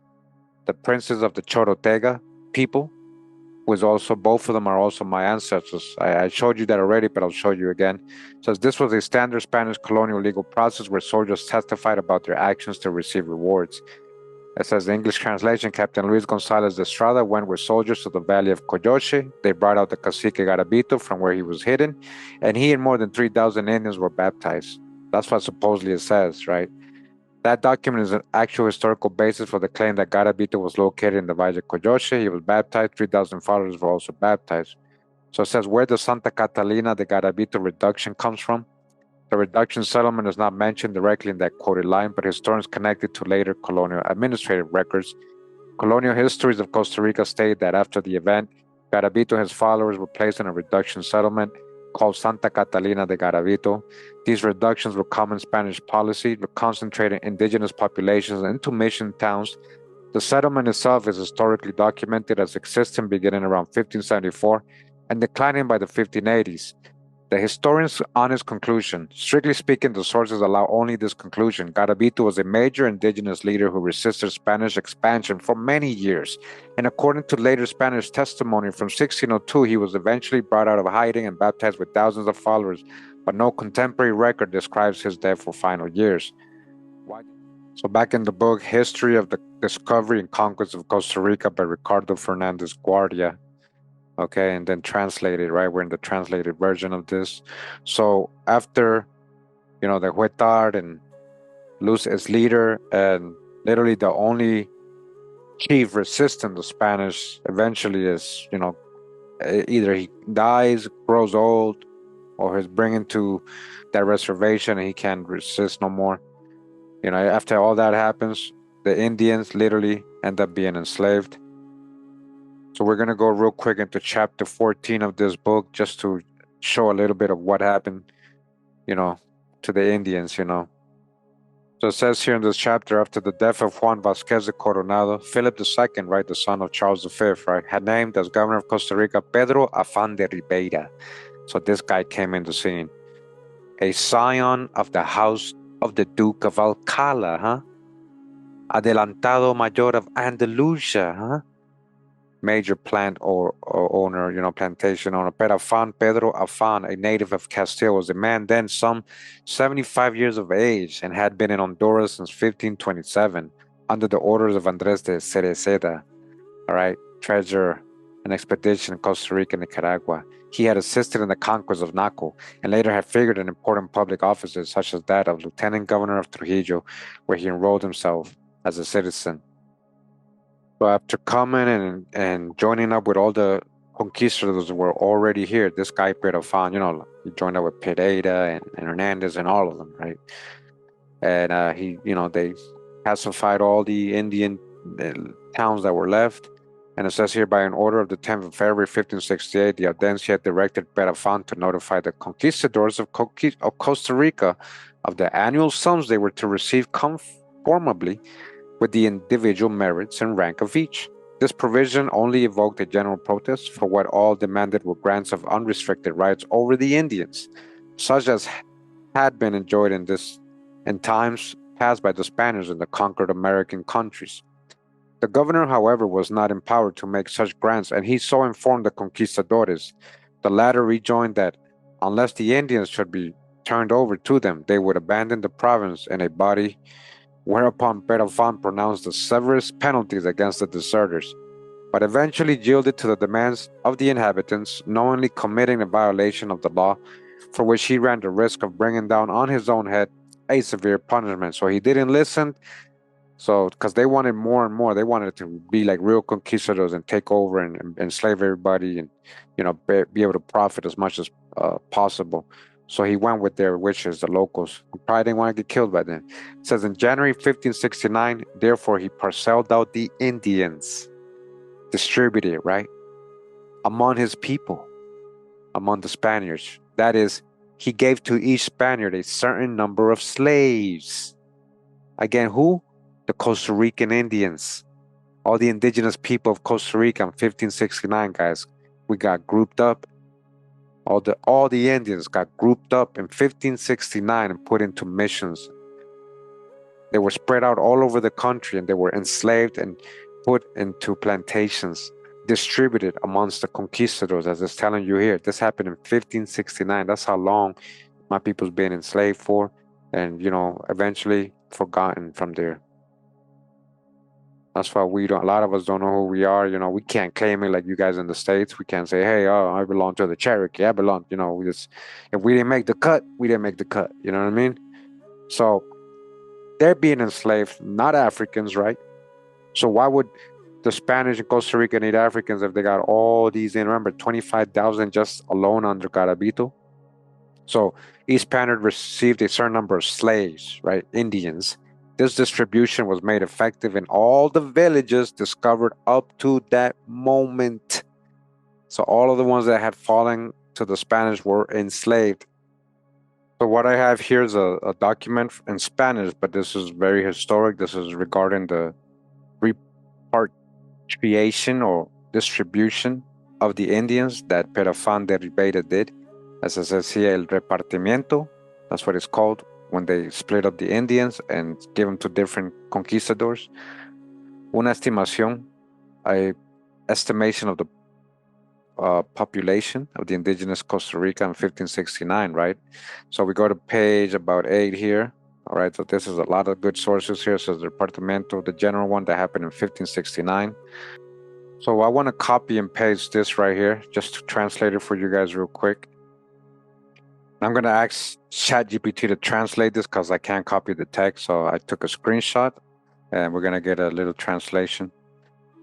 the princes of the Chorotega people. Was also, both of them are also my ancestors. I showed you that already, but I'll show you again. It says this was a standard Spanish colonial legal process where soldiers testified about their actions to receive rewards. It says the English translation, Captain Luis Gonzalez de Estrada went with soldiers to the valley of Coyoche. They brought out the cacique Garabito from where he was hidden, and he and more than 3,000 Indians were baptized. That's what supposedly it says, right? That document is an actual historical basis for the claim that Garabito was located in the Valle de Coyoche. He was baptized. 3,000 followers were also baptized. So it says where the Santa Catalina de Garabito reduction comes from. The reduction settlement is not mentioned directly in that quoted line, but historians connect it to later colonial administrative records. Colonial histories of Costa Rica state that after the event, Garabito and his followers were placed in a reduction settlement called Santa Catalina de Garabito. These reductions were common Spanish policy, concentrating indigenous populations into mission towns. The settlement itself is historically documented as existing beginning around 1574 and declining by the 1580s. The historian's honest conclusion. Strictly speaking, the sources allow only this conclusion. Garabito was a major indigenous leader who resisted Spanish expansion for many years. And according to later Spanish testimony from 1602, he was eventually brought out of hiding and baptized with thousands of followers, but no contemporary record describes his death or final years. So back in the book, History of the Discovery and Conquest of Costa Rica by Ricardo Fernandez Guardia, okay, and then translated, right? We're in the translated version of this. So after, the Huetar and lose its leader, and literally the only chief resisting the Spanish eventually is, either he dies, grows old, or he's bringing to that reservation and he can't resist no more. After all that happens, the Indians literally end up being enslaved. So we're going to go real quick into chapter 14 of this book just to show a little bit of what happened, to the Indians. So it says here in this chapter, after the death of Juan Vasquez de Coronado, Philip II, right, the son of Charles V, right, had named as governor of Costa Rica Pedro Afán de Ribera. So this guy came in the scene. A scion of the house of the Duke of Alcala, Adelantado Mayor of Andalusia, major plant or owner, plantation owner. Pedro Afán, a native of Castile, was a man then some 75 years of age and had been in Honduras since 1527 under the orders of Andres de Cereceda, all right, treasurer, an expedition in Costa Rica and Nicaragua. He had assisted in the conquest of Naco and later had figured in important public offices such as that of Lieutenant Governor of Trujillo, where he enrolled himself as a citizen. So after coming and joining up with all the conquistadors that were already here, this guy Pedro Afán, he joined up with Pereira and Hernandez and all of them, right? And they pacified all the Indian towns that were left. And it says here, by an order of the 10th of February, 1568, the Audiencia directed Perafan to notify the conquistadors of Costa Rica of the annual sums they were to receive conformably with the individual merits and rank of each. This provision only evoked a general protest, for what all demanded were grants of unrestricted rights over the Indians, such as had been enjoyed in times past by the Spaniards in the conquered American countries. The governor, however, was not empowered to make such grants, and he so informed the conquistadores. The latter rejoined that unless the Indians should be turned over to them, they would abandon the province in a body, whereupon Perafan pronounced the severest penalties against the deserters, but eventually yielded to the demands of the inhabitants, knowingly committing a violation of the law, for which he ran the risk of bringing down on his own head a severe punishment. So he didn't listen. So, because they wanted more and more, they wanted to be like real conquistadors and take over and enslave everybody, and be able to profit as much as possible. So he went with their wishes, the locals. He probably didn't want to get killed by them. It says in January 1569, therefore he parceled out the Indians, distributed, right, among his people, among the Spaniards. That is, he gave to each Spaniard a certain number of slaves. Again, who? The Costa Rican Indians. All the indigenous people of Costa Rica in 1569, guys. We got grouped up. All the Indians got grouped up in 1569 and put into missions. They were spread out all over the country, and they were enslaved and put into plantations, distributed amongst the conquistadors, as it's telling you here. This happened in 1569. That's how long my people's been enslaved for, and eventually forgotten from there. That's why a lot of us don't know who we are. We can't claim it like you guys in the States. We can't say, hey, I belong to the Cherokee. I belong, if we didn't make the cut, we didn't make the cut. You know what I mean? So they're being enslaved, not Africans, right? So why would the Spanish in Costa Rica need Africans if they got all these in? Remember, 25,000 just alone under Garabito. So each Spaniard received a certain number of slaves, right? Indians. This distribution was made effective in all the villages discovered up to that moment. So all of the ones that had fallen to the Spanish were enslaved. So what I have here is a document in Spanish, but this is very historic. This is regarding the repatriation or distribution of the Indians that Perafan de Ribera did. As it says here, el repartimiento, that's what it's called, when they split up the Indians and give them to different conquistadors. Una estimación, a estimation of the population of the indigenous Costa Rica in 1569, right? So we go to page about 8 here. All right, so this is a lot of good sources here. So the Departamento, the general one that happened in 1569. So I want to copy and paste this right here, just to translate it for you guys real quick. I'm going to ask ChatGPT to translate this because I can't copy the text. So I took a screenshot, and we're going to get a little translation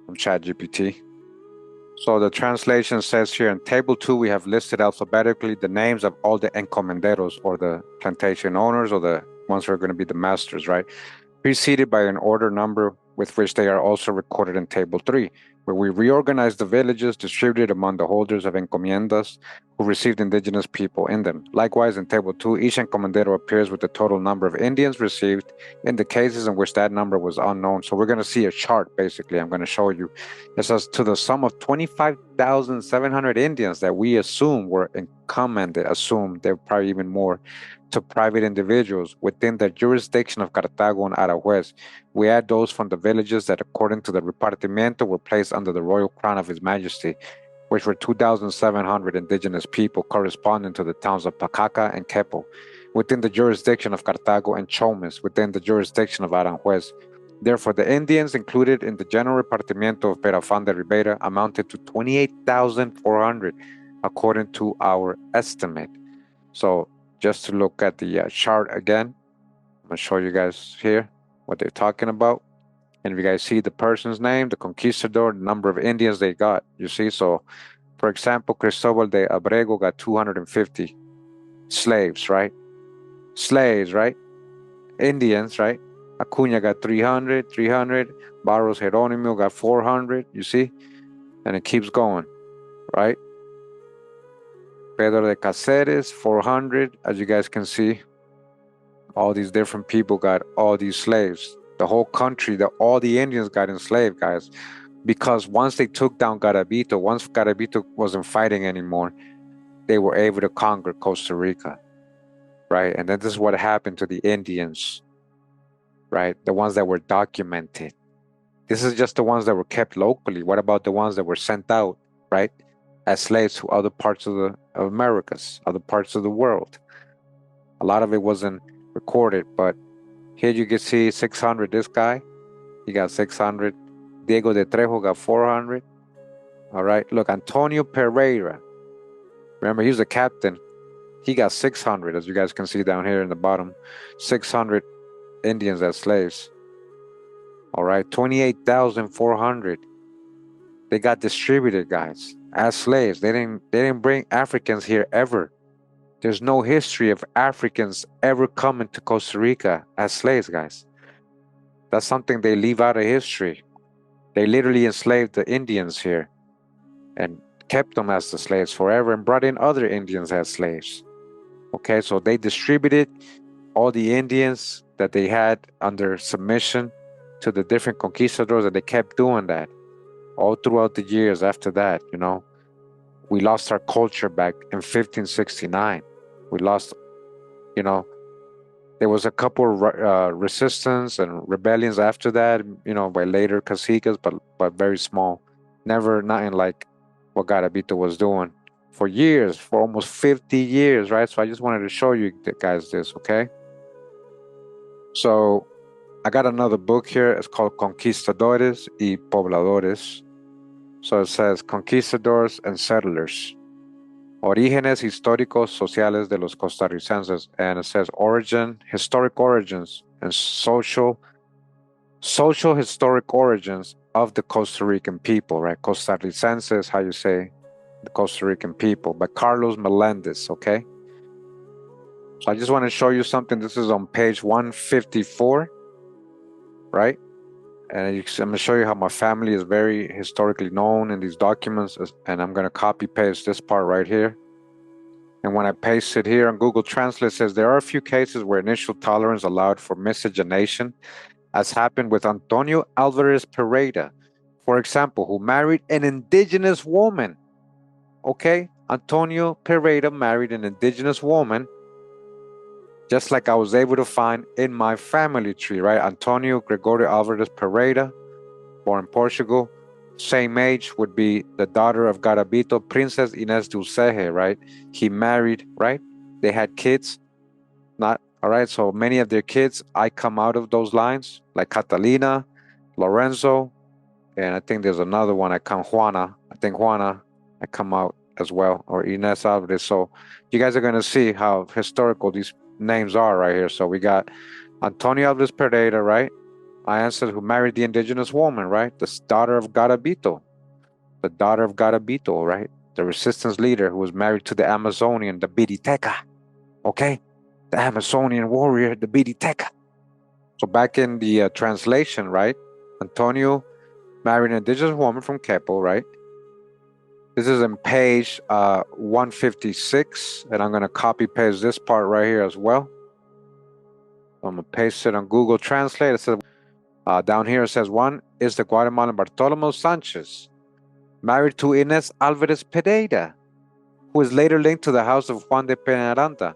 from ChatGPT. So the translation says here in Table 2, we have listed alphabetically the names of all the encomenderos, or the plantation owners, or the ones who are going to be the masters, right? Preceded by an order number with which they are also recorded in Table 3, where we reorganized the villages distributed among the holders of encomiendas who received indigenous people in them. Likewise, in Table 2, each encomendero appears with the total number of Indians received in the cases in which that number was unknown. So we're going to see a chart, basically. I'm going to show you. It says, to the sum of 25,700 Indians that we assume were encomended, they're probably even more, to private individuals within the jurisdiction of Cartago and Arahues. We add those from the villages that, according to the repartimiento, were placed under the royal crown of His Majesty, which were 2,700 indigenous people corresponding to the towns of Pacaca and Quepo, within the jurisdiction of Cartago, and Chomes, within the jurisdiction of Aranjuez. Therefore, the Indians included in the general repartimiento of Perafan de Ribera amounted to 28,400, according to our estimate. So just to look at the chart again, I'm going to show you guys here what they're talking about. And if you guys see the person's name, the conquistador, the number of Indians they got, you see. So, for example, Cristobal de Abrego got 250 slaves, right? Slaves, right? Indians, right? Acuña got 300. Barros Jerónimo got 400, you see. And it keeps going, right? Pedro de Caceres, 400, as you guys can see. All these different people got all these slaves. The whole country, all the Indians got enslaved, guys. Because once they took down Garabito, once Garabito wasn't fighting anymore, they were able to conquer Costa Rica, right? And then this is what happened to the Indians, right? The ones that were documented. This is just the ones that were kept locally. What about the ones that were sent out, right? As slaves to other parts of the Americas, other parts of the world. A lot of it wasn't recorded, but here you can see 600, this guy, he got 600. Diego de Trejo got 400. All right, look, Antonio Pereira, remember, he was a captain. He got 600, as you guys can see down here in the bottom. 600 Indians as slaves. All right, 28,400. They got distributed, guys, as slaves. They didn't bring Africans here ever. There's no history of Africans ever coming to Costa Rica as slaves, guys. That's something they leave out of history. They literally enslaved the Indians here and kept them as the slaves forever and brought in other Indians as slaves. Okay, so they distributed all the Indians that they had under submission to the different conquistadors, and they kept doing that all throughout the years after that. You know, we lost our culture back in 1569. We lost, you know, there was a couple resistance and rebellions after that, you know, by later caciques, but very small. Never nothing like what Garabito was doing for years, for almost 50 years, right? So I just wanted to show you guys this, okay? So I got another book here. It's called Conquistadores y Pobladores. So it says Conquistadors and Settlers. Orígenes históricos sociales de los costarricenses, and it says historic origins, and social historic origins of the Costa Rican people, right? Costarricenses, how you say the Costa Rican people, by Carlos Melendez, okay? So I just want to show you something. This is on page 154, right? And I'm going to show you how my family is very historically known in these documents. And I'm going to copy paste this part right here. And when I paste it here on Google Translate, it says there are a few cases where initial tolerance allowed for miscegenation, as happened with Antonio Alvarez Pereira, for example, who married an indigenous woman. Okay, Antonio Pereira married an indigenous woman, just like I was able to find in my family tree, right? Antonio Gregorio Alvarez Pereira, born in Portugal, same age, would be the daughter of Garabito, Princess Inés Dulceje, right? He married, right? They had kids, not, all right? So many of their kids, I come out of those lines, like Catalina, Lorenzo, and I think there's another one, Juana. I think Juana, I come out as well, or Inés Alvarez. So you guys are going to see how historical these names are right here. So we got Antonio Alvarez Pereira, right? My ancestor who married the indigenous woman, right? The daughter of Garabito. The daughter of Garabito, right? The resistance leader who was married to the Amazonian, the Biriteca. Okay? The Amazonian warrior, the Biriteca. So back in the translation, right? Antonio married an indigenous woman from Kepo, right? This is in page 156, and I'm going to copy paste this part right here as well. I'm going to paste it on Google Translate. It says, down here it says, one is the Guatemalan Bartolomé Sanchez, married to Inés Alvarez Pereira, who is later linked to the house of Juan de Peñaranda,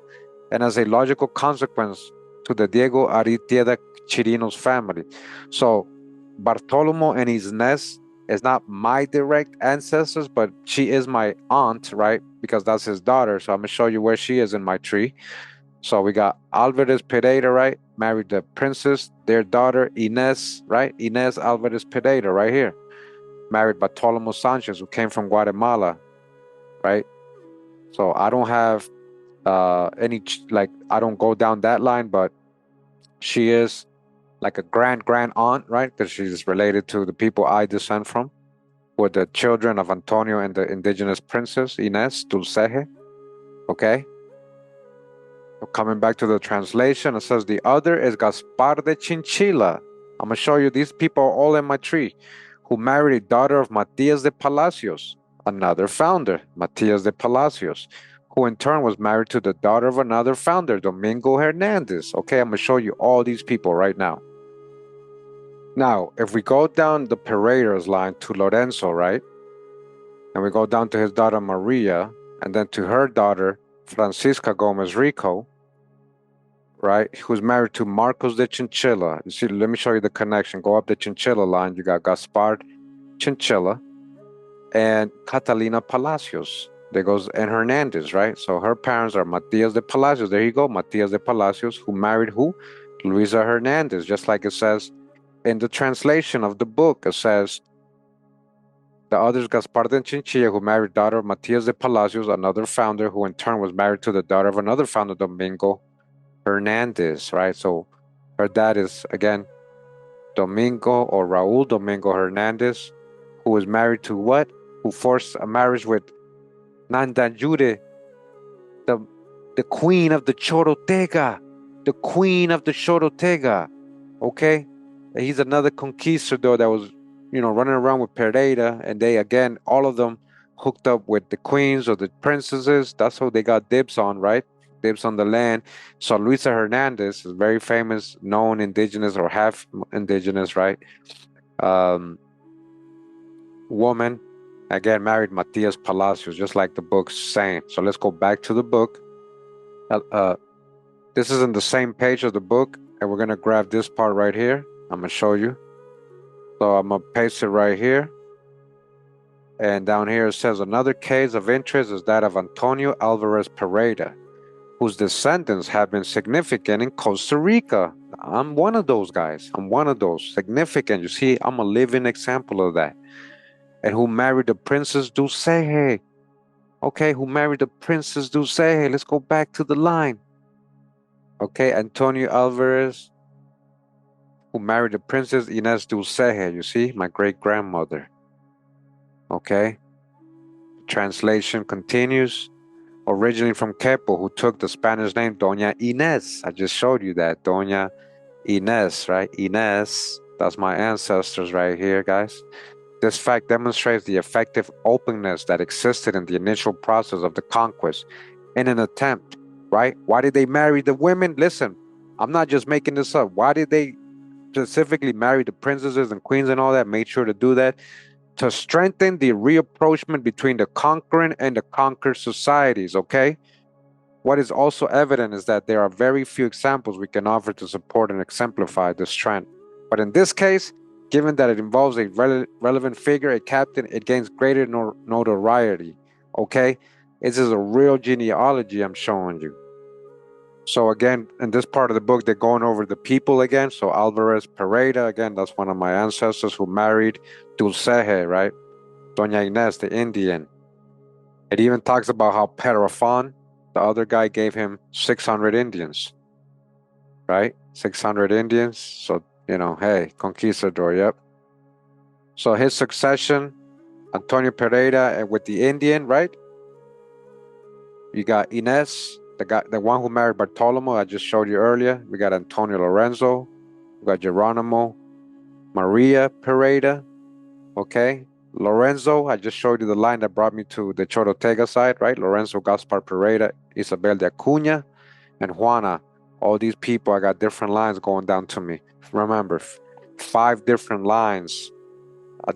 and as a logical consequence to the Diego Aritieda Chirinos family. So Bartolomé and Inés is not my direct ancestors, but she is my aunt, right? Because that's his daughter. So I'm going to show you where she is in my tree. So we got Alvarez Pereira, right? Married the princess, their daughter, Inés, right? Inés Alvarez Pereira, right here. Married Bartolomé Sanchez, who came from Guatemala, right? So I don't have I don't go down that line, but she is like a grand aunt, right? Because she's related to the people I descend from, with the children of Antonio and the indigenous princess, Inés Dulceje. Okay? So coming back to the translation, it says the other is Gaspar de Chinchilla. I'm going to show you these people are all in my tree, who married a daughter of Matias de Palacios, another founder, Matias de Palacios, who in turn was married to the daughter of another founder, Domingo Hernandez. Okay, I'm going to show you all these people right now. Now, if we go down the Pereira's line to Lorenzo, right? And we go down to his daughter Maria, and then to her daughter, Francisca Gomez Rico, right? Who's married to Marcos de Chinchilla. You see, let me show you the connection. Go up the Chinchilla line. You got Gaspar Chinchilla and Catalina Palacios. There goes, and Hernandez, right? So her parents are Matias de Palacios. There you go, Matias de Palacios, who married who? Luisa Hernandez, just like it says in the translation of the book. It says, the others, Gaspar de Chinchilla, who married daughter of Matias de Palacios, another founder, who in turn was married to the daughter of another founder, Domingo Hernandez, right? So her dad is, again, Domingo or Raul Domingo Hernandez, who was married to what? Who forced a marriage with Nandanyure, the queen of the Chorotega, the queen of the Chorotega, okay? He's another conquistador that was, running around with Pereira, and they, again, all of them hooked up with the queens or the princesses. That's how they got dibs on, right? Dibs on the land. So Luisa Hernandez is very famous, known indigenous or half indigenous, right? Woman, again, married Matias Palacios, just like the book's saying. So let's go back to the book. This is in the same page of the book, and we're going to grab this part right here. I'm going to show you. So I'm going to paste it right here. And down here it says, another case of interest is that of Antonio Alvarez Pereira, whose descendants have been significant in Costa Rica. I'm one of those guys. I'm one of those. Significant. You see, I'm a living example of that. And who married the Princess Dulceje. Okay, who married the Princess Dulceje. Let's go back to the line. Okay, Antonio Alvarez, who married the Princess Inés Dulceje. You see, my great-grandmother. Okay. Translation continues. Originally from Quepo, who took the Spanish name Doña Inés. I just showed you that. Doña Inés, right? Inés. That's my ancestors right here, guys. This fact demonstrates the effective openness that existed in the initial process of the conquest in an attempt, right? Why did they marry the women? Listen, I'm not just making this up. Why did they specifically marry the princesses and queens and all that? Made sure to do that to strengthen the reapproachment between the conquering and the conquered societies, okay? What is also evident is that there are very few examples we can offer to support and exemplify this trend. But in this case, given that it involves a relevant figure, a captain, it gains greater notoriety, okay? This is a real genealogy I'm showing you. So again, in this part of the book, they're going over the people again. So Alvarez Pereira, again, that's one of my ancestors who married Dulceje, right? Doña Inés, the Indian. It even talks about how Perafon, the other guy, gave him 600 Indians, right? 600 Indians. So, hey, conquistador, yep. So his succession, Antonio Pereira, and with the Indian, right? You got Inés, the one who married Bartolomeo, I just showed you earlier. We got Antonio Lorenzo. We got Geronimo, Maria Pereira. Okay. Lorenzo, I just showed you the line that brought me to the Chorotega side, right? Lorenzo Gaspar Pereira, Isabel de Acuña, and Juana. All these people, I got different lines going down to me. Remember, 5 different lines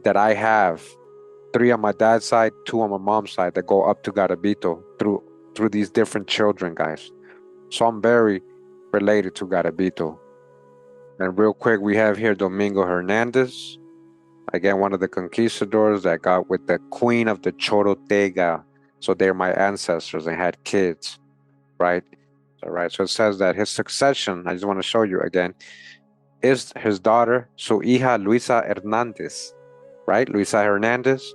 that I have. 3 on my dad's side, 2 on my mom's side that go up to Garabito through these different children, guys. So I'm very related to Garabito. And real quick, we have here Domingo Hernandez. Again, one of the conquistadors that got with the queen of the Chorotega. So they're my ancestors and had kids, right? All right. So it says that his succession, I just want to show you again, is his daughter, su hija Luisa Hernandez, right? Luisa Hernandez,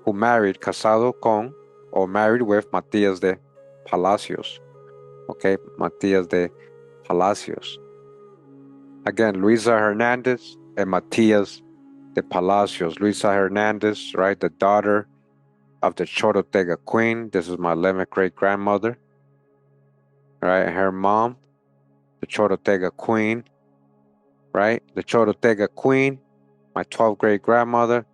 who married casado con or married with Matias de Palacios. Okay, Matias de Palacios. Again, Luisa Hernandez and Matias de Palacios. Luisa Hernandez, right, the daughter of the Chorotega queen. This is my 11th great-grandmother, right? And her mom, the Chorotega queen, right? The Chorotega queen, my 12th great-grandmother,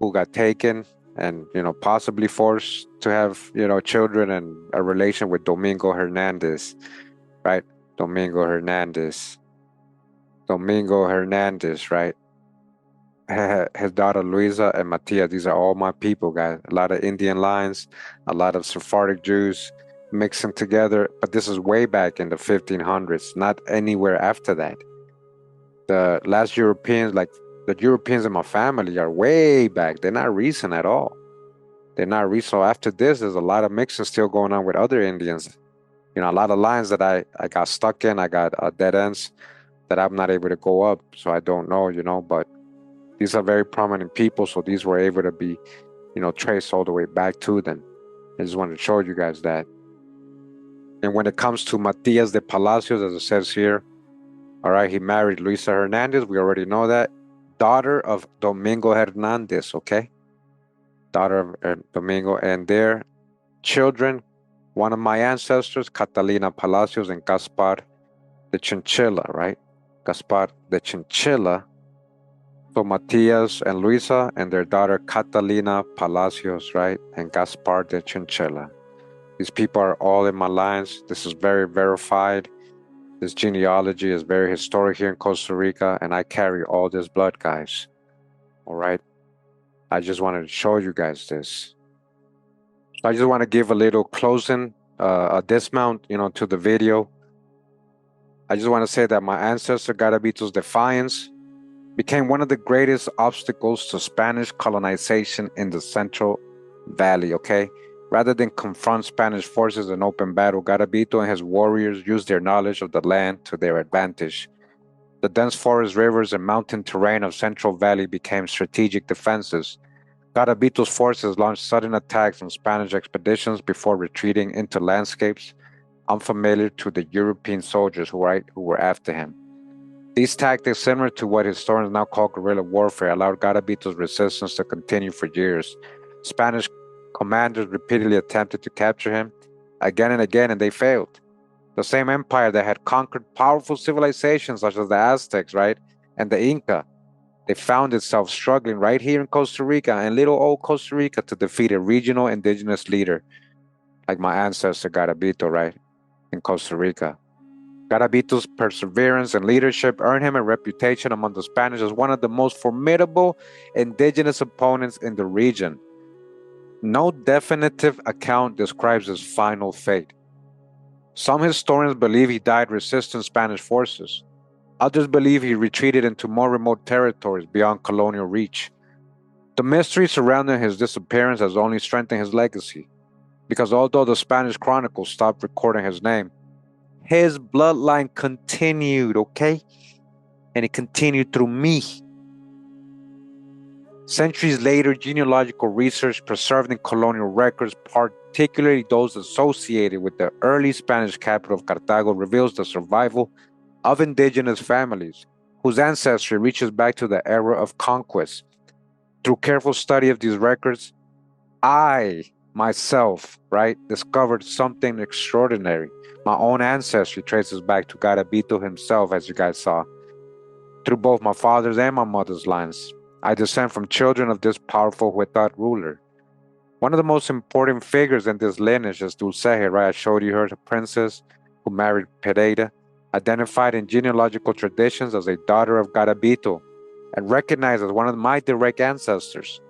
who got taken and, possibly forced to have, children and a relation with Domingo Hernandez, right? Domingo Hernandez. Domingo Hernandez, right? His daughter Luisa and Matia. These are all my people, guys. A lot of Indian lines, a lot of Sephardic Jews mixing together. But this is way back in the 1500s, not anywhere after that. The last Europeans, like the Europeans in my family, are way back. They're not recent at all. They're not recent. So after this, there's a lot of mixing still going on with other Indians. A lot of lines that I got stuck in. I got dead ends that I'm not able to go up. So I don't know, but these are very prominent people, so these were able to be, traced all the way back to them. I just wanted to show you guys that. And when it comes to Matias de Palacios, as it says here, all right, he married Luisa Hernandez. We already know that. Daughter of Domingo Hernandez, okay? Daughter of Domingo. And their children, one of my ancestors, Catalina Palacios and Gaspar de Chinchilla, right? Gaspar de Chinchilla. So Matias and Luisa and their daughter Catalina Palacios, right? And Gaspar de Chinchilla. These people are all in my lines. This is very verified. This genealogy is very historic here in Costa Rica, and I carry all this blood, guys. All right? I just wanted to show you guys this. So I just want to give a little closing, a dismount, to the video. I just want to say that my ancestor Garabito's defiance became one of the greatest obstacles to Spanish colonization in the Central Valley, okay? Rather than confront Spanish forces in open battle, Garabito and his warriors used their knowledge of the land to their advantage. The dense forest, rivers, and mountain terrain of Central Valley became strategic defenses. Garabito's forces launched sudden attacks on Spanish expeditions before retreating into landscapes unfamiliar to the European soldiers who were after him. These tactics, similar to what historians now call guerrilla warfare, allowed Garabito's resistance to continue for years. Spanish commanders repeatedly attempted to capture him again and again, and they failed. The same empire that had conquered powerful civilizations such as the Aztecs, right, and the Inca, they found itself struggling right here in Costa Rica, and little old Costa Rica, to defeat a regional indigenous leader like my ancestor Garabito, right, in Costa Rica. Garabito's perseverance and leadership earned him a reputation among the Spanish as one of the most formidable indigenous opponents in the region. No definitive account describes his final fate. Some historians believe he died resisting Spanish forces. Others believe he retreated into more remote territories beyond colonial reach. The mystery surrounding his disappearance has only strengthened his legacy, because although the Spanish chronicles stopped recording his name, his bloodline continued, okay? And it continued through me. Centuries later, genealogical research preserved in colonial records, particularly those associated with the early Spanish capital of Cartago, reveals the survival of indigenous families whose ancestry reaches back to the era of conquest. Through careful study of these records, I myself, right, discovered something extraordinary. My own ancestry traces back to Garabito himself, as you guys saw, through both my father's and my mother's lines. I descend from children of this powerful Huetar ruler. One of the most important figures in this lineage is Dulceje, right? I showed you her, the princess who married Pereira, identified in genealogical traditions as a daughter of Garabito and recognized as one of my direct ancestors.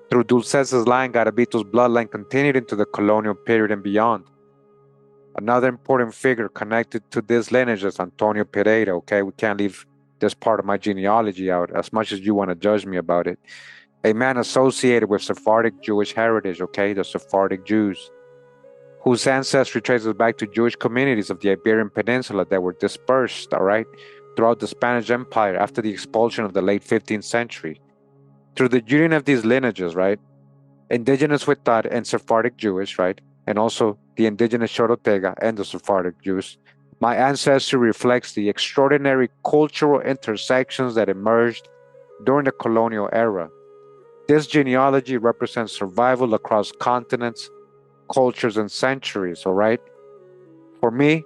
Through Dulceje's line, Garabito's bloodline continued into the colonial period and beyond. Another important figure connected to this lineage is Antonio Pereira, okay? We can't leave this part of my genealogy out, as much as you want to judge me about it. A man associated with Sephardic Jewish heritage, okay? The Sephardic Jews, whose ancestry traces back to Jewish communities of the Iberian Peninsula that were dispersed, all right, throughout the Spanish Empire after the expulsion of the late 15th century. Through the union of these lineages, right, indigenous Huetar and Sephardic Jewish, right, and also the indigenous Chorotega and the Sephardic Jews, my ancestry reflects the extraordinary cultural intersections that emerged during the colonial era. This genealogy represents survival across continents, cultures, and centuries, all right? For me,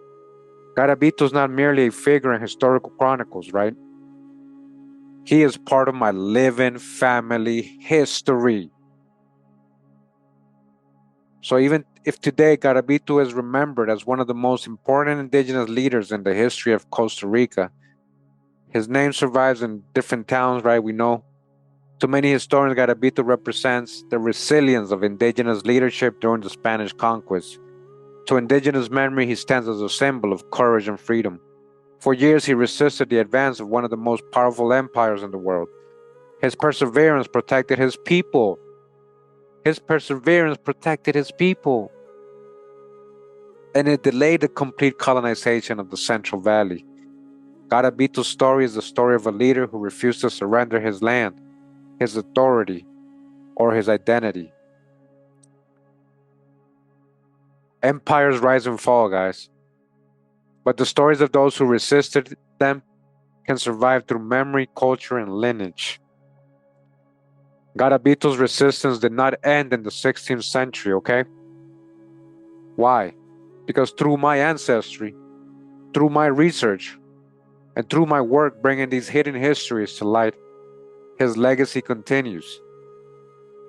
Garabito is not merely a figure in historical chronicles, right? He is part of my living family history. So even if today Garabito is remembered as one of the most important indigenous leaders in the history of Costa Rica, his name survives in different towns, right? We know. To many historians, Garabito represents the resilience of indigenous leadership during the Spanish conquest. To indigenous memory, he stands as a symbol of courage and freedom. For years, he resisted the advance of one of the most powerful empires in the world. His perseverance protected his people. His perseverance protected his people. And it delayed the complete colonization of the Central Valley. Garabito's story is the story of a leader who refused to surrender his land, his authority, or his identity. Empires rise and fall, guys. But the stories of those who resisted them can survive through memory, culture, and lineage. Garabito's resistance did not end in the 16th century, okay? Why? Because through my ancestry, through my research, and through my work bringing these hidden histories to light, his legacy continues.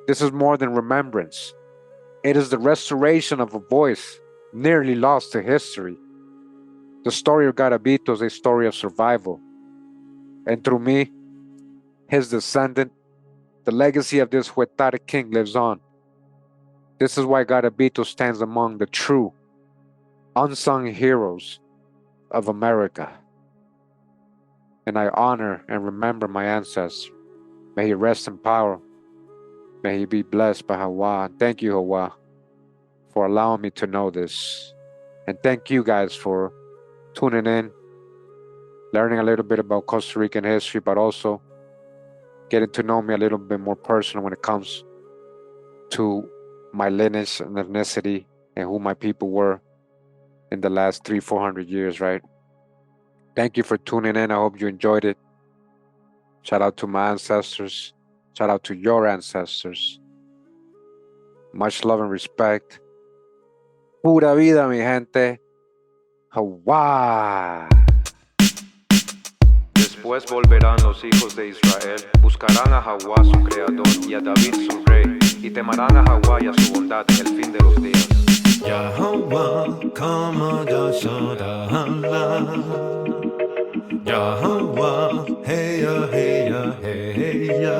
This is more than remembrance. It is the restoration of a voice nearly lost to history. The story of Garabito is a story of survival. And through me, his descendant, the legacy of this Huetar king lives on. This is why Garabito stands among the true, unsung heroes of America. And I honor and remember my ancestors. May he rest in power. May he be blessed by Juan. Thank you, Juan, for allowing me to know this. And thank you guys for tuning in, learning a little bit about Costa Rican history, but also getting to know me a little bit more personal when it comes to my lineage and ethnicity and who my people were in the last 300-400 years, right? Thank you for tuning in. I hope you enjoyed it. Shout out to my ancestors. Shout out to your ancestors. Much love and respect. Pura vida, mi gente. Hawaii. Después volverán los hijos de Israel, buscarán a Jaguá su creador y a David su rey, y temerán a Jaguá y a su bondad en el fin de los días. Yahweh, kama dasharala. Yahweh, heya, heya, heya.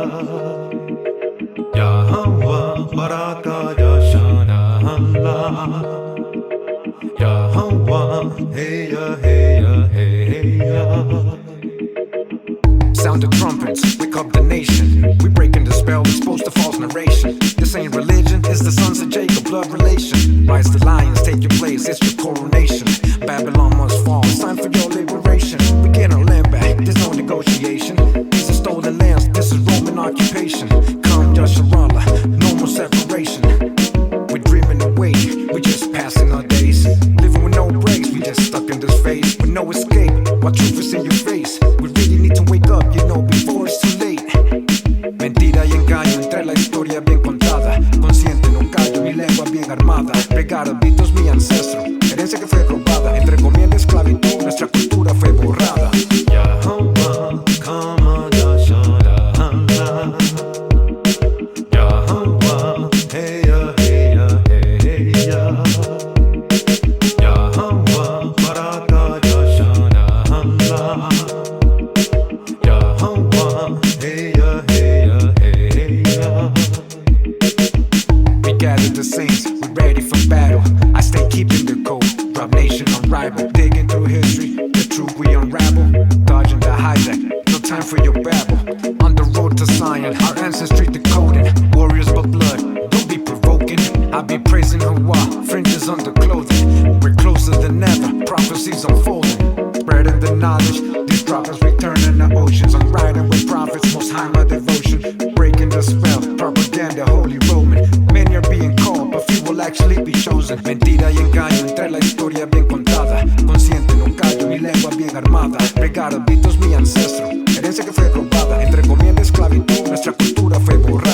Yahweh, baraka dasharala. Yahweh, heya, heya, heya. Sound the trumpets, wake up the nation. We breaking the spell, expose the false narration. This ain't religion, it's the sons of Jacob, blood relation. Rise the lions, take your place, it's your coronation. Babylon must fall, it's time for your liberation. We get our land back, there's no negotiation. These are stolen lands, this is Roman occupation. Come Yasharala, no more separation. We're dreaming away, we're just passing our days. Living with no breaks, we just stuck in this phase. With no escape, while truth is in your face. We really need to wake up, you know, before it's too late. Mentira y engaño entre la historia bien contada. Consciente, no callo, mi lengua bien armada. Garabito es mi ancestro, herencia que fue robada. Entre comienda esclavitud, nuestra cultura fue borrada. Yahweh, kama dasharala. Yahweh, heya, heya, heya. Yahweh, baraka dasharala. Yahweh, heya, heya, heya. We gathered the saints, we're ready for battle. I stay keeping the code, Rob Nation unrivaled. Digging through history, the truth we unravel. Dodging the hijack, no time for your babble. On the road to Zion, our ancestry decoding. Warriors by blood, don't be provoking. I be praising Hawa, fringes on the clothing. We're closer than ever, prophecies unfolding. Spreading the knowledge, these droplets returning the oceans. I'm riding with prophets, most high my devotion. Breaking the spell, propaganda, holy Roman. Many are being called, but few will actually be chosen. Mentira y engaño entre la historia bien contada. Consciente, no callo, mi lengua bien armada. Garabito es mi ancestro, herencia que fue robada. Entre comienda esclavitud, nuestra cultura fue borrada.